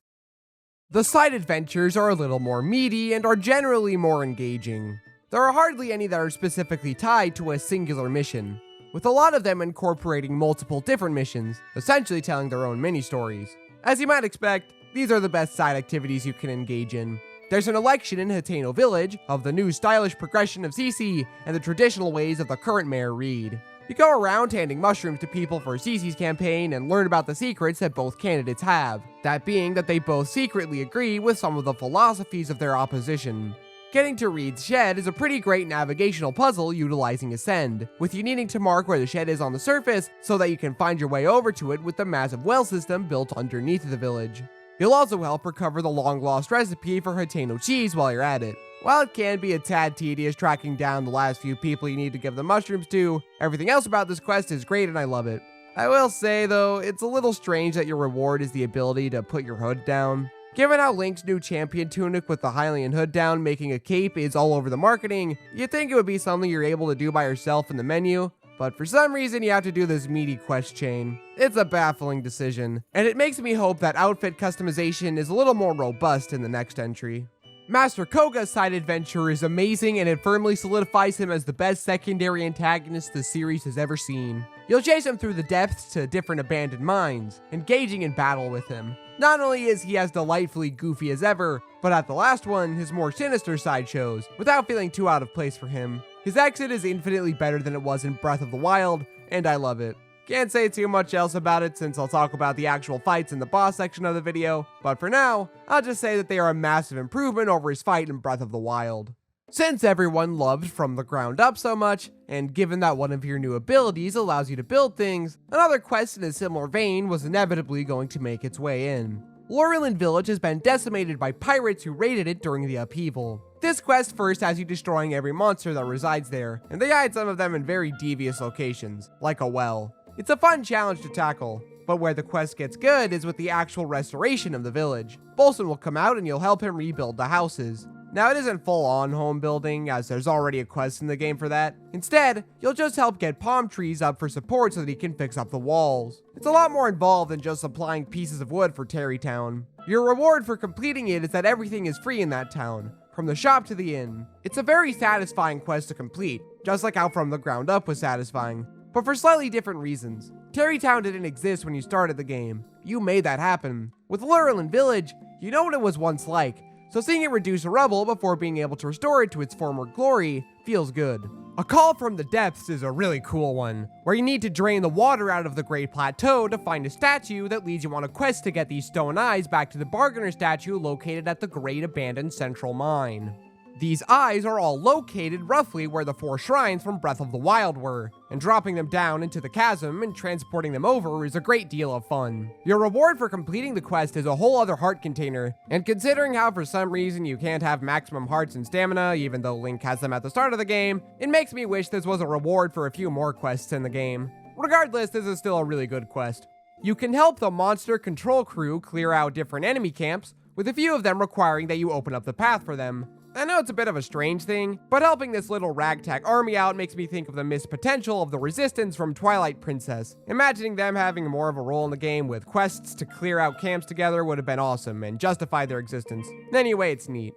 The side adventures are a little more meaty and are generally more engaging. There are hardly any that are specifically tied to a singular mission, with a lot of them incorporating multiple different missions, essentially telling their own mini-stories. As you might expect, these are the best side activities you can engage in. There's an election in Hateno Village of the new stylish progression of Cece and the traditional ways of the current Mayor Reed. You go around handing mushrooms to people for Cece's campaign and learn about the secrets that both candidates have, that being that they both secretly agree with some of the philosophies of their opposition. Getting to Reed's shed is a pretty great navigational puzzle utilizing Ascend, with you needing to mark where the shed is on the surface so that you can find your way over to it with the massive well system built underneath the village. You'll also help recover the long-lost recipe for Hateno cheese while you're at it. While it can be a tad tedious tracking down the last few people you need to give the mushrooms to, everything else about this quest is great and I love it. I will say though, it's a little strange that your reward is the ability to put your hood down. Given how Link's new champion tunic with the Hylian hood down making a cape is all over the marketing, you'd think it would be something you're able to do by yourself in the menu, but for some reason you have to do this meaty quest chain. It's a baffling decision, and it makes me hope that outfit customization is a little more robust in the next entry. Master Koga's side adventure is amazing and it firmly solidifies him as the best secondary antagonist the series has ever seen. You'll chase him through the depths to different abandoned mines, engaging in battle with him. Not only is he as delightfully goofy as ever, but at the last one, his more sinister side shows, without feeling too out of place for him. His exit is infinitely better than it was in Breath of the Wild, and I love it. Can't say too much else about it since I'll talk about the actual fights in the boss section of the video, but for now, I'll just say that they are a massive improvement over his fight in Breath of the Wild. Since everyone loved From the Ground Up so much, and given that one of your new abilities allows you to build things, another quest in a similar vein was inevitably going to make its way in. Lurelin Village has been decimated by pirates who raided it during the upheaval. This quest first has you destroying every monster that resides there, and they hide some of them in very devious locations, like a well. It's a fun challenge to tackle, but where the quest gets good is with the actual restoration of the village. Bolson will come out and you'll help him rebuild the houses. Now it isn't full-on home building, as there's already a quest in the game for that. Instead, you'll just help get palm trees up for support so that he can fix up the walls. It's a lot more involved than just supplying pieces of wood for Terrytown. Your reward for completing it is that everything is free in that town, from the shop to the inn. It's a very satisfying quest to complete, just like how From the Ground Up was satisfying, but for slightly different reasons. Terrytown didn't exist when you started the game. You made that happen. With Lurelin Village, you know what it was once like, so seeing it reduce to rubble before being able to restore it to its former glory feels good. A Call from the Depths is a really cool one, where you need to drain the water out of the Great Plateau to find a statue that leads you on a quest to get these stone eyes back to the Bargainer statue located at the Great Abandoned Central Mine. These eyes are all located roughly where the 4 shrines from Breath of the Wild were, and dropping them down into the chasm and transporting them over is a great deal of fun. Your reward for completing the quest is a whole other heart container, and considering how for some reason you can't have maximum hearts and stamina even though Link has them at the start of the game, it makes me wish this was a reward for a few more quests in the game. Regardless, this is still a really good quest. You can help the monster control crew clear out different enemy camps, with a few of them requiring that you open up the path for them. I know it's a bit of a strange thing, but helping this little ragtag army out makes me think of the missed potential of the Resistance from Twilight Princess. Imagining them having more of a role in the game with quests to clear out camps together would have been awesome and justify their existence. Anyway, it's neat.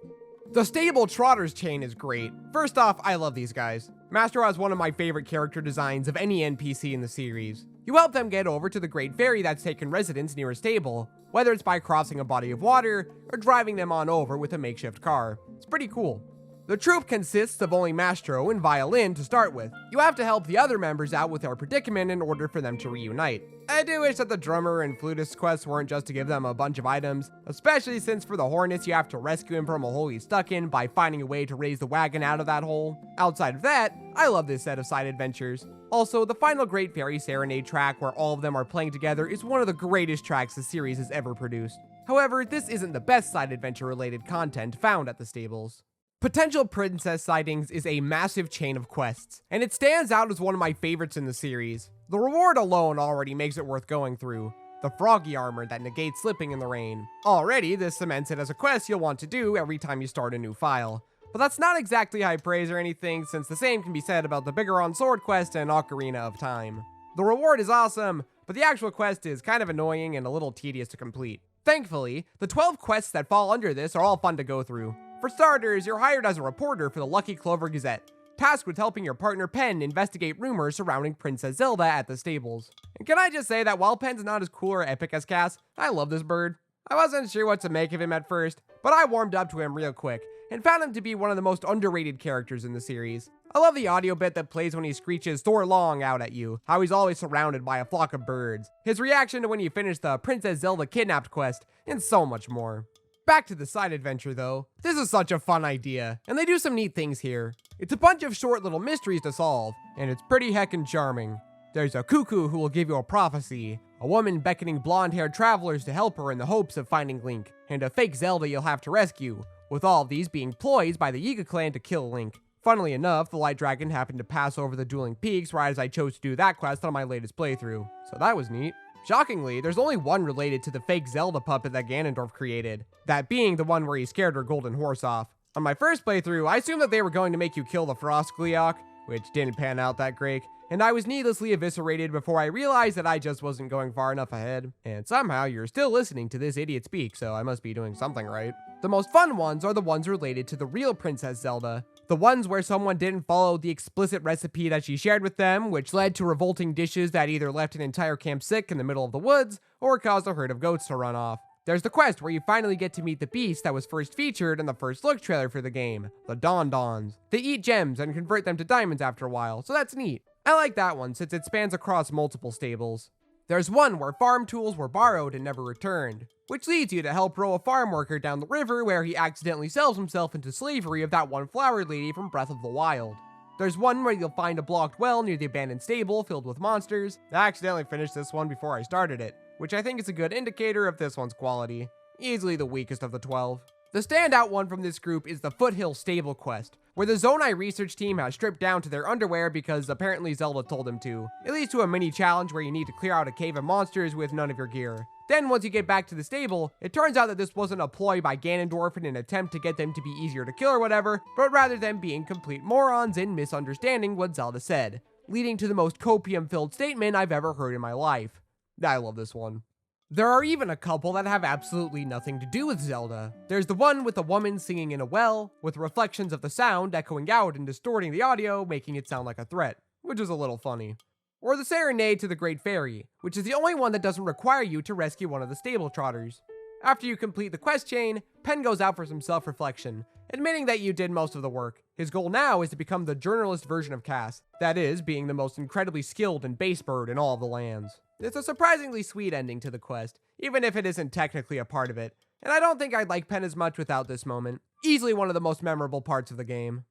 The stable trotters chain is great. First off, I love these guys. Mastro has one of my favorite character designs of any NPC in the series. You help them get over to the Great Ferry that's taken residence near a stable, whether it's by crossing a body of water or driving them on over with a makeshift car. It's pretty cool. The troupe consists of only Mastro and Violin to start with. You have to help the other members out with their predicament in order for them to reunite. I do wish that the drummer and flutist quests weren't just to give them a bunch of items, especially since for the Hornets you have to rescue him from a hole he's stuck in by finding a way to raise the wagon out of that hole. Outside of that, I love this set of side adventures. Also, the final Great Fairy Serenade track where all of them are playing together is one of the greatest tracks the series has ever produced. However, this isn't the best side adventure related content found at the stables. Potential Princess Sightings is a massive chain of quests, and it stands out as one of my favorites in the series. The reward alone already makes it worth going through. The froggy armor that negates slipping in the rain. Already, this cements it as a quest you'll want to do every time you start a new file. But that's not exactly high praise or anything, since the same can be said about the Bigoron Sword quest and Ocarina of Time. The reward is awesome, but the actual quest is kind of annoying and a little tedious to complete. Thankfully, the 12 quests that fall under this are all fun to go through. For starters, you're hired as a reporter for the Lucky Clover Gazette, tasked with helping your partner Pen investigate rumors surrounding Princess Zelda at the stables. And can I just say that while Pen's not as cool or epic as Cass, I love this bird. I wasn't sure what to make of him at first, but I warmed up to him real quick, and found him to be one of the most underrated characters in the series. I love the audio bit that plays when he screeches "Thor Long" out at you, how he's always surrounded by a flock of birds, his reaction to when you finish the Princess Zelda Kidnapped quest, and so much more. Back to the side adventure though, this is such a fun idea, and they do some neat things here. It's a bunch of short little mysteries to solve, and it's pretty heckin' charming. There's a cuckoo who will give you a prophecy, a woman beckoning blonde-haired travelers to help her in the hopes of finding Link, and a fake Zelda you'll have to rescue, with all of these being ploys by the Yiga clan to kill Link. Funnily enough, the Light Dragon happened to pass over the Dueling Peaks right as I chose to do that quest on my latest playthrough, so that was neat. Shockingly, there's only one related to the fake Zelda puppet that Ganondorf created, that being the one where he scared her golden horse off. On my first playthrough, I assumed that they were going to make you kill the Frost Gleeok, which didn't pan out that great, and I was needlessly eviscerated before I realized that I just wasn't going far enough ahead. And somehow you're still listening to this idiot speak, so I must be doing something right. The most fun ones are the ones related to the real Princess Zelda. The ones where someone didn't follow the explicit recipe that she shared with them, which led to revolting dishes that either left an entire camp sick in the middle of the woods, or caused a herd of goats to run off. There's the quest where you finally get to meet the beast that was first featured in the first look trailer for the game, the Don Dons. They eat gems and convert them to diamonds after a while, so that's neat. I like that one since it spans across multiple stables. There's one where farm tools were borrowed and never returned, which leads you to help row a farm worker down the river where he accidentally sells himself into slavery of that one flower lady from Breath of the Wild. There's one where you'll find a blocked well near the abandoned stable filled with monsters. I accidentally finished this one before I started it, which I think is a good indicator of this one's quality. Easily the weakest of the 12. The standout one from this group is the Foothill Stable quest, where the Zonai research team has stripped down to their underwear because apparently Zelda told them to. It leads to a mini challenge where you need to clear out a cave of monsters with none of your gear. Then once you get back to the stable, it turns out that this wasn't a ploy by Ganondorf in an attempt to get them to be easier to kill or whatever, but rather them being complete morons and misunderstanding what Zelda said, leading to the most copium-filled statement I've ever heard in my life. I love this one. There are even a couple that have absolutely nothing to do with Zelda. There's the one with a woman singing in a well, with reflections of the sound echoing out and distorting the audio, making it sound like a threat, which is a little funny. Or the Serenade to the Great Fairy, which is the only one that doesn't require you to rescue one of the stable trotters. After you complete the quest chain, Pen goes out for some self-reflection, admitting that you did most of the work. His goal now is to become the journalist version of Cass, that is, being the most incredibly skilled and base bird in all of the lands. It's a surprisingly sweet ending to the quest, even if it isn't technically a part of it, and I don't think I'd like Pen as much without this moment. Easily one of the most memorable parts of the game.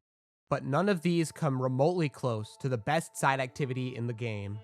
But none of these come remotely close to the best side activity in the game.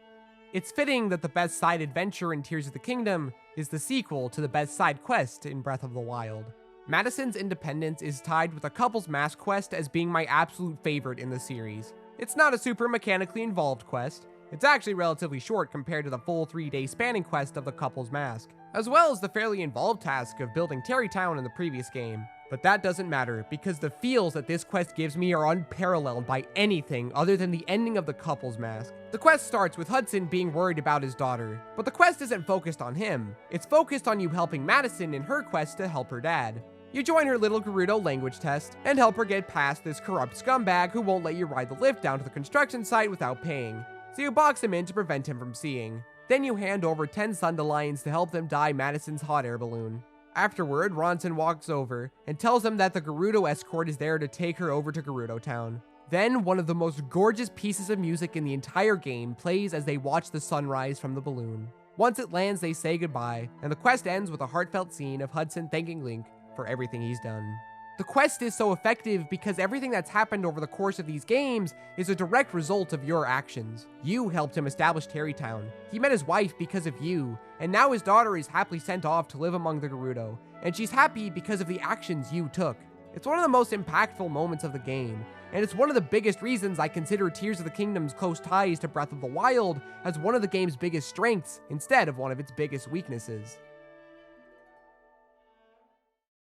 It's fitting that the best side adventure in Tears of the Kingdom is the sequel to the best side quest in Breath of the Wild. Madison's Independence is tied with a Couple's Mask quest as being my absolute favorite in the series. It's not a super mechanically involved quest. It's actually relatively short compared to the full 3-day spanning quest of the Couple's Mask, as well as the fairly involved task of building Terrytown in the previous game. But that doesn't matter, because the feels that this quest gives me are unparalleled by anything other than the ending of the Couple's Mask. The quest starts with Hudson being worried about his daughter, but the quest isn't focused on him. It's focused on you helping Madison in her quest to help her dad. You join her little Gerudo language test and help her get past this corrupt scumbag who won't let you ride the lift down to the construction site without paying. So you box him in to prevent him from seeing. Then you hand over 10 Sundelions to help them dye Madison's hot air balloon. Afterward, Ronson walks over and tells them that the Gerudo escort is there to take her over to Gerudo Town. Then, one of the most gorgeous pieces of music in the entire game plays as they watch the sunrise from the balloon. Once it lands, they say goodbye, and the quest ends with a heartfelt scene of Hudson thanking Link for everything he's done. The quest is so effective because everything that's happened over the course of these games is a direct result of your actions. You helped him establish Terrytown. He met his wife because of you, and now his daughter is happily sent off to live among the Gerudo, and she's happy because of the actions you took. It's one of the most impactful moments of the game, and it's one of the biggest reasons I consider Tears of the Kingdom's close ties to Breath of the Wild as one of the game's biggest strengths instead of one of its biggest weaknesses.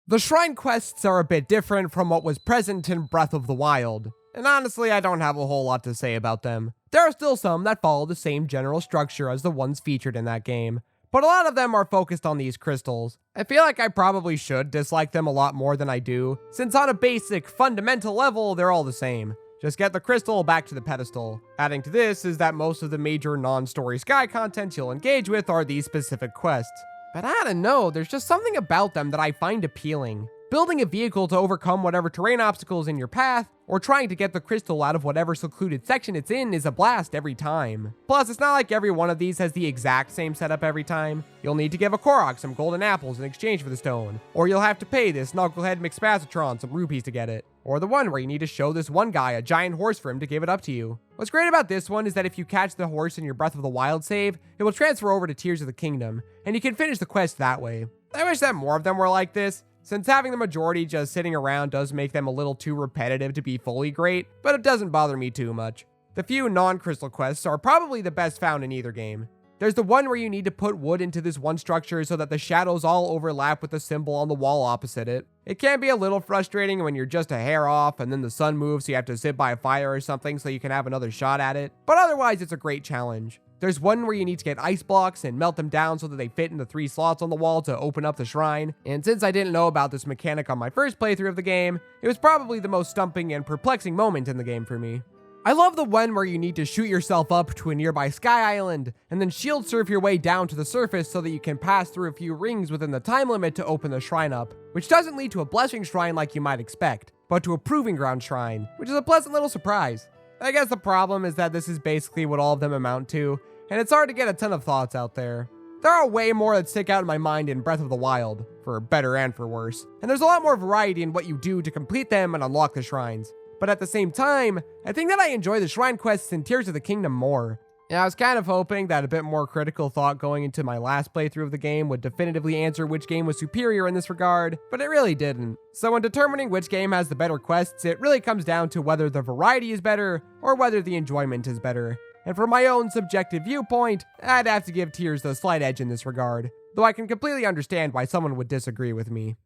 The shrine quests are a bit different from what was present in Breath of the Wild, and honestly I don't have a whole lot to say about them. There are still some that follow the same general structure as the ones featured in that game, but a lot of them are focused on these crystals. I feel like I probably should dislike them a lot more than I do, since on a basic, fundamental level they're all the same. Just get the crystal back to the pedestal. Adding to this is that most of the major non-story Sky content you'll engage with are these specific quests. But I don't know, there's just something about them that I find appealing. Building a vehicle to overcome whatever terrain obstacles in your path, or trying to get the crystal out of whatever secluded section it's in is a blast every time. Plus, it's not like every one of these has the exact same setup every time. You'll need to give a Korok some golden apples in exchange for the stone, or you'll have to pay this knucklehead McSpazatron some rupees to get it. Or the one where you need to show this one guy a giant horse for him to give it up to you. What's great about this one is that if you catch the horse in your Breath of the Wild save, it will transfer over to Tears of the Kingdom, and you can finish the quest that way. I wish that more of them were like this, since having the majority just sitting around does make them a little too repetitive to be fully great, but it doesn't bother me too much. The few non-crystal quests are probably the best found in either game. There's the one where you need to put wood into this one structure so that the shadows all overlap with the symbol on the wall opposite it. It can be a little frustrating when you're just a hair off and then the sun moves so you have to sit by a fire or something so you can have another shot at it, but otherwise it's a great challenge. There's one where you need to get ice blocks and melt them down so that they fit in the 3 slots on the wall to open up the shrine, and since I didn't know about this mechanic on my first playthrough of the game, it was probably the most stumping and perplexing moment in the game for me. I love the one where you need to shoot yourself up to a nearby sky island, and then shield surf your way down to the surface so that you can pass through a few rings within the time limit to open the shrine up, which doesn't lead to a blessing shrine like you might expect, but to a proving ground shrine, which is a pleasant little surprise. I guess the problem is that this is basically what all of them amount to, and it's hard to get a ton of thoughts out there. There are way more that stick out in my mind in Breath of the Wild, for better and for worse, and there's a lot more variety in what you do to complete them and unlock the shrines. But at the same time, I think that I enjoy the shrine quests in Tears of the Kingdom more. And I was kind of hoping that a bit more critical thought going into my last playthrough of the game would definitively answer which game was superior in this regard, but it really didn't. So when determining which game has the better quests, it really comes down to whether the variety is better or whether the enjoyment is better. And from my own subjective viewpoint, I'd have to give Tears the slight edge in this regard, though I can completely understand why someone would disagree with me.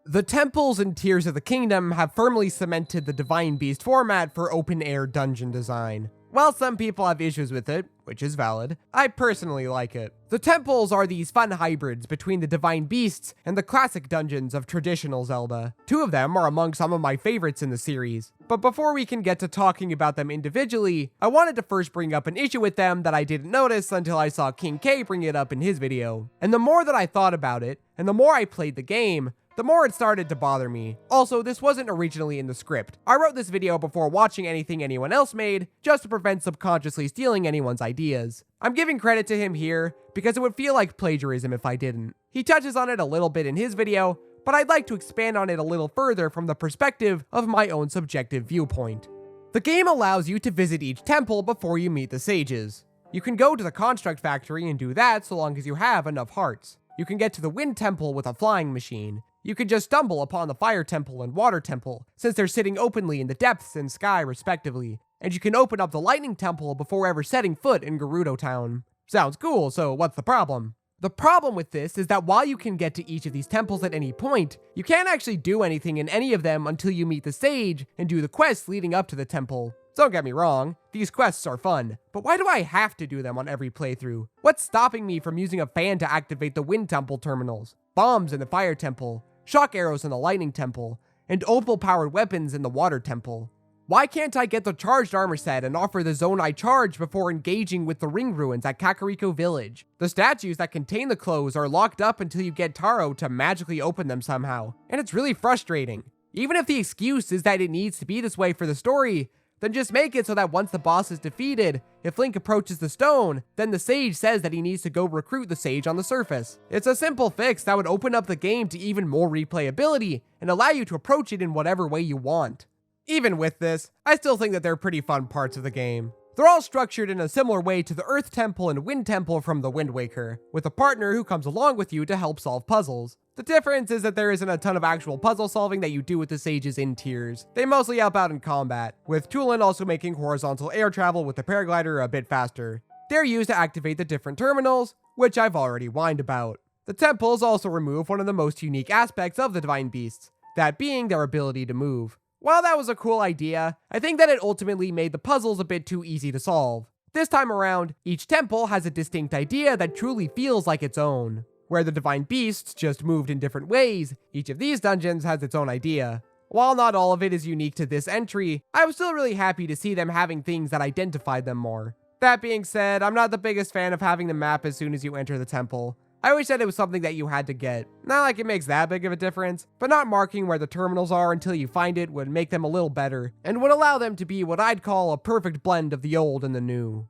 The temples in Tears of the Kingdom have firmly cemented the Divine Beast format for open-air dungeon design. While some people have issues with it, which is valid, I personally like it. The temples are these fun hybrids between the Divine Beasts and the classic dungeons of traditional Zelda. 2 of them are among some of my favorites in the series. But before we can get to talking about them individually, I wanted to first bring up an issue with them that I didn't notice until I saw King K bring it up in his video. And the more that I thought about it, and the more I played the game, the more it started to bother me. Also, this wasn't originally in the script. I wrote this video before watching anything anyone else made, just to prevent subconsciously stealing anyone's ideas. I'm giving credit to him here, because it would feel like plagiarism if I didn't. He touches on it a little bit in his video, but I'd like to expand on it a little further from the perspective of my own subjective viewpoint. The game allows you to visit each temple before you meet the sages. You can go to the Construct Factory and do that so long as you have enough hearts. You can get to the Wind Temple with a flying machine. You can just stumble upon the Fire Temple and Water Temple, since they're sitting openly in the depths and sky respectively. And you can open up the Lightning Temple before ever setting foot in Gerudo Town. Sounds cool, so what's the problem? The problem with this is that while you can get to each of these temples at any point, you can't actually do anything in any of them until you meet the sage and do the quests leading up to the temple. Don't get me wrong, these quests are fun, but why do I have to do them on every playthrough? What's stopping me from using a fan to activate the wind temple terminals, bombs in the fire temple, shock arrows in the lightning temple, and opal-powered weapons in the water temple? Why can't I get the charged armor set and offer the zone I charge before engaging with the ring ruins at Kakariko Village? The statues that contain the clothes are locked up until you get Taro to magically open them somehow, and it's really frustrating. Even if the excuse is that it needs to be this way for the story, then just make it so that once the boss is defeated, if Link approaches the stone, then the sage says that he needs to go recruit the sage on the surface. It's a simple fix that would open up the game to even more replayability and allow you to approach it in whatever way you want. Even with this, I still think that they're pretty fun parts of the game. They're all structured in a similar way to the Earth Temple and Wind Temple from the Wind Waker, with a partner who comes along with you to help solve puzzles. The difference is that there isn't a ton of actual puzzle solving that you do with the sages in tiers. They mostly help out in combat, with Tulin also making horizontal air travel with the paraglider a bit faster. They're used to activate the different terminals, which I've already whined about. The temples also remove one of the most unique aspects of the Divine Beasts, that being their ability to move. While that was a cool idea, I think that it ultimately made the puzzles a bit too easy to solve. This time around, each temple has a distinct idea that truly feels like its own. Where the Divine Beasts just moved in different ways, each of these dungeons has its own idea. While not all of it is unique to this entry, I was still really happy to see them having things that identified them more. That being said, I'm not the biggest fan of having the map as soon as you enter the temple. I wish that it was something that you had to get. Not like it makes that big of a difference, but not marking where the terminals are until you find it would make them a little better, and would allow them to be what I'd call a perfect blend of the old and the new.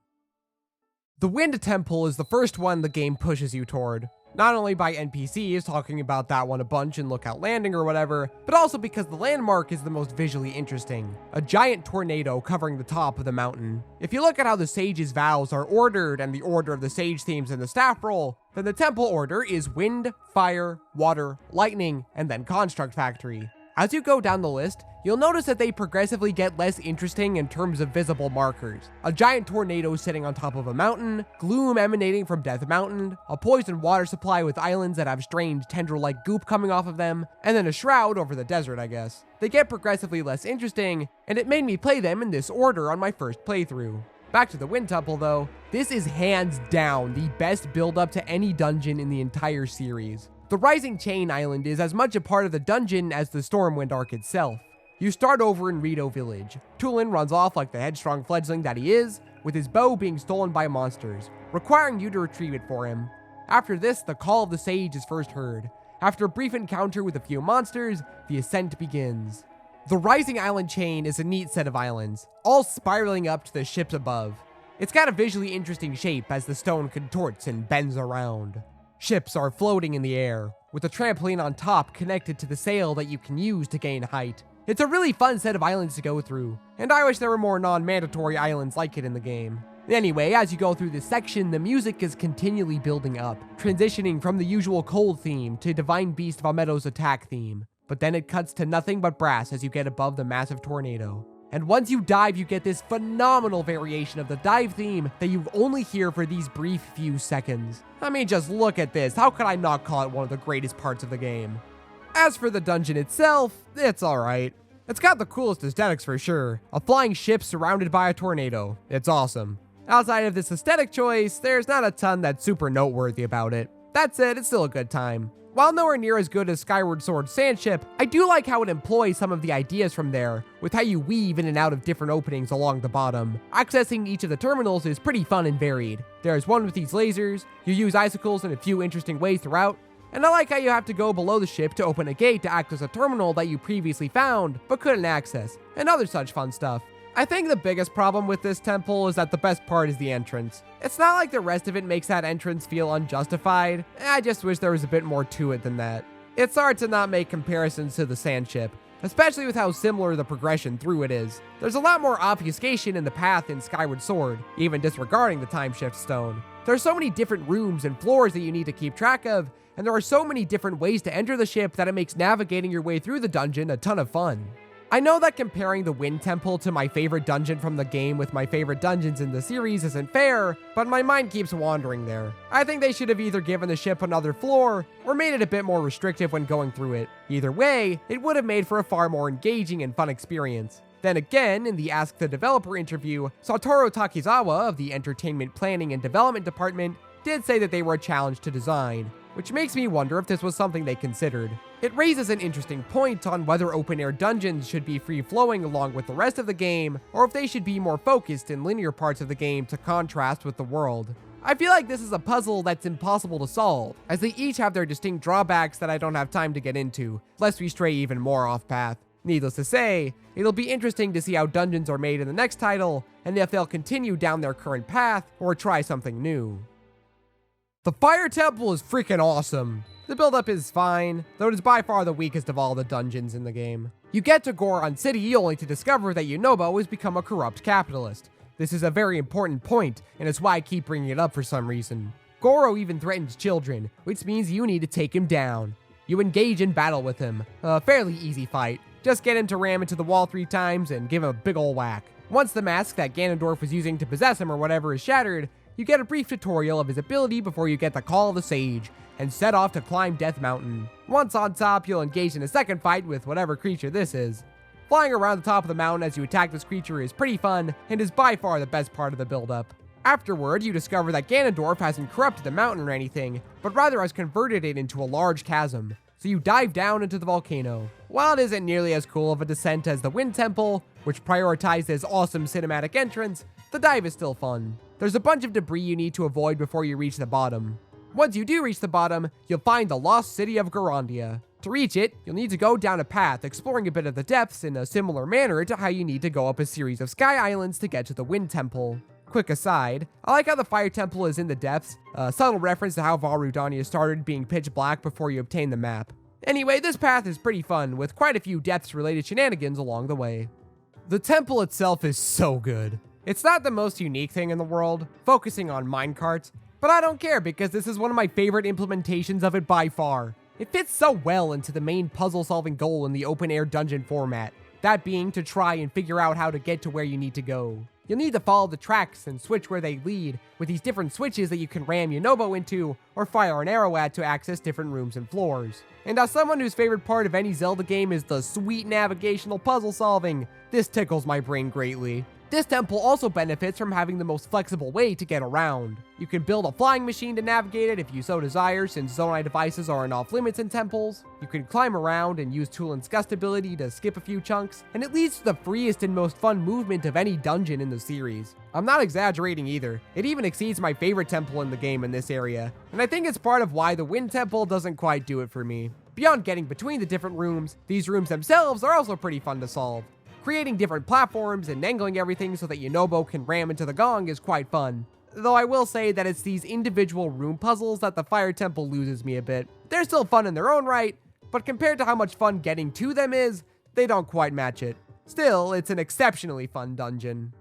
The Wind Temple is the first one the game pushes you toward. Not only by NPCs talking about that one a bunch in Lookout Landing or whatever, but also because the landmark is the most visually interesting. A giant tornado covering the top of the mountain. If you look at how the sage's vows are ordered and the order of the sage themes in the staff roll, then the temple order is wind, fire, water, lightning, and then construct factory. As you go down the list, you'll notice that they progressively get less interesting in terms of visible markers. A giant tornado sitting on top of a mountain, gloom emanating from Death Mountain, a poisoned water supply with islands that have strange tendril-like goop coming off of them, and then a shroud over the desert, I guess. They get progressively less interesting, and it made me play them in this order on my first playthrough. Back to the Wind Temple though, this is hands down the best build-up to any dungeon in the entire series. The Rising Chain Island is as much a part of the dungeon as the Stormwind arc itself. You start over in Rito Village. Tulin runs off like the headstrong fledgling that he is, with his bow being stolen by monsters, requiring you to retrieve it for him. After this, the call of the sage is first heard. After a brief encounter with a few monsters, the ascent begins. The Rising Island chain is a neat set of islands, all spiraling up to the ships above. It's got a visually interesting shape as the stone contorts and bends around. Ships are floating in the air, with a trampoline on top connected to the sail that you can use to gain height. It's a really fun set of islands to go through, and I wish there were more non-mandatory islands like it in the game. Anyway, as you go through this section, the music is continually building up, transitioning from the usual cold theme to Divine Beast Valmetto's attack theme. But then it cuts to nothing but brass as you get above the massive tornado. And once you dive, you get this phenomenal variation of the dive theme that you only hear for these brief few seconds. I mean, just look at this. How could I not call it one of the greatest parts of the game? As for the dungeon itself, it's alright. It's got the coolest aesthetics for sure. A flying ship surrounded by a tornado. It's awesome. Outside of this aesthetic choice, there's not a ton that's super noteworthy about it. That said, it's still a good time. While nowhere near as good as Skyward Sword's Sandship, I do like how it employs some of the ideas from there, with how you weave in and out of different openings along the bottom. Accessing each of the terminals is pretty fun and varied. There's one with these lasers, you use icicles in a few interesting ways throughout, and I like how you have to go below the ship to open a gate to access a terminal that you previously found, but couldn't access, and other such fun stuff. I think the biggest problem with this temple is that the best part is the entrance. It's not like the rest of it makes that entrance feel unjustified. I just wish there was a bit more to it than that. It's hard to not make comparisons to the Sandship, especially with how similar the progression through it is. There's a lot more obfuscation in the path in Skyward Sword, even disregarding the Time Shift Stone. There's so many different rooms and floors that you need to keep track of, and there are so many different ways to enter the ship that it makes navigating your way through the dungeon a ton of fun. I know that comparing the Wind Temple to my favorite dungeon from the game with my favorite dungeons in the series isn't fair, but my mind keeps wandering there. I think they should have either given the ship another floor, or made it a bit more restrictive when going through it. Either way, it would have made for a far more engaging and fun experience. Then again, in the Ask the Developer interview, Satoru Takizawa of the Entertainment Planning and Development Department did say that they were a challenge to design, which makes me wonder if this was something they considered. It raises an interesting point on whether open-air dungeons should be free-flowing along with the rest of the game, or if they should be more focused in linear parts of the game to contrast with the world. I feel like this is a puzzle that's impossible to solve, as they each have their distinct drawbacks that I don't have time to get into, lest we stray even more off-path. Needless to say, it'll be interesting to see how dungeons are made in the next title, and if they'll continue down their current path, or try something new. The Fire Temple is freaking awesome. The build-up is fine, though it is by far the weakest of all the dungeons in the game. You get to Goron City only to discover that Yunobo has become a corrupt capitalist. This is a very important point, and it's why I keep bringing it up for some reason. Goro even threatens children, which means you need to take him down. You engage in battle with him, a fairly easy fight. Just get him to ram into the wall 3 times and give him a big ol' whack. Once the mask that Ganondorf was using to possess him or whatever is shattered, you get a brief tutorial of his ability before you get the Call of the Sage, and set off to climb Death Mountain. Once on top, you'll engage in a second fight with whatever creature this is. Flying around the top of the mountain as you attack this creature is pretty fun, and is by far the best part of the build-up. Afterward, you discover that Ganondorf hasn't corrupted the mountain or anything, but rather has converted it into a large chasm, so you dive down into the volcano. While it isn't nearly as cool of a descent as the Wind Temple, which prioritizes awesome cinematic entrance, the dive is still fun. There's a bunch of debris you need to avoid before you reach the bottom. Once you do reach the bottom, you'll find the lost city of Garandia. To reach it, you'll need to go down a path exploring a bit of the depths in a similar manner to how you need to go up a series of sky islands to get to the Wind Temple. Quick aside, I like how the Fire Temple is in the depths, a subtle reference to how Vah Rudania started being pitch black before you obtain the map. Anyway, this path is pretty fun, with quite a few depths-related shenanigans along the way. The temple itself is so good. It's not the most unique thing in the world, focusing on minecarts, but I don't care because this is one of my favorite implementations of it by far. It fits so well into the main puzzle-solving goal in the open-air dungeon format, that being to try and figure out how to get to where you need to go. You'll need to follow the tracks and switch where they lead, with these different switches that you can ram Yunobo into, or fire an arrow at to access different rooms and floors. And as someone whose favorite part of any Zelda game is the sweet navigational puzzle solving, this tickles my brain greatly. This temple also benefits from having the most flexible way to get around. You can build a flying machine to navigate it if you so desire, since Zonai devices aren't off limits in temples. You can climb around and use Tulin's Gust ability to skip a few chunks, and it leads to the freest and most fun movement of any dungeon in the series. I'm not exaggerating either, it even exceeds my favorite temple in the game in this area, and I think it's part of why the Wind Temple doesn't quite do it for me. Beyond getting between the different rooms, these rooms themselves are also pretty fun to solve. Creating different platforms and angling everything so that Yunobo can ram into the gong is quite fun. Though I will say that it's these individual room puzzles that the Fire Temple loses me a bit. They're still fun in their own right, but compared to how much fun getting to them is, they don't quite match it. Still, it's an exceptionally fun dungeon.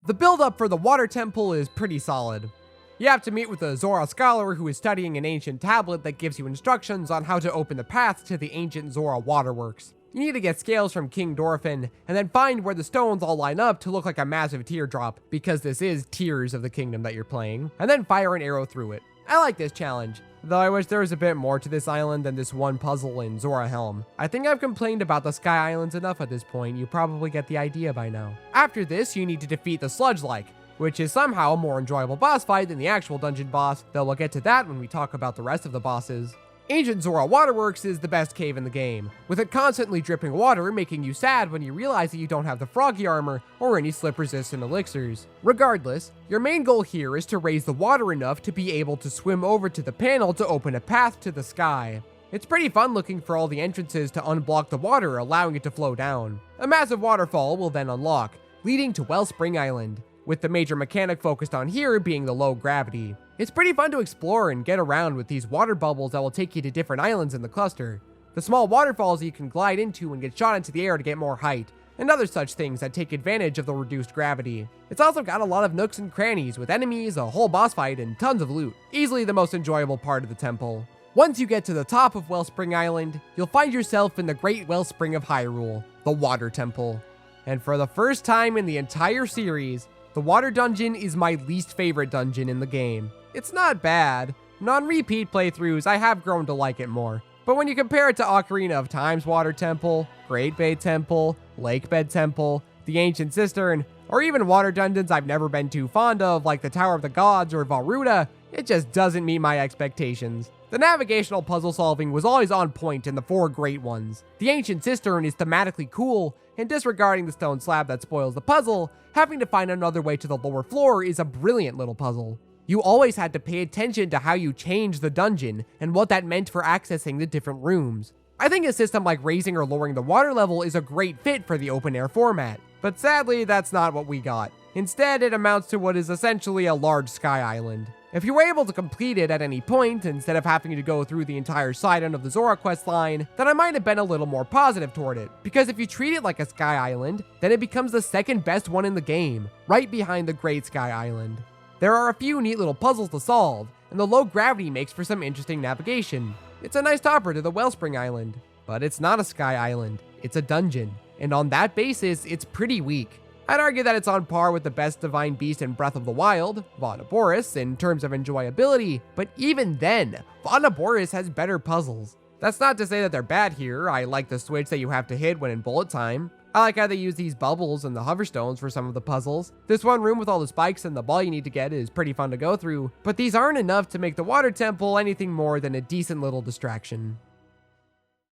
The build-up for the Water Temple is pretty solid. You have to meet with a Zora scholar who is studying an ancient tablet that gives you instructions on how to open the path to the ancient Zora waterworks. You need to get scales from King Dorephan, and then find where the stones all line up to look like a massive teardrop, because this is Tears of the Kingdom that you're playing, and then fire an arrow through it. I like this challenge, though I wish there was a bit more to this island than this one puzzle in Zora Helm. I think I've complained about the Sky Islands enough at this point, you probably get the idea by now. After this, you need to defeat the Sludge-like, which is somehow a more enjoyable boss fight than the actual dungeon boss, though we'll get to that when we talk about the rest of the bosses. Ancient Zora Waterworks is the best cave in the game, with it constantly dripping water making you sad when you realize that you don't have the froggy armor or any slip-resistant elixirs. Regardless, your main goal here is to raise the water enough to be able to swim over to the panel to open a path to the sky. It's pretty fun looking for all the entrances to unblock the water, allowing it to flow down. A massive waterfall will then unlock, leading to Wellspring Island, with the major mechanic focused on here being the low gravity. It's pretty fun to explore and get around with these water bubbles that will take you to different islands in the cluster. The small waterfalls you can glide into and get shot into the air to get more height, and other such things that take advantage of the reduced gravity. It's also got a lot of nooks and crannies with enemies, a whole boss fight, and tons of loot. Easily the most enjoyable part of the temple. Once you get to the top of Wellspring Island, you'll find yourself in the Great Wellspring of Hyrule, the Water Temple. And for the first time in the entire series, the Water Dungeon is my least favorite dungeon in the game. It's not bad. Non-repeat playthroughs, I have grown to like it more. But when you compare it to Ocarina of Time's Water Temple, Great Bay Temple, Lakebed Temple, the Ancient Cistern, or even water dungeons I've never been too fond of like the Tower of the Gods or Varuda, it just doesn't meet my expectations. The navigational puzzle solving was always on point in the 4 great ones. The Ancient Cistern is thematically cool, and disregarding the stone slab that spoils the puzzle, having to find another way to the lower floor is a brilliant little puzzle. You always had to pay attention to how you changed the dungeon and what that meant for accessing the different rooms. I think a system like raising or lowering the water level is a great fit for the open air format, but sadly that's not what we got. Instead, it amounts to what is essentially a large sky island. If you were able to complete it at any point, instead of having to go through the entire side end of the Zora quest line, then I might have been a little more positive toward it. Because if you treat it like a sky island, then it becomes the second best one in the game, right behind the Great Sky Island. There are a few neat little puzzles to solve, and the low gravity makes for some interesting navigation. It's a nice topper to the Wellspring Island. But it's not a sky island, it's a dungeon, and on that basis, it's pretty weak. I'd argue that it's on par with the best divine beast in Breath of the Wild, Vaughnaboris, in terms of enjoyability, but even then, Vaughnaboris has better puzzles. That's not to say that they're bad here. I like the switch that you have to hit when in bullet time. I like how they use these bubbles and the hoverstones for some of the puzzles. This one room with all the spikes and the ball you need to get is pretty fun to go through, but these aren't enough to make the Water Temple anything more than a decent little distraction.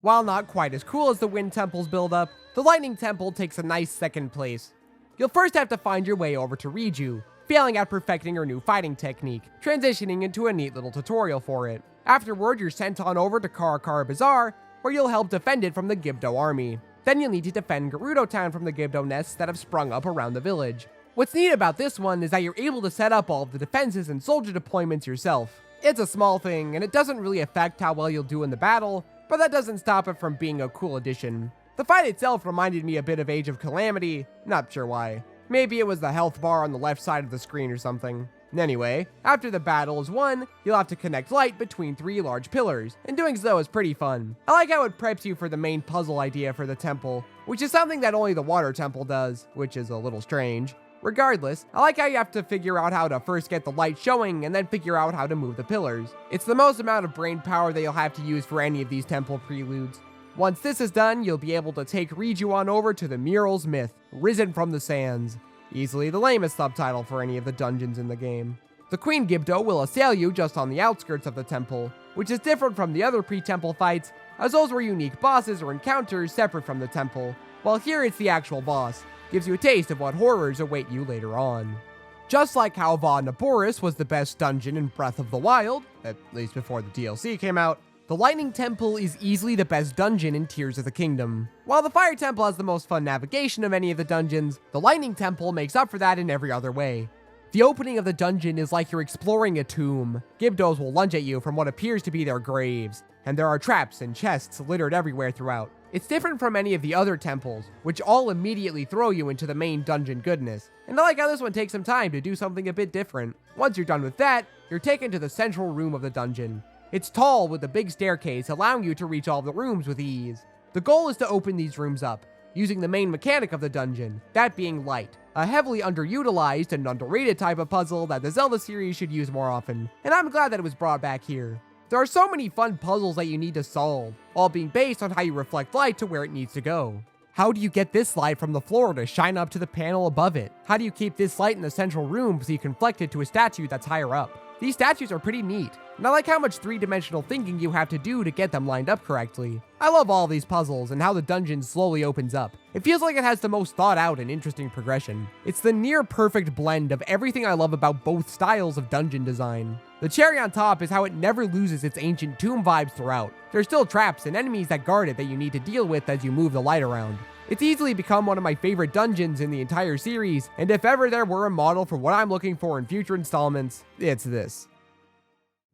While not quite as cool as the Wind Temple's build-up, the Lightning Temple takes a nice second place. You'll first have to find your way over to Riju, failing at perfecting her new fighting technique, transitioning into a neat little tutorial for it. Afterward, you're sent on over to Karakara Bazaar, where you'll help defend it from the Gibdo army. Then you'll need to defend Gerudo Town from the Gibdo nests that have sprung up around the village. What's neat about this one is that you're able to set up all of the defenses and soldier deployments yourself. It's a small thing, and it doesn't really affect how well you'll do in the battle, but that doesn't stop it from being a cool addition. The fight itself reminded me a bit of Age of Calamity, not sure why. Maybe it was the health bar on the left side of the screen or something. Anyway, after the battle is won, you'll have to connect light between 3 large pillars, and doing so is pretty fun. I like how it preps you for the main puzzle idea for the temple, which is something that only the Water Temple does, which is a little strange. Regardless, I like how you have to figure out how to first get the light showing and then figure out how to move the pillars. It's the most amount of brain power that you'll have to use for any of these temple preludes. Once this is done, you'll be able to take Riju on over to the Mural's Myth, Risen from the Sands. Easily the lamest subtitle for any of the dungeons in the game. The Queen Gibdo will assail you just on the outskirts of the temple, which is different from the other pre-temple fights, as those were unique bosses or encounters separate from the temple, while here it's the actual boss. Gives you a taste of what horrors await you later on. Just like how Vaughnaboris was the best dungeon in Breath of the Wild, at least before the DLC came out, the Lightning Temple is easily the best dungeon in Tears of the Kingdom. While the Fire Temple has the most fun navigation of any of the dungeons, the Lightning Temple makes up for that in every other way. The opening of the dungeon is like you're exploring a tomb. Gibdos will lunge at you from what appears to be their graves, and there are traps and chests littered everywhere throughout. It's different from any of the other temples, which all immediately throw you into the main dungeon goodness. And I like how this one takes some time to do something a bit different. Once you're done with that, you're taken to the central room of the dungeon. It's tall with a big staircase allowing you to reach all the rooms with ease. The goal is to open these rooms up, using the main mechanic of the dungeon, that being light. A heavily underutilized and underrated type of puzzle that the Zelda series should use more often, and I'm glad that it was brought back here. There are so many fun puzzles that you need to solve, all being based on how you reflect light to where it needs to go. How do you get this light from the floor to shine up to the panel above it? How do you keep this light in the central room so you can reflect it to a statue that's higher up? These statues are pretty neat, and I like how much three-dimensional thinking you have to do to get them lined up correctly. I love all these puzzles and how the dungeon slowly opens up. It feels like it has the most thought out and interesting progression. It's the near perfect blend of everything I love about both styles of dungeon design. The cherry on top is how it never loses its ancient tomb vibes throughout. There's still traps and enemies that guard it that you need to deal with as you move the light around. It's easily become one of my favorite dungeons in the entire series, and if ever there were a model for what I'm looking for in future installments, it's this.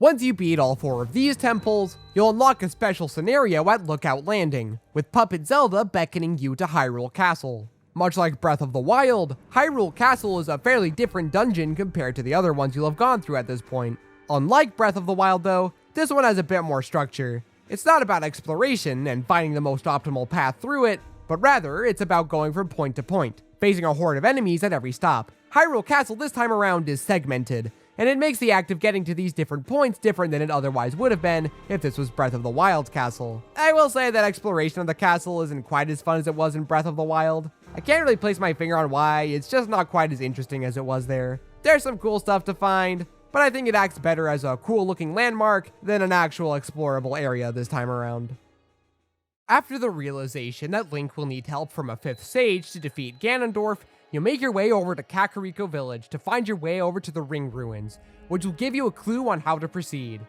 Once you beat all 4 of these temples, you'll unlock a special scenario at Lookout Landing, with Puppet Zelda beckoning you to Hyrule Castle. Much like Breath of the Wild, Hyrule Castle is a fairly different dungeon compared to the other ones you'll have gone through at this point. Unlike Breath of the Wild though, This one has a bit more structure. It's not about exploration and finding the most optimal path through it, but rather it's about going from point to point, facing a horde of enemies at every stop. Hyrule Castle this time around is segmented, and it makes the act of getting to these different points different than it otherwise would have been if this was Breath of the Wild Castle. I will say that exploration of the castle isn't quite as fun as it was in Breath of the Wild. I can't really place my finger on why, it's just not quite as interesting as it was there. There's some cool stuff to find, but I think it acts better as a cool looking landmark than an actual explorable area this time around. After the realization that Link will need help from a 5th sage to defeat Ganondorf, you'll make your way over to Kakariko Village to find your way over to the Ring Ruins, which will give you a clue on how to proceed.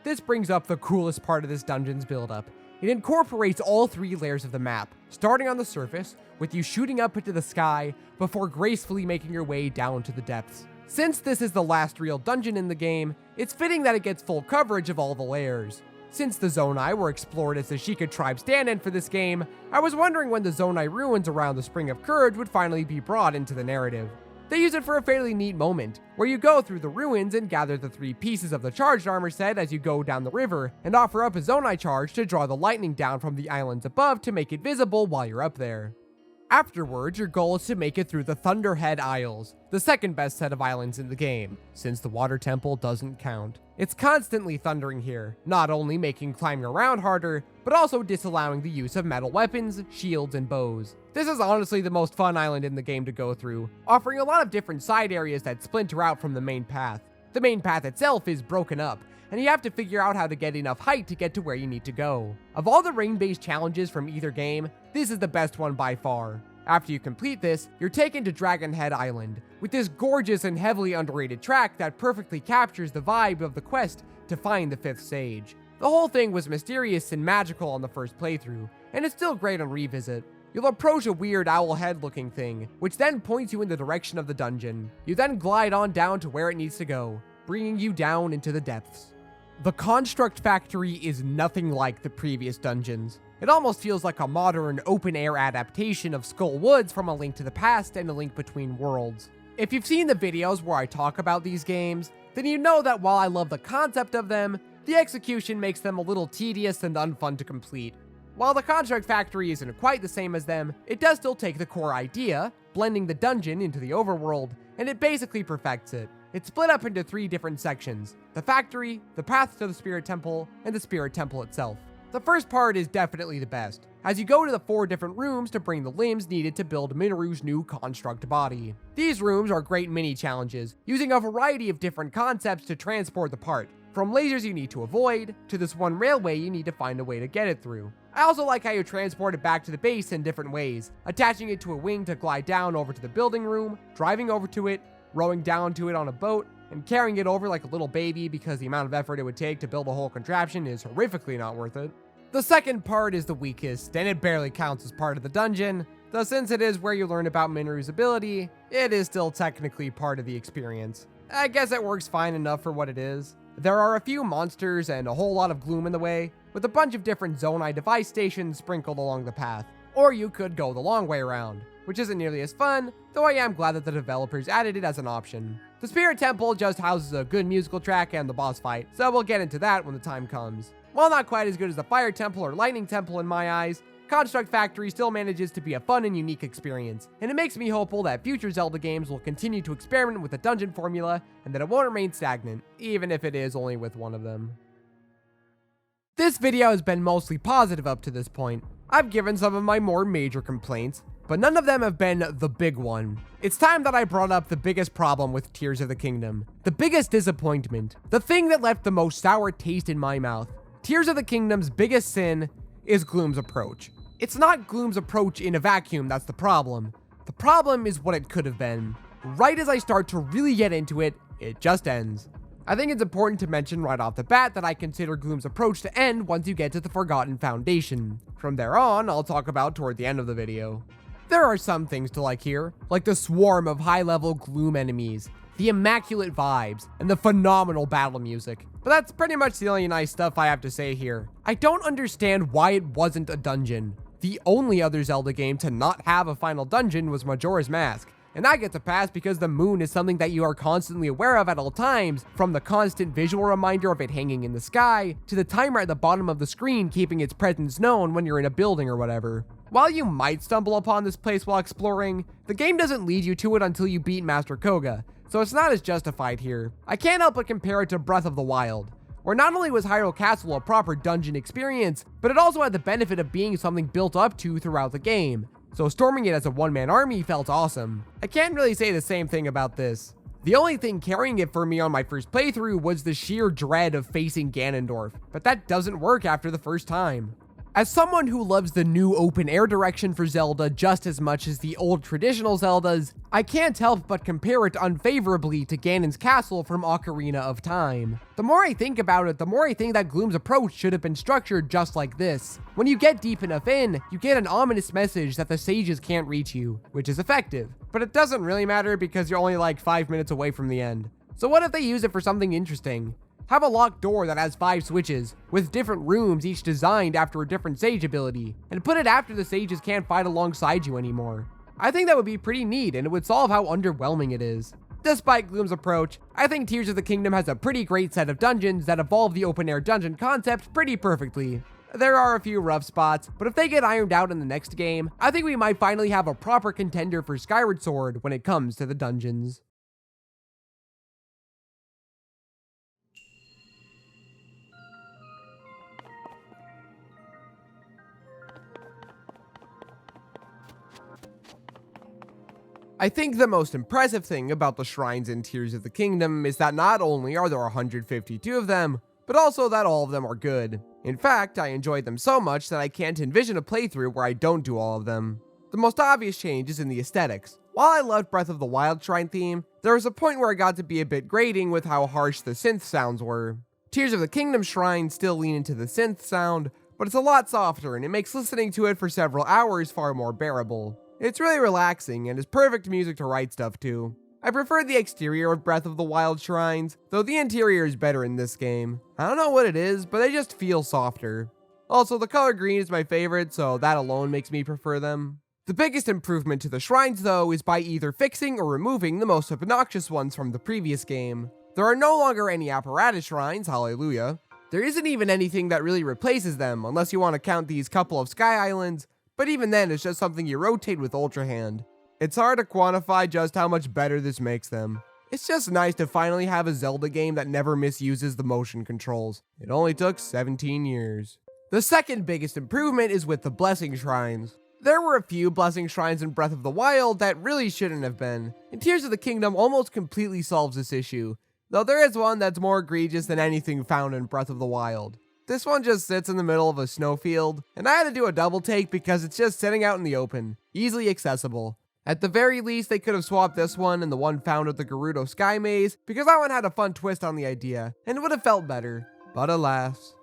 This brings up the coolest part of this dungeon's build-up. It incorporates all 3 layers of the map, starting on the surface, with you shooting up into the sky, before gracefully making your way down to the depths. Since this is the last real dungeon in the game, it's fitting that it gets full coverage of all the layers. Since the Zonai were explored as the Sheikah tribe stand-in for this game, I was wondering when the Zonai ruins around the Spring of Courage would finally be brought into the narrative. They use it for a fairly neat moment, where you go through the ruins and gather the 3 pieces of the charged armor set as you go down the river, and offer up a Zonai charge to draw the lightning down from the islands above to make it visible while you're up there. Afterwards, your goal is to make it through the Thunderhead Isles, the second best set of islands in the game, since the Water Temple doesn't count. It's constantly thundering here, not only making climbing around harder, but also disallowing the use of metal weapons, shields, and bows. This is honestly the most fun island in the game to go through, offering a lot of different side areas that splinter out from the main path. The main path itself is broken up, and you have to figure out how to get enough height to get to where you need to go. Of all the ring-based challenges from either game, this is the best one by far. After you complete this, you're taken to Dragon Head Island, with this gorgeous and heavily underrated track that perfectly captures the vibe of the quest to find the 5th sage. The whole thing was mysterious and magical on the first playthrough, and it's still great on revisit. You'll approach a weird owl head looking thing, which then points you in the direction of the dungeon. You then glide on down to where it needs to go, bringing you down into the depths. The Construct Factory is nothing like the previous dungeons. It almost feels like a modern, open-air adaptation of Skull Woods from A Link to the Past and A Link Between Worlds. If you've seen the videos where I talk about these games, then you know that while I love the concept of them, the execution makes them a little tedious and unfun to complete. While the Construct Factory isn't quite the same as them, it does still take the core idea, blending the dungeon into the overworld, and it basically perfects it. It's split up into 3 different sections: the factory, the path to the Spirit Temple, and the Spirit Temple itself. The first part is definitely the best, as you go to the 4 different rooms to bring the limbs needed to build Minoru's new construct body. These rooms are great mini challenges, using a variety of different concepts to transport the part, from lasers you need to avoid, to this one railway you need to find a way to get it through. I also like how you transport it back to the base in different ways, attaching it to a wing to glide down over to the building room, driving over to it, rowing down to it on a boat, and carrying it over like a little baby because the amount of effort it would take to build a whole contraption is horrifically not worth it. The second part is the weakest, and it barely counts as part of the dungeon, though since it is where you learn about Minoru's ability, it is still technically part of the experience. I guess it works fine enough for what it is. There are a few monsters and a whole lot of gloom in the way, with a bunch of different Zonai device stations sprinkled along the path. Or you could go the long way around, which isn't nearly as fun, though I am glad that the developers added it as an option. The Spirit Temple just houses a good musical track and the boss fight, so we'll get into that when the time comes. While not quite as good as the Fire Temple or Lightning Temple in my eyes, Construct Factory still manages to be a fun and unique experience, and it makes me hopeful that future Zelda games will continue to experiment with the dungeon formula, and that it won't remain stagnant, even if it is only with one of them. This video has been mostly positive up to this point. I've given some of my more major complaints, but none of them have been the big one. It's time that I brought up the biggest problem with Tears of the Kingdom. The biggest disappointment. The thing that left the most sour taste in my mouth. Tears of the Kingdom's biggest sin is Gloom's approach. It's not Gloom's approach in a vacuum that's the problem. The problem is what it could have been. Right as I start to really get into it, it just ends. I think it's important to mention right off the bat that I consider Gloom's approach to end once you get to the Forgotten Foundation. From there on, I'll talk about toward the end of the video. There are some things to like here, like the swarm of high-level Gloom enemies, the immaculate vibes, and the phenomenal battle music. But that's pretty much the only nice stuff I have to say here. I don't understand why it wasn't a dungeon. The only other Zelda game to not have a final dungeon was Majora's Mask, and I get to pass because the moon is something that you are constantly aware of at all times, from the constant visual reminder of it hanging in the sky, to the timer at the bottom of the screen keeping its presence known when you're in a building or whatever. While you might stumble upon this place while exploring, the game doesn't lead you to it until you beat Master Koga, so it's not as justified here. I can't help but compare it to Breath of the Wild, where not only was Hyrule Castle a proper dungeon experience, but it also had the benefit of being something built up to throughout the game, so storming it as a one-man army felt awesome. I can't really say the same thing about this. The only thing carrying it for me on my first playthrough was the sheer dread of facing Ganondorf, but that doesn't work after the first time. As someone who loves the new open air direction for Zelda just as much as the old traditional Zeldas, I can't help but compare it unfavorably to Ganon's castle from Ocarina of Time. The more I think about it, the more I think that Gloom's approach should have been structured just like this. When you get deep enough in, you get an ominous message that the sages can't reach you, which is effective. But it doesn't really matter because you're only like 5 minutes away from the end. So what if they use it for something interesting? Have a locked door that has 5 switches, with different rooms each designed after a different sage ability, and put it after the sages can't fight alongside you anymore. I think that would be pretty neat, and it would solve how underwhelming it is. Despite Gloom's approach, I think Tears of the Kingdom has a pretty great set of dungeons that evolve the open air dungeon concept pretty perfectly. There are a few rough spots, but if they get ironed out in the next game, I think we might finally have a proper contender for Skyward Sword when it comes to the dungeons. I think the most impressive thing about the shrines in Tears of the Kingdom is that not only are there 152 of them, but also that all of them are good. In fact, I enjoyed them so much that I can't envision a playthrough where I don't do all of them. The most obvious change is in the aesthetics. While I loved Breath of the Wild shrine theme, there was a point where it got to be a bit grating with how harsh the synth sounds were. Tears of the Kingdom shrines still lean into the synth sound, but it's a lot softer and it makes listening to it for several hours far more bearable. It's really relaxing and is perfect music to write stuff to. I prefer the exterior of Breath of the Wild shrines, though the interior is better in this game. I don't know what it is, but they just feel softer. Also, the color green is my favorite, so that alone makes me prefer them. The biggest improvement to the shrines, though, is by either fixing or removing the most obnoxious ones from the previous game. There are no longer any apparatus shrines, hallelujah. There isn't even anything that really replaces them, unless you want to count these couple of sky islands, but even then it's just something you rotate with Ultra Hand. It's hard to quantify just how much better this makes them. It's just nice to finally have a Zelda game that never misuses the motion controls. It only took 17 years. The second biggest improvement is with the Blessing Shrines. There were a few Blessing Shrines in Breath of the Wild that really shouldn't have been, and Tears of the Kingdom almost completely solves this issue, though there is one that's more egregious than anything found in Breath of the Wild. This one just sits in the middle of a snowfield, and I had to do a double take because it's just sitting out in the open, easily accessible. At the very least, they could have swapped this one and the one found at the Gerudo Sky Maze, because that one had a fun twist on the idea, and it would have felt better. But alas.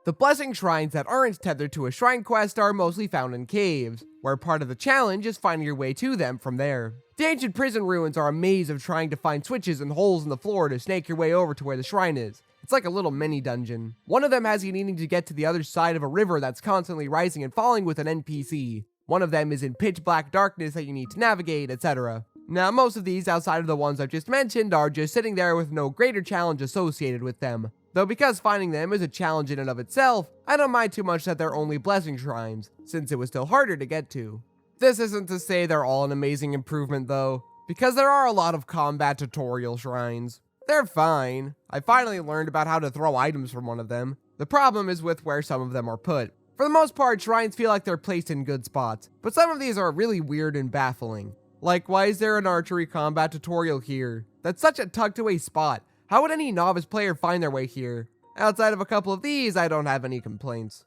The Blessing Shrines that aren't tethered to a shrine quest are mostly found in caves, where part of the challenge is finding your way to them from there. The ancient prison ruins are a maze of trying to find switches and holes in the floor to snake your way over to where the shrine is. It's like a little mini dungeon. One of them has you needing to get to the other side of a river that's constantly rising and falling with an NPC. One of them is in pitch black darkness that you need to navigate, etc. Now, most of these, outside of the ones I've just mentioned, are just sitting there with no greater challenge associated with them. Though because finding them is a challenge in and of itself, I don't mind too much that they're only Blessing Shrines, since it was still harder to get to. This isn't to say they're all an amazing improvement though, because there are a lot of combat tutorial shrines. They're fine. I finally learned about how to throw items from one of them. The problem is with where some of them are put. For the most part, shrines feel like they're placed in good spots, but some of these are really weird and baffling. Like, why is there an archery combat tutorial here? That's such a tucked away spot. How would any novice player find their way here? Outside of a couple of these, I don't have any complaints.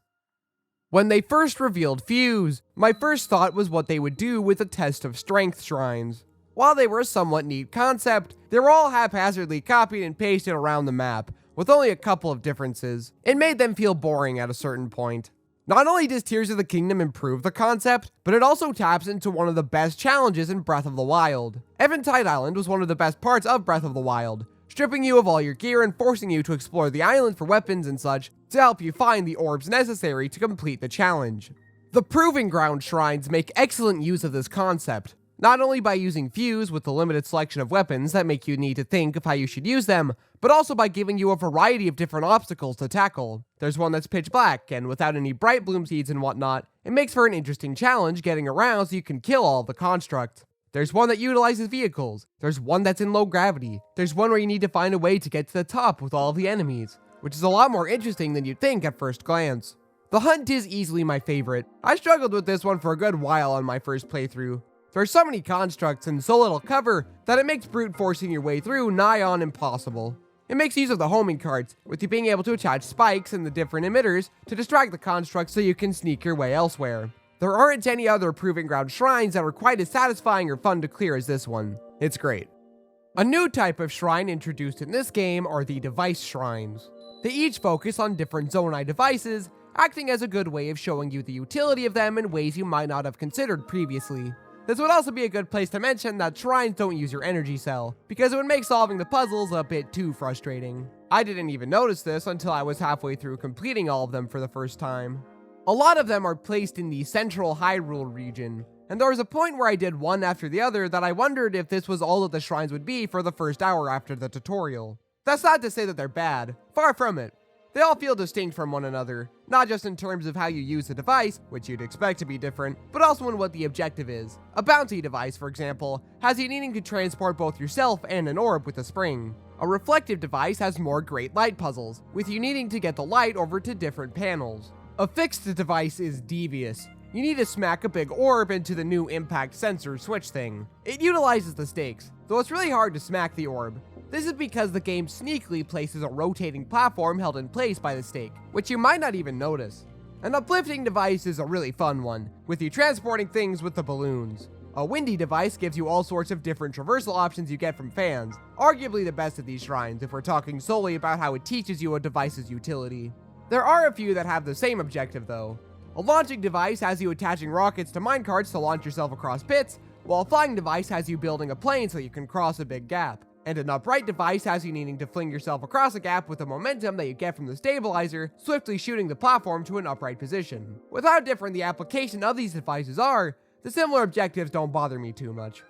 When they first revealed Fuse, my first thought was what they would do with a test of strength shrines. While they were a somewhat neat concept, they were all haphazardly copied and pasted around the map, with only a couple of differences. It made them feel boring at a certain point. Not only does Tears of the Kingdom improve the concept, but it also taps into one of the best challenges in Breath of the Wild. Eventide Island was one of the best parts of Breath of the Wild, stripping you of all your gear and forcing you to explore the island for weapons and such to help you find the orbs necessary to complete the challenge. The Proving Ground shrines make excellent use of this concept. Not only by using Fuse with the limited selection of weapons that make you need to think of how you should use them, but also by giving you a variety of different obstacles to tackle. There's one that's pitch black, and without any bright bloom seeds and whatnot, it makes for an interesting challenge getting around so you can kill all the construct. There's one that utilizes vehicles. There's one that's in low gravity. There's one where you need to find a way to get to the top with all of the enemies, which is a lot more interesting than you'd think at first glance. The hunt is easily my favorite. I struggled with this one for a good while on my first playthrough. There are so many constructs and so little cover that it makes brute forcing your way through nigh on impossible. It makes use of the homing carts, with you being able to attach spikes and the different emitters to distract the constructs so you can sneak your way elsewhere. There aren't any other proving ground shrines that are quite as satisfying or fun to clear as this one. It's great. A new type of shrine introduced in this game are the device shrines. They each focus on different Zonai devices, acting as a good way of showing you the utility of them in ways you might not have considered previously. This would also be a good place to mention that shrines don't use your energy cell, because it would make solving the puzzles a bit too frustrating. I didn't even notice this until I was halfway through completing all of them for the first time. A lot of them are placed in the central Hyrule region, and there was a point where I did one after the other that I wondered if this was all that the shrines would be for the first hour after the tutorial. That's not to say that they're bad, far from it. They all feel distinct from one another, not just in terms of how you use the device, which you'd expect to be different, but also in what the objective is. A bounty device, for example, has you needing to transport both yourself and an orb with a spring. A reflective device has more great light puzzles, with you needing to get the light over to different panels. A fixed device is devious. You need to smack a big orb into the new impact sensor switch thing. It utilizes the stakes, though it's really hard to smack the orb. This is because the game sneakily places a rotating platform held in place by the stake, which you might not even notice. An uplifting device is a really fun one, with you transporting things with the balloons. A windy device gives you all sorts of different traversal options you get from fans, arguably the best of these shrines if we're talking solely about how it teaches you a device's utility. There are a few that have the same objective though. A launching device has you attaching rockets to minecarts to launch yourself across pits, while a flying device has you building a plane so you can cross a big gap. And an upright device has you needing to fling yourself across a gap with the momentum that you get from the stabilizer, swiftly shooting the platform to an upright position. With how different the application of these devices are, the similar objectives don't bother me too much.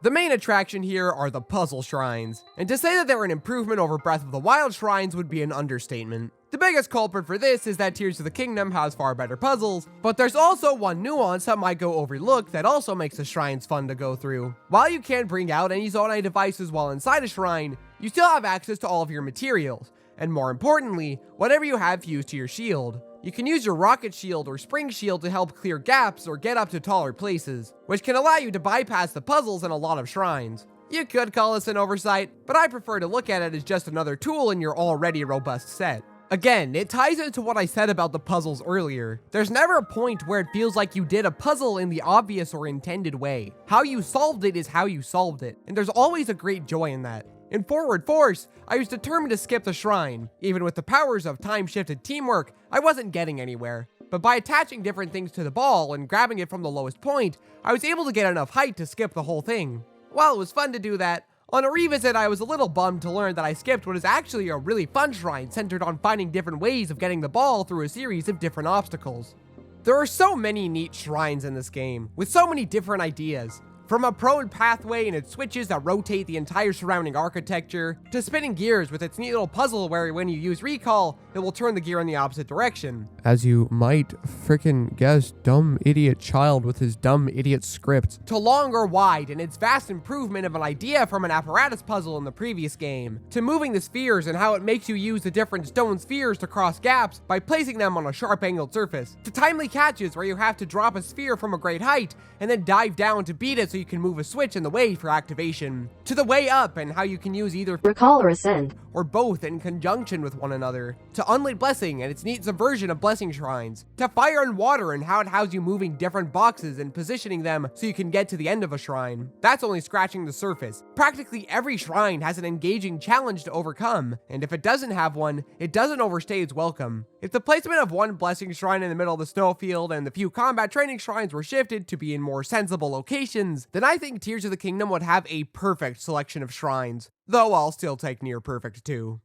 The main attraction here are the puzzle shrines, and to say that they're an improvement over Breath of the Wild shrines would be an understatement. The biggest culprit for this is that Tears of the Kingdom has far better puzzles, but there's also one nuance that might go overlooked that also makes the shrines fun to go through. While you can't bring out any Zonai devices while inside a shrine, you still have access to all of your materials, and more importantly, whatever you have fused to your shield. You can use your rocket shield or spring shield to help clear gaps or get up to taller places, which can allow you to bypass the puzzles in a lot of shrines. You could call this an oversight, but I prefer to look at it as just another tool in your already robust set. Again, it ties into what I said about the puzzles earlier. There's never a point where it feels like you did a puzzle in the obvious or intended way. How you solved it is how you solved it, and there's always a great joy in that. In Forward Force, I was determined to skip the shrine. Even with the powers of time-shifted teamwork, I wasn't getting anywhere. But by attaching different things to the ball and grabbing it from the lowest point, I was able to get enough height to skip the whole thing. While it was fun to do that, on a revisit I was a little bummed to learn that I skipped what is actually a really fun shrine centered on finding different ways of getting the ball through a series of different obstacles. There are so many neat shrines in this game, with so many different ideas. From a prone pathway and its switches that rotate the entire surrounding architecture, to spinning gears with its neat little puzzle where when you use recall, it will turn the gear in the opposite direction. As you might frickin' guess, dumb idiot child with his dumb idiot script. To long or wide and its vast improvement of an idea from an apparatus puzzle in the previous game. To moving the spheres and how it makes you use the different stone spheres to cross gaps by placing them on a sharp angled surface. To timely catches where you have to drop a sphere from a great height and then dive down to beat it so you can move a switch in the way for activation. To the way up and how you can use either recall or ascend, or both in conjunction with one another. To Unlit Blessing and its neat subversion of blessing shrines. To Fire and Water and how it has you moving different boxes and positioning them so you can get to the end of a shrine. That's only scratching the surface. Practically every shrine has an engaging challenge to overcome, and if it doesn't have one, it doesn't overstay its welcome. If the placement of one blessing shrine in the middle of the snowfield and the few combat training shrines were shifted to be in more sensible locations, then I think Tears of the Kingdom would have a perfect selection of shrines, though I'll still take near perfect too.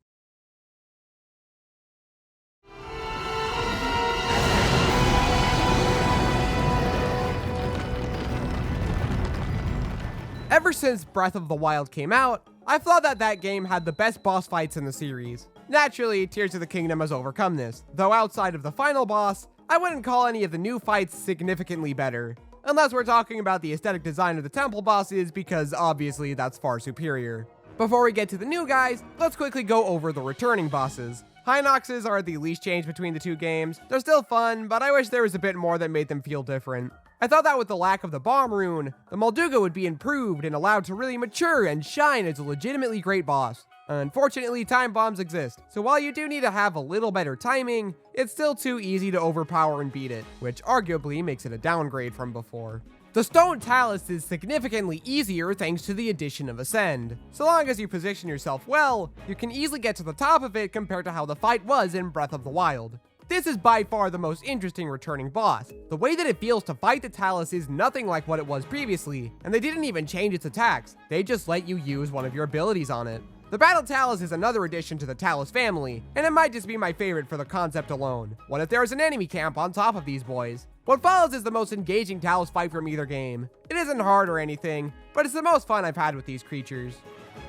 Ever since Breath of the Wild came out, I've thought that that game had the best boss fights in the series. Naturally, Tears of the Kingdom has overcome this, though outside of the final boss, I wouldn't call any of the new fights significantly better. Unless we're talking about the aesthetic design of the temple bosses, because obviously that's far superior. Before we get to the new guys, let's quickly go over the returning bosses. Hinoxes are the least change between the two games. They're still fun, but I wish there was a bit more that made them feel different. I thought that with the lack of the bomb rune, the Molduga would be improved and allowed to really mature and shine as a legitimately great boss. Unfortunately, time bombs exist, so while you do need to have a little better timing, it's still too easy to overpower and beat it, which arguably makes it a downgrade from before. The Stone Talus is significantly easier thanks to the addition of Ascend. So long as you position yourself well, you can easily get to the top of it compared to how the fight was in Breath of the Wild. This is by far the most interesting returning boss. The way that it feels to fight the Talus is nothing like what it was previously, and they didn't even change its attacks, they just let you use one of your abilities on it. The Battle Talus is another addition to the Talus family, and it might just be my favorite for the concept alone. What if there's an enemy camp on top of these boys? What follows is the most engaging Talus fight from either game. It isn't hard or anything, but it's the most fun I've had with these creatures.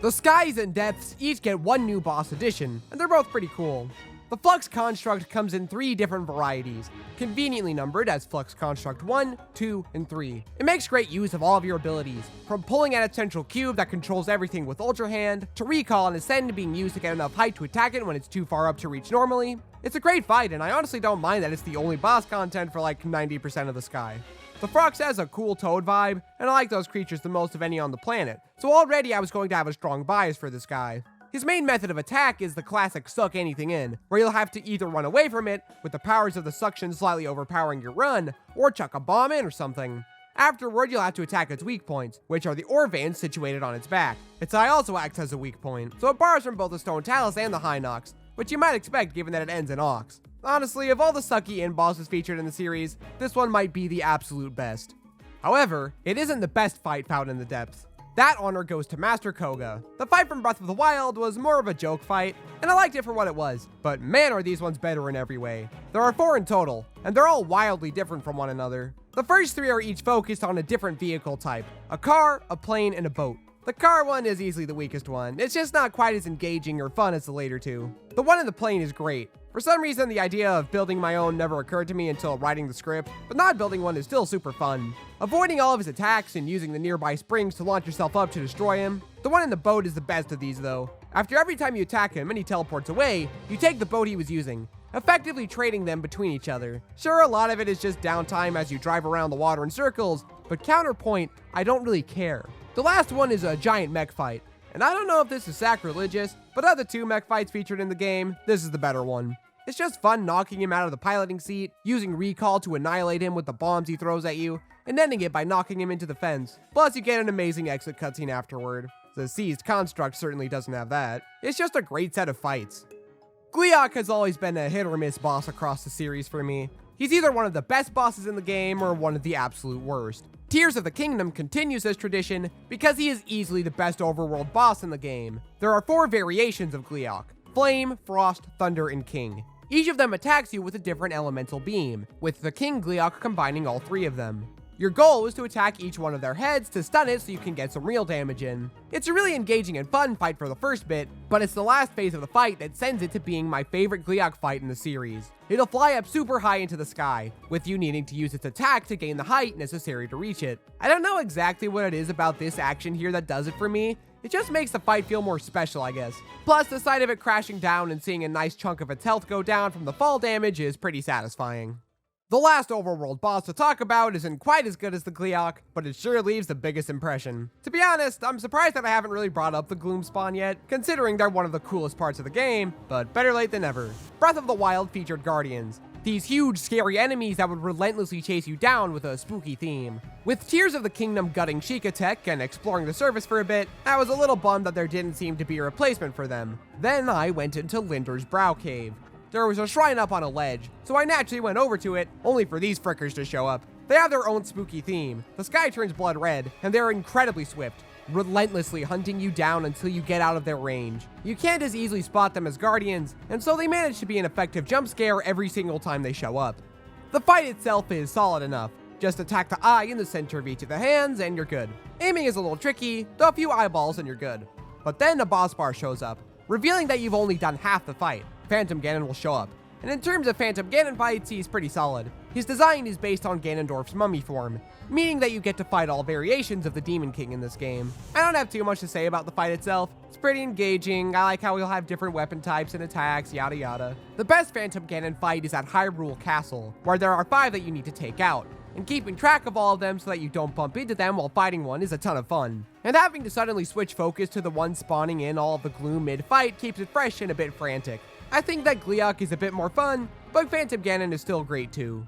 The Skies and Depths each get one new boss addition, and they're both pretty cool. The Flux Construct comes in 3 different varieties, conveniently numbered as Flux Construct 1, 2, and 3. It makes great use of all of your abilities, from pulling at its central cube that controls everything with Ultra Hand, to Recall and Ascend being used to get enough height to attack it when it's too far up to reach normally. It's a great fight, and I honestly don't mind that it's the only boss content for like 90% of the sky. The Frox has a cool Toad vibe, and I like those creatures the most of any on the planet, so already I was going to have a strong bias for this guy. His main method of attack is the classic suck anything in, where you'll have to either run away from it, with the powers of the suction slightly overpowering your run, or chuck a bomb in or something. Afterward, you'll have to attack its weak points, which are the ore veins situated on its back. Its eye also acts as a weak point, so it borrows from both the Stone Talus and the Hinox, which you might expect given that it ends in Ox. Honestly, of all the sucky end bosses featured in the series, this one might be the absolute best. However, it isn't the best fight found in the depths. That honor goes to Master Koga. The fight from Breath of the Wild was more of a joke fight, and I liked it for what it was, but man are these ones better in every way. There are 4 in total, and they're all wildly different from one another. The first 3 are each focused on a different vehicle type: a car, a plane, and a boat. The car one is easily the weakest one. It's just not quite as engaging or fun as the later 2. The one in the plane is great. For some reason, the idea of building my own never occurred to me until writing the script, but not building one is still super fun. Avoiding all of his attacks and using the nearby springs to launch yourself up to destroy him. The one in the boat is the best of these though. After every time you attack him and he teleports away, you take the boat he was using, effectively trading them between each other. Sure, a lot of it is just downtime as you drive around the water in circles, but counterpoint, I don't really care. The last one is a giant mech fight, and I don't know if this is sacrilegious, but of the 2 mech fights featured in the game, this is the better one. It's just fun knocking him out of the piloting seat, using Recall to annihilate him with the bombs he throws at you, and ending it by knocking him into the fence. Plus, you get an amazing exit cutscene afterward. The Seized Construct certainly doesn't have that. It's just a great set of fights. Gleeok has always been a hit or miss boss across the series for me. He's either one of the best bosses in the game or one of the absolute worst. Tears of the Kingdom continues this tradition because he is easily the best overworld boss in the game. There are 4 variations of Gleeok: Flame, Frost, Thunder, and King. Each of them attacks you with a different elemental beam, with the King Gleeok combining all 3 of them. Your goal is to attack each one of their heads to stun it so you can get some real damage in. It's a really engaging and fun fight for the first bit, but it's the last phase of the fight that sends it to being my favorite Gleeok fight in the series. It'll fly up super high into the sky, with you needing to use its attack to gain the height necessary to reach it. I don't know exactly what it is about this action here that does it for me. It just makes the fight feel more special, I guess. Plus, the sight of it crashing down and seeing a nice chunk of its health go down from the fall damage is pretty satisfying. The last overworld boss to talk about isn't quite as good as the Gleeok, but it sure leaves the biggest impression. To be honest, I'm surprised that I haven't really brought up the Gloom Spawn yet, considering they're one of the coolest parts of the game, but better late than never. Breath of the Wild featured Guardians, these huge, scary enemies that would relentlessly chase you down with a spooky theme. With Tears of the Kingdom gutting Sheikah Tech and exploring the surface for a bit, I was a little bummed that there didn't seem to be a replacement for them. Then I went into Linder's Brow Cave. There was a shrine up on a ledge, so I naturally went over to it, only for these frickers to show up. They have their own spooky theme. The sky turns blood red, and they're incredibly swift, relentlessly hunting you down until you get out of their range. You can't as easily spot them as Guardians, and so they manage to be an effective jump scare every single time they show up. The fight itself is solid enough. Just attack the eye in the center of each of the hands and you're good. Aiming is a little tricky, though a few eyeballs and you're good. But then a boss bar shows up, revealing that you've only done half the fight. Phantom Ganon will show up. And in terms of Phantom Ganon fights, he's pretty solid. His design is based on Ganondorf's mummy form, meaning that you get to fight all variations of the Demon King in this game. I don't have too much to say about the fight itself. It's pretty engaging, I like how he'll have different weapon types and attacks, yada yada. The best Phantom Ganon fight is at Hyrule Castle, where there are 5 that you need to take out, and keeping track of all of them so that you don't bump into them while fighting one is a ton of fun. And having to suddenly switch focus to the one spawning in all of the gloom mid-fight keeps it fresh and a bit frantic. I think that Gleeok is a bit more fun, but Phantom Ganon is still great too.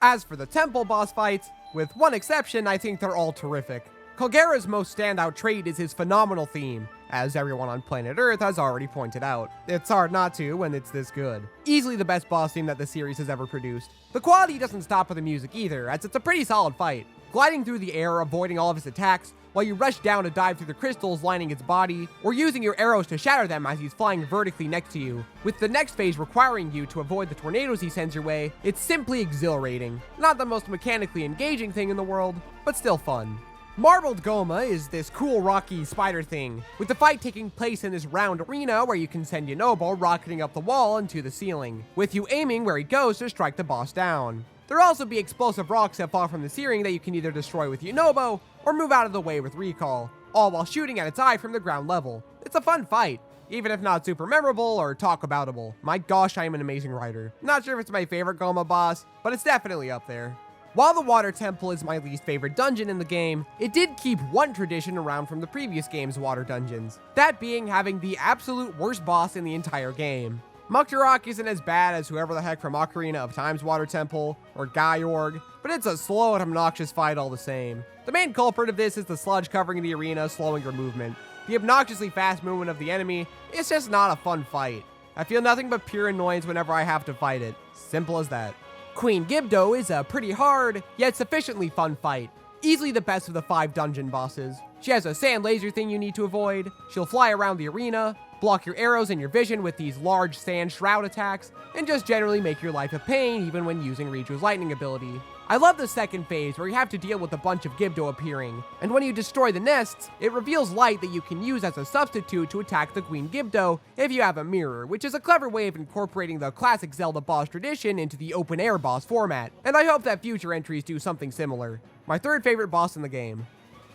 As for the temple boss fights, with one exception, I think they're all terrific. Kagera's most standout trait is his phenomenal theme, as everyone on planet Earth has already pointed out. It's hard not to when it's this good. Easily the best boss theme that the series has ever produced. The quality doesn't stop with the music either, as it's a pretty solid fight. Gliding through the air, avoiding all of his attacks, while you rush down to dive through the crystals lining its body, or using your arrows to shatter them as he's flying vertically next to you, with the next phase requiring you to avoid the tornadoes he sends your way, it's simply exhilarating. Not the most mechanically engaging thing in the world, but still fun. Marbled Goma is this cool rocky spider thing, with the fight taking place in this round arena where you can send Yunobo rocketing up the wall and to the ceiling, with you aiming where he goes to strike the boss down. There'll also be explosive rocks that fall from the ceiling that you can either destroy with Yunobo, or move out of the way with Recall, all while shooting at its eye from the ground level. It's a fun fight, even if not super memorable or talk aboutable. My gosh, I am an amazing writer. Not sure if it's my favorite Goma boss, but it's definitely up there. While the Water Temple is my least favorite dungeon in the game, it did keep one tradition around from the previous game's water dungeons, that being having the absolute worst boss in the entire game. Muktarok isn't as bad as whoever the heck from Ocarina of Time's Water Temple, or Gaiorg, but it's a slow and obnoxious fight all the same. The main culprit of this is the sludge covering the arena, slowing your movement. The obnoxiously fast movement of the enemy is just not a fun fight. I feel nothing but pure annoyance whenever I have to fight it. Simple as that. Queen Gibdo is a pretty hard, yet sufficiently fun fight. Easily the best of the 5 dungeon bosses. She has a sand laser thing you need to avoid, she'll fly around the arena, block your arrows and your vision with these large sand shroud attacks, and just generally make your life a pain even when using Riju's lightning ability. I love the second phase where you have to deal with a bunch of Gibdo appearing, and when you destroy the nests, it reveals light that you can use as a substitute to attack the Queen Gibdo if you have a mirror, which is a clever way of incorporating the classic Zelda boss tradition into the open air boss format, and I hope that future entries do something similar. My third favorite boss in the game.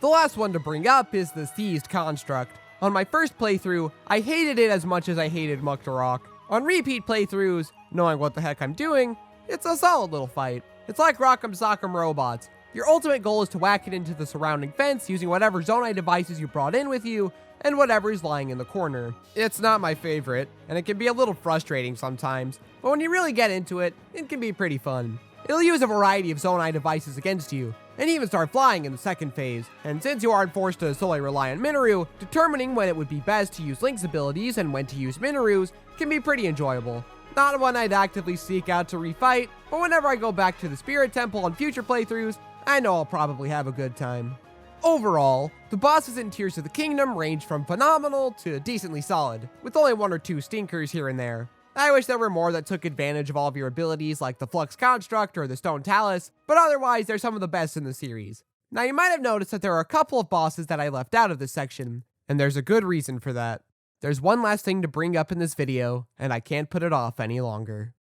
The last one to bring up is the Seized Construct. On my first playthrough, I hated it as much as I hated Muktarok. On repeat playthroughs, knowing what the heck I'm doing, it's a solid little fight. It's like Rock'em Sock'em Robots. Your ultimate goal is to whack it into the surrounding fence using whatever Zonai devices you brought in with you, and whatever is lying in the corner. It's not my favorite, and it can be a little frustrating sometimes, but when you really get into it, it can be pretty fun. It'll use a variety of Zonai devices against you, and even start flying in the second phase, and since you aren't forced to solely rely on Minoru, determining when it would be best to use Link's abilities and when to use Minoru's can be pretty enjoyable. Not one I'd actively seek out to refight, but whenever I go back to the Spirit Temple on future playthroughs, I know I'll probably have a good time. Overall, the bosses in Tears of the Kingdom range from phenomenal to decently solid, with only 1 or 2 stinkers here and there. I wish there were more that took advantage of all of your abilities like the Flux Construct or the Stone Talus, but otherwise they're some of the best in the series. Now you might have noticed that there are a couple of bosses that I left out of this section, and there's a good reason for that. There's one last thing to bring up in this video, and I can't put it off any longer.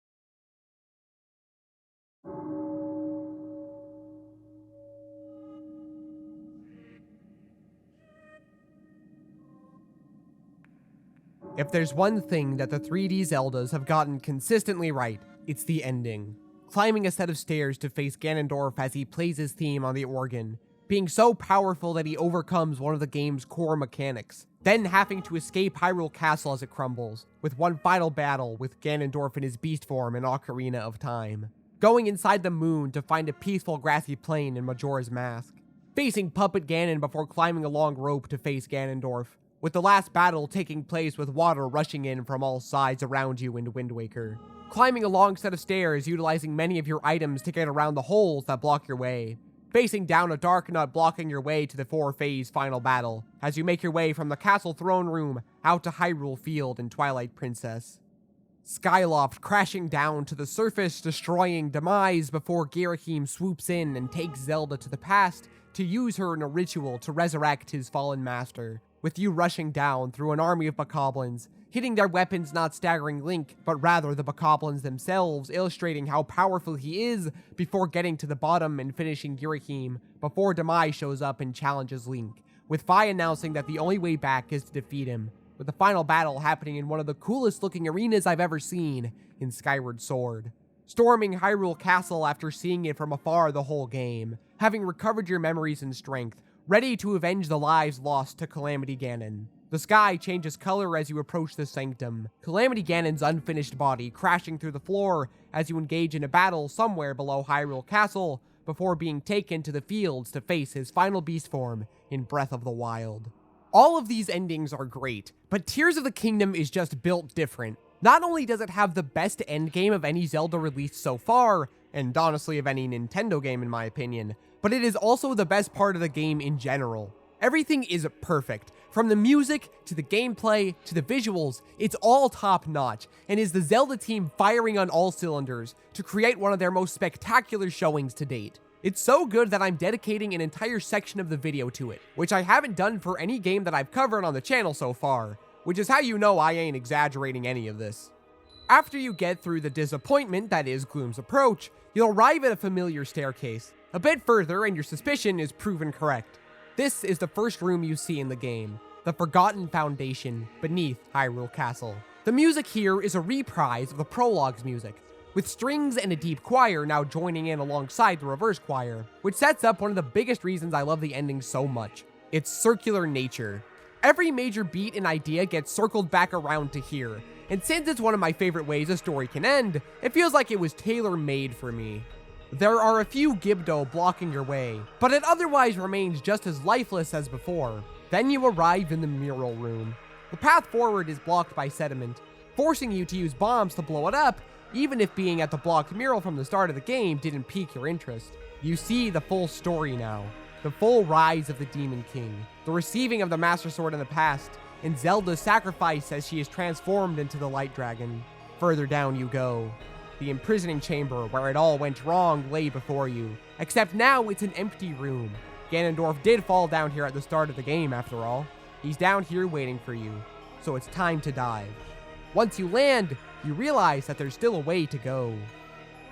If there's one thing that the 3D Zeldas have gotten consistently right, it's the ending. Climbing a set of stairs to face Ganondorf as he plays his theme on the organ, being so powerful that he overcomes one of the game's core mechanics, then having to escape Hyrule Castle as it crumbles, with one final battle with Ganondorf in his beast form in Ocarina of Time, going inside the moon to find a peaceful grassy plain in Majora's Mask, facing Puppet Ganon before climbing a long rope to face Ganondorf, with the last battle taking place with water rushing in from all sides around you in Wind Waker. Climbing a long set of stairs utilizing many of your items to get around the holes that block your way. Facing down a dark nut blocking your way to the 4-phase final battle, as you make your way from the castle throne room out to Hyrule Field and Twilight Princess. Skyloft crashing down to the surface, destroying Demise before Girahim swoops in and takes Zelda to the past to use her in a ritual to resurrect his fallen master, with you rushing down through an army of bokoblins, hitting their weapons not staggering Link, but rather the bokoblins themselves, illustrating how powerful he is before getting to the bottom and finishing Girahim before Demise shows up and challenges Link, with Fi announcing that the only way back is to defeat him, with the final battle happening in one of the coolest looking arenas I've ever seen in Skyward Sword. Storming Hyrule Castle after seeing it from afar the whole game, having recovered your memories and strength, ready to avenge the lives lost to Calamity Ganon. The sky changes color as you approach the sanctum, Calamity Ganon's unfinished body crashing through the floor as you engage in a battle somewhere below Hyrule Castle before being taken to the fields to face his final beast form in Breath of the Wild. All of these endings are great, but Tears of the Kingdom is just built different. Not only does it have the best endgame of any Zelda released so far, and honestly of any Nintendo game in my opinion, but it is also the best part of the game in general. Everything is perfect. From the music, to the gameplay, to the visuals, it's all top notch, and is the Zelda team firing on all cylinders to create one of their most spectacular showings to date. It's so good that I'm dedicating an entire section of the video to it, which I haven't done for any game that I've covered on the channel so far, which is how you know I ain't exaggerating any of this. After you get through the disappointment that is Gloom's approach, you'll arrive at a familiar staircase. A bit further and your suspicion is proven correct. This is the first room you see in the game, the Forgotten Foundation beneath Hyrule Castle. The music here is a reprise of the prologue's music, with strings and a deep choir now joining in alongside the reverse choir, which sets up one of the biggest reasons I love the ending so much: its circular nature. Every major beat and idea gets circled back around to here, and since it's one of my favorite ways a story can end, it feels like it was tailor-made for me. There are a few Gibdo blocking your way, but it otherwise remains just as lifeless as before. Then you arrive in the mural room. The path forward is blocked by sediment, forcing you to use bombs to blow it up, even if being at the blocked mural from the start of the game didn't pique your interest. You see the full story now, the full rise of the Demon King, the receiving of the Master Sword in the past, and Zelda's sacrifice as she is transformed into the Light Dragon. Further down you go. The imprisoning chamber where it all went wrong lay before you, except now it's an empty room. Ganondorf did fall down here at the start of the game after all. He's down here waiting for you, so it's time to dive. Once you land, you realize that there's still a way to go.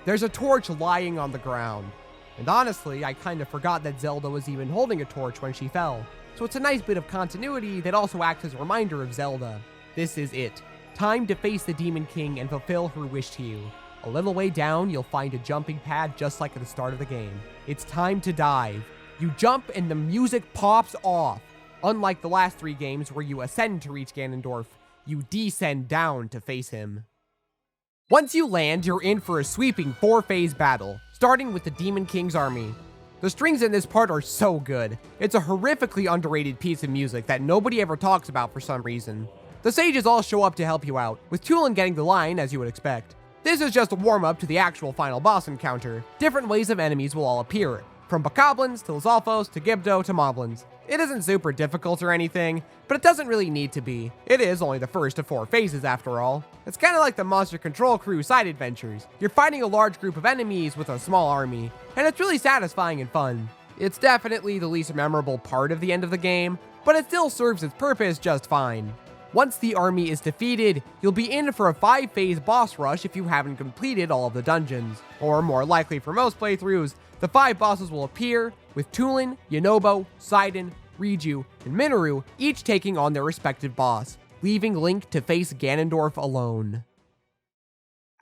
There's a torch lying on the ground, and honestly, I kind of forgot that Zelda was even holding a torch when she fell, so it's a nice bit of continuity that also acts as a reminder of Zelda. This is it. Time to face the Demon King and fulfill her wish to you. A little way down, you'll find a jumping pad just like at the start of the game. It's time to dive. You jump and the music pops off. Unlike the last 3 games where you ascend to reach Ganondorf, you descend down to face him. Once you land, you're in for a sweeping 4-phase battle, starting with the Demon King's army. The strings in this part are so good. It's a horrifically underrated piece of music that nobody ever talks about for some reason. The sages all show up to help you out, with Tulin getting the line as you would expect. This is just a warm-up to the actual final boss encounter. Different waves of enemies will all appear, from bokoblins to Lizalfos to Gibdo to Moblins. It isn't super difficult or anything, but it doesn't really need to be. It is only the first of 4 phases after all. It's kind of like the Monster Control Crew side adventures. You're fighting a large group of enemies with a small army, and it's really satisfying and fun. It's definitely the least memorable part of the end of the game, but it still serves its purpose just fine. Once the army is defeated, you'll be in for a 5-phase boss rush if you haven't completed all of the dungeons. Or more likely for most playthroughs, the 5 bosses will appear, with Tulin, Yunobo, Sidon, Riju, and Minoru each taking on their respective boss, leaving Link to face Ganondorf alone.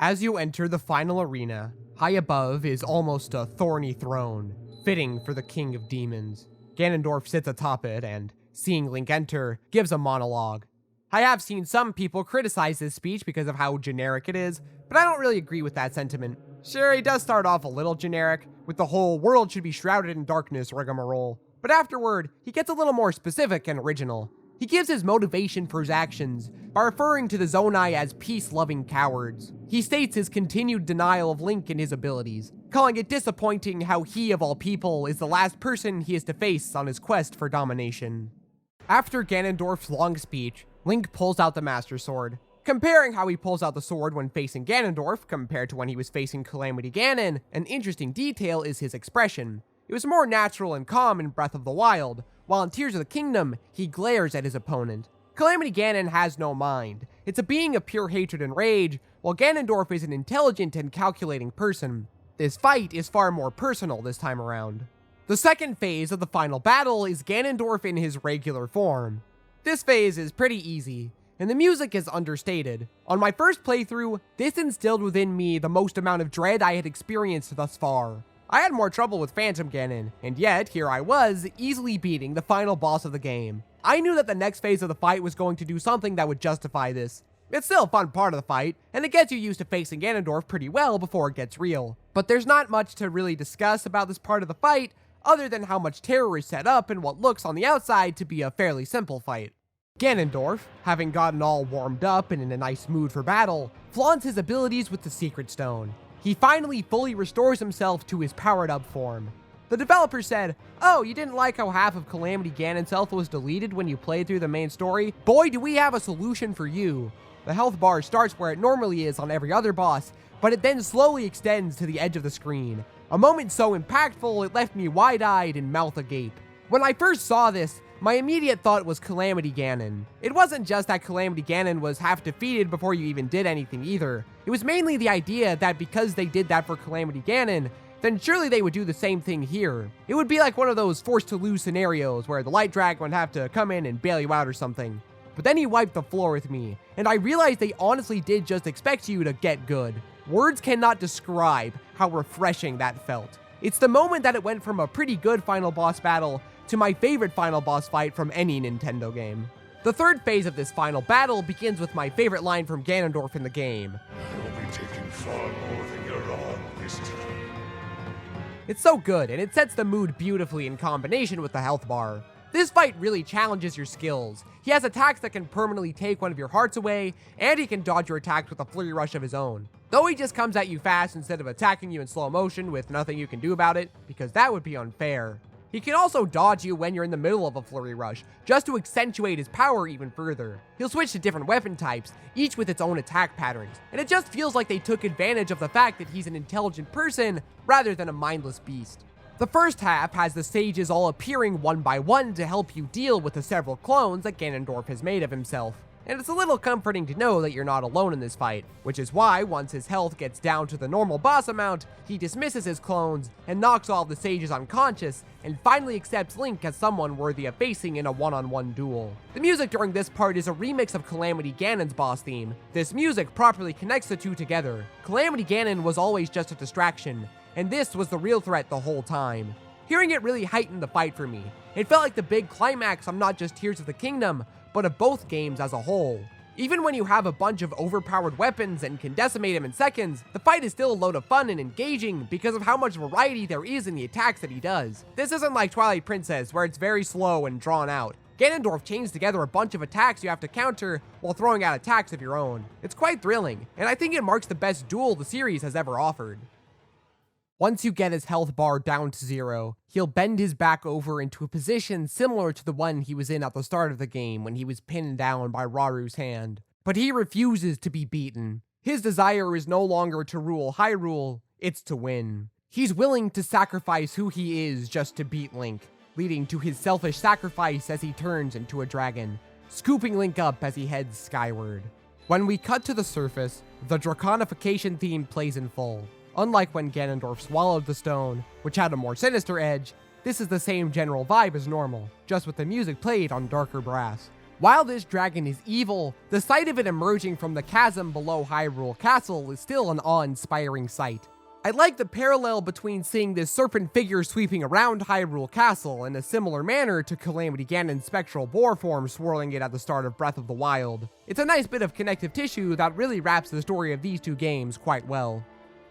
As you enter the final arena, high above is almost a thorny throne, fitting for the King of Demons. Ganondorf sits atop it and, seeing Link enter, gives a monologue. I have seen some people criticize this speech because of how generic it is, but I don't really agree with that sentiment. Sure, he does start off a little generic, with the whole world should be shrouded in darkness rigmarole, but afterward, he gets a little more specific and original. He gives his motivation for his actions by referring to the Zonai as peace-loving cowards. He states his continued denial of Link and his abilities, calling it disappointing how he, of all people, is the last person he is to face on his quest for domination. After Ganondorf's long speech, Link pulls out the Master Sword. Comparing how he pulls out the sword when facing Ganondorf compared to when he was facing Calamity Ganon, an interesting detail is his expression. It was more natural and calm in Breath of the Wild, while in Tears of the Kingdom, he glares at his opponent. Calamity Ganon has no mind. It's a being of pure hatred and rage, while Ganondorf is an intelligent and calculating person. This fight is far more personal this time around. The second phase of the final battle is Ganondorf in his regular form. This phase is pretty easy, and the music is understated. On my first playthrough, this instilled within me the most amount of dread I had experienced thus far. I had more trouble with Phantom Ganon, and yet here I was, easily beating the final boss of the game. I knew that the next phase of the fight was going to do something that would justify this. It's still a fun part of the fight, and it gets you used to facing Ganondorf pretty well before it gets real. But there's not much to really discuss about this part of the fight, other than how much terror is set up in what looks on the outside to be a fairly simple fight. Ganondorf, having gotten all warmed up and in a nice mood for battle, flaunts his abilities with the Secret Stone. He finally fully restores himself to his powered-up form. The developer said, "Oh, you didn't like how half of Calamity Ganon's health was deleted when you played through the main story? Boy, do we have a solution for you." The health bar starts where it normally is on every other boss, but it then slowly extends to the edge of the screen. A moment so impactful it left me wide-eyed and mouth agape. When I first saw this, my immediate thought was Calamity Ganon. It wasn't just that Calamity Ganon was half defeated before you even did anything either. It was mainly the idea that because they did that for Calamity Ganon, then surely they would do the same thing here. It would be like one of those forced to lose scenarios where the Light Dragon would have to come in and bail you out or something. But then he wiped the floor with me, and I realized they honestly did just expect you to get good. Words cannot describe how refreshing that felt. It's the moment that it went from a pretty good final boss battle to my favorite final boss fight from any Nintendo game. The third phase of this final battle begins with my favorite line from Ganondorf in the game. You'll be taking far more than you're on this time. It's so good, and it sets the mood beautifully in combination with the health bar. This fight really challenges your skills. He has attacks that can permanently take one of your hearts away, and he can dodge your attacks with a flurry rush of his own. Though he just comes at you fast instead of attacking you in slow motion with nothing you can do about it, because that would be unfair. He can also dodge you when you're in the middle of a flurry rush, just to accentuate his power even further. He'll switch to different weapon types, each with its own attack patterns, and it just feels like they took advantage of the fact that he's an intelligent person rather than a mindless beast. The first half has the sages all appearing one by one to help you deal with the several clones that Ganondorf has made of himself. And it's a little comforting to know that you're not alone in this fight, which is why once his health gets down to the normal boss amount, he dismisses his clones and knocks all the sages unconscious and finally accepts Link as someone worthy of facing in a one-on-one duel. The music during this part is a remix of Calamity Ganon's boss theme. This music properly connects the two together. Calamity Ganon was always just a distraction, and this was the real threat the whole time. Hearing it really heightened the fight for me. It felt like the big climax of not just Tears of the Kingdom, but of both games as a whole. Even when you have a bunch of overpowered weapons and can decimate him in seconds, the fight is still a load of fun and engaging because of how much variety there is in the attacks that he does. This isn't like Twilight Princess, where it's very slow and drawn out. Ganondorf chains together a bunch of attacks you have to counter while throwing out attacks of your own. It's quite thrilling, and I think it marks the best duel the series has ever offered. Once you get his health bar down to 0, he'll bend his back over into a position similar to the one he was in at the start of the game when he was pinned down by Raru's hand. But he refuses to be beaten. His desire is no longer to rule Hyrule, it's to win. He's willing to sacrifice who he is just to beat Link, leading to his selfish sacrifice as he turns into a dragon, scooping Link up as he heads skyward. When we cut to the surface, the Draconification theme plays in full. Unlike when Ganondorf swallowed the stone, which had a more sinister edge, this is the same general vibe as normal, just with the music played on darker brass. While this dragon is evil, the sight of it emerging from the chasm below Hyrule Castle is still an awe-inspiring sight. I like the parallel between seeing this serpent figure sweeping around Hyrule Castle in a similar manner to Calamity Ganon's spectral boar form swirling it at the start of Breath of the Wild. It's a nice bit of connective tissue that really wraps the story of these two games quite well.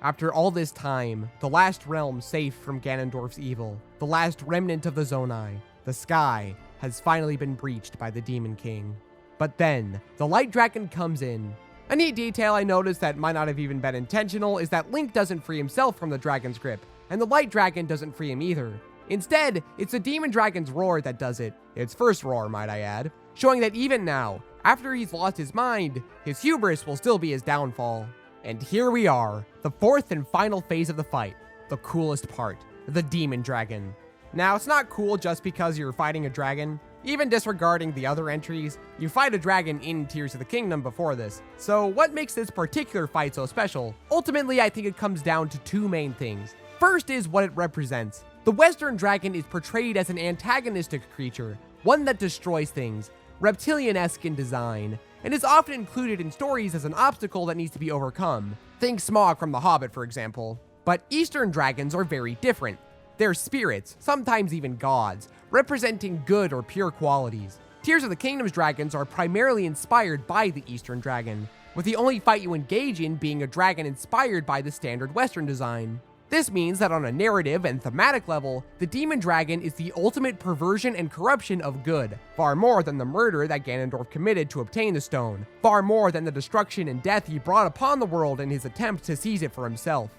After all this time, the last realm safe from Ganondorf's evil, the last remnant of the Zonai, the sky, has finally been breached by the Demon King. But then, the Light Dragon comes in. A neat detail I noticed that might not have even been intentional is that Link doesn't free himself from the dragon's grip, and the Light Dragon doesn't free him either. Instead, it's the Demon Dragon's roar that does it, its first roar might I add, showing that even now, After he's lost his mind, his hubris will still be his downfall. And here we are, the fourth and final phase of the fight, the coolest part, the Demon Dragon. Now, it's not cool just because you're fighting a dragon. Even disregarding the other entries, you fight a dragon in Tears of the Kingdom before this. So what makes this particular fight so special? Ultimately, I think it comes down to two main things. First is what it represents. The Western dragon is portrayed as an antagonistic creature, one that destroys things, reptilian-esque in design, and is often included in stories as an obstacle that needs to be overcome. Think Smaug from The Hobbit, for example. But Eastern dragons are very different. They're spirits, sometimes even gods, representing good or pure qualities. Tears of the Kingdom's dragons are primarily inspired by the Eastern dragon, with the only fight you engage in being a dragon inspired by the standard Western design. This means that on a narrative and thematic level, the Demon Dragon is the ultimate perversion and corruption of good, far more than the murder that Ganondorf committed to obtain the stone, far more than the destruction and death he brought upon the world in his attempt to seize it for himself.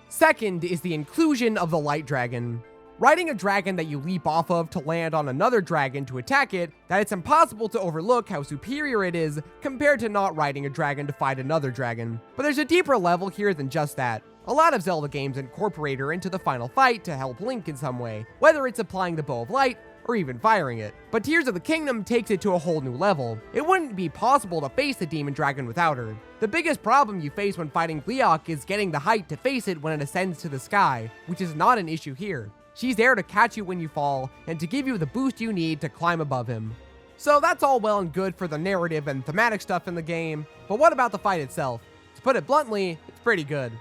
Second is the inclusion of the Light Dragon. Riding a dragon that you leap off of to land on another dragon to attack it, that it's impossible to overlook how superior it is compared to not riding a dragon to fight another dragon. But there's a deeper level here than just that. A lot of Zelda games incorporate her into the final fight to help Link in some way, whether it's applying the Bow of Light or even firing it. But Tears of the Kingdom takes it to a whole new level. It wouldn't be possible to face the Demon Dragon without her. The biggest problem you face when fighting Gleeok is getting the height to face it when it ascends to the sky, which is not an issue here. She's there to catch you when you fall, and to give you the boost you need to climb above him. So that's all well and good for the narrative and thematic stuff in the game, but what about the fight itself? To put it bluntly, it's pretty good.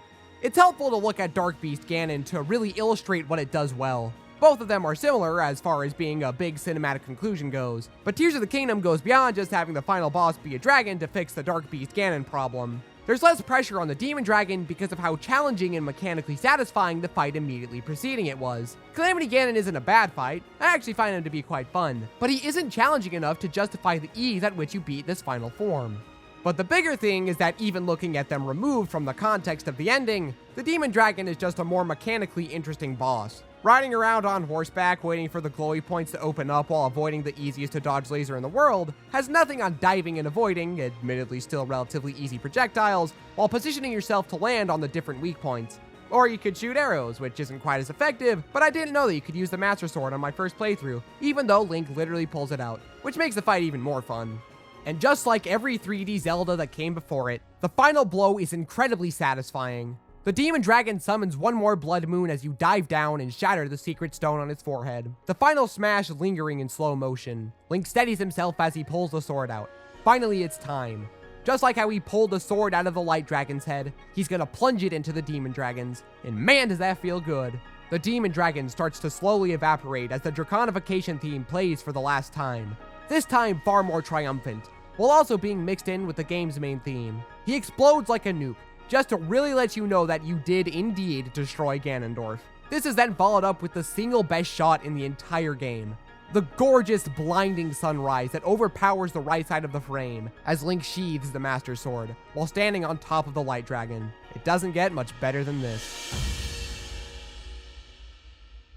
It's helpful to look at Dark Beast Ganon to really illustrate what it does well. Both of them are similar as far as being a big cinematic conclusion goes, but Tears of the Kingdom goes beyond just having the final boss be a dragon to fix the Dark Beast Ganon problem. There's less pressure on the Demon Dragon because of how challenging and mechanically satisfying the fight immediately preceding it was. Calamity Ganon isn't a bad fight, I actually find him to be quite fun, but he isn't challenging enough to justify the ease at which you beat this final form. But the bigger thing is that even looking at them removed from the context of the ending, the Demon Dragon is just a more mechanically interesting boss. Riding around on horseback, waiting for the glowy points to open up while avoiding the easiest to dodge laser in the world, has nothing on diving and avoiding, admittedly still relatively easy projectiles, while positioning yourself to land on the different weak points. Or you could shoot arrows, which isn't quite as effective, but I didn't know that you could use the Master Sword on my first playthrough, even though Link literally pulls it out, which makes the fight even more fun. And just like every 3D Zelda that came before it, the final blow is incredibly satisfying. The Demon Dragon summons one more Blood Moon as you dive down and shatter the secret stone on its forehead, the final smash lingering in slow motion. Link steadies himself as he pulls the sword out. Finally, it's time. Just like how he pulled the sword out of the Light Dragon's head, he's gonna plunge it into the Demon Dragon's, and man does that feel good. The Demon Dragon starts to slowly evaporate as the Draconification theme plays for the last time. This time far more triumphant, while also being mixed in with the game's main theme. He explodes like a nuke, just to really let you know that you did indeed destroy Ganondorf. This is then followed up with the single best shot in the entire game. The gorgeous, blinding sunrise that overpowers the right side of the frame as Link sheathes the Master Sword while standing on top of the Light Dragon. It doesn't get much better than this.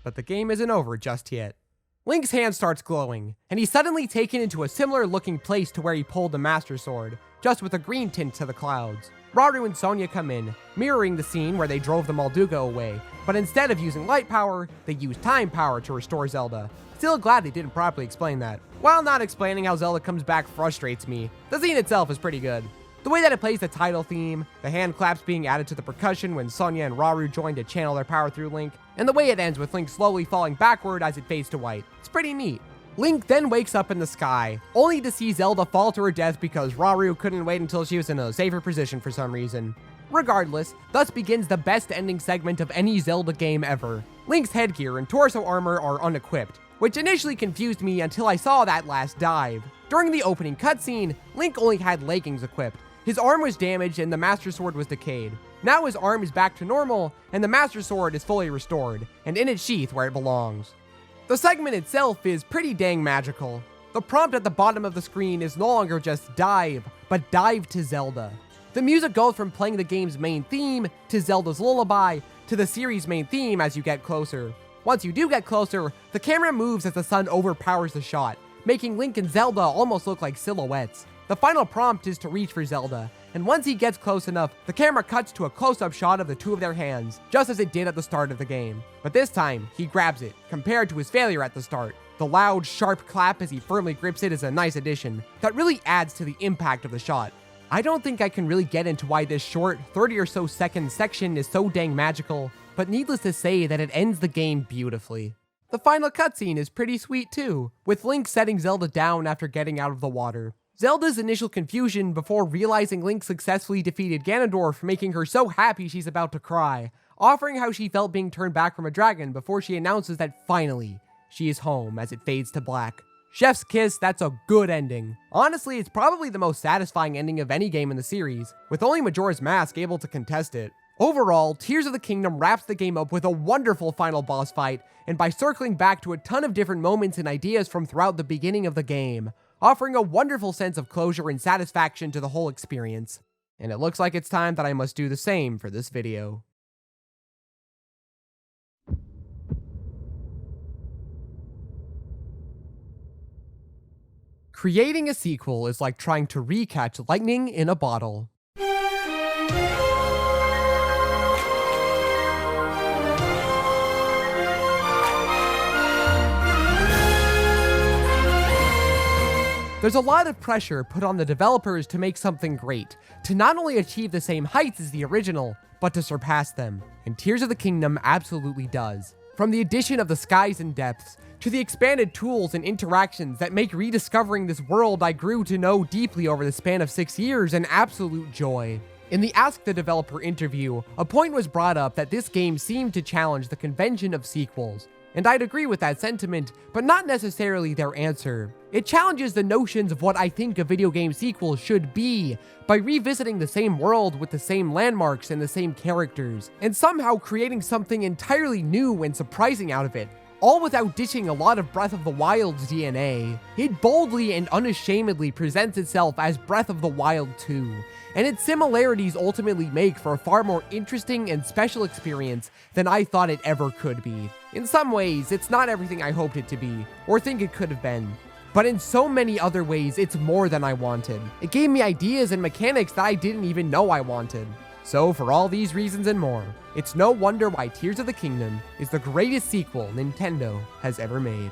But the game isn't over just yet. Link's hand starts glowing, and he's suddenly taken into a similar looking place to where he pulled the Master Sword, just with a green tint to the clouds. Rauru and Sonia come in, mirroring the scene where they drove the Molduga away, but instead of using light power, they use time power to restore Zelda. Still glad they didn't properly explain that. While not explaining how Zelda comes back frustrates me, the scene itself is pretty good. The way that it plays the title theme, the hand claps being added to the percussion when Sonia and Rauru join to channel their power through Link, and the way it ends with Link slowly falling backward as it fades to white. It's pretty neat. Link then wakes up in the sky, only to see Zelda fall to her death because Rauru couldn't wait until she was in a safer position for some reason. Regardless, thus begins the best ending segment of any Zelda game ever. Link's headgear and torso armor are unequipped, which initially confused me until I saw that last dive. During the opening cutscene, Link only had leggings equipped. His arm was damaged and the Master Sword was decayed. Now his arm is back to normal, and the Master Sword is fully restored, and in its sheath where it belongs. The segment itself is pretty dang magical. The prompt at the bottom of the screen is no longer just dive, but dive to Zelda. The music goes from playing the game's main theme, to Zelda's lullaby, to the series' main theme as you get closer. Once you do get closer, the camera moves as the sun overpowers the shot, making Link and Zelda almost look like silhouettes. The final prompt is to reach for Zelda, and once he gets close enough, the camera cuts to a close-up shot of the two of their hands, just as it did at the start of the game. But this time, he grabs it, compared to his failure at the start. The loud, sharp clap as he firmly grips it is a nice addition that really adds to the impact of the shot. I don't think I can really get into why this short, 30 or so second section is so dang magical, but needless to say that it ends the game beautifully. The final cutscene is pretty sweet too, with Link setting Zelda down after getting out of the water. Zelda's initial confusion before realizing Link successfully defeated Ganondorf making her so happy she's about to cry, offering how she felt being turned back from a dragon before she announces that finally, she is home as it fades to black. Chef's kiss, that's a good ending. Honestly, it's probably the most satisfying ending of any game in the series, with only Majora's Mask able to contest it. Overall, Tears of the Kingdom wraps the game up with a wonderful final boss fight, and by circling back to a ton of different moments and ideas from throughout the beginning of the game, offering a wonderful sense of closure and satisfaction to the whole experience. And it looks like it's time that I must do the same for this video. Creating a sequel is like trying to recatch lightning in a bottle. There's a lot of pressure put on the developers to make something great, to not only achieve the same heights as the original, but to surpass them, and Tears of the Kingdom absolutely does. From the addition of the skies and depths, to the expanded tools and interactions that make rediscovering this world I grew to know deeply over the span of 6 years an absolute joy. In the Ask the Developer interview, a point was brought up that this game seemed to challenge the convention of sequels, and I'd agree with that sentiment, but not necessarily their answer. It challenges the notions of what I think a video game sequel should be by revisiting the same world with the same landmarks and the same characters, and somehow creating something entirely new and surprising out of it, all without ditching a lot of Breath of the Wild's DNA. It boldly and unashamedly presents itself as Breath of the Wild 2, and its similarities ultimately make for a far more interesting and special experience than I thought it ever could be. In some ways, it's not everything I hoped it to be, or think it could have been. But in so many other ways, it's more than I wanted. It gave me ideas and mechanics that I didn't even know I wanted. So for all these reasons and more, it's no wonder why Tears of the Kingdom is the greatest sequel Nintendo has ever made.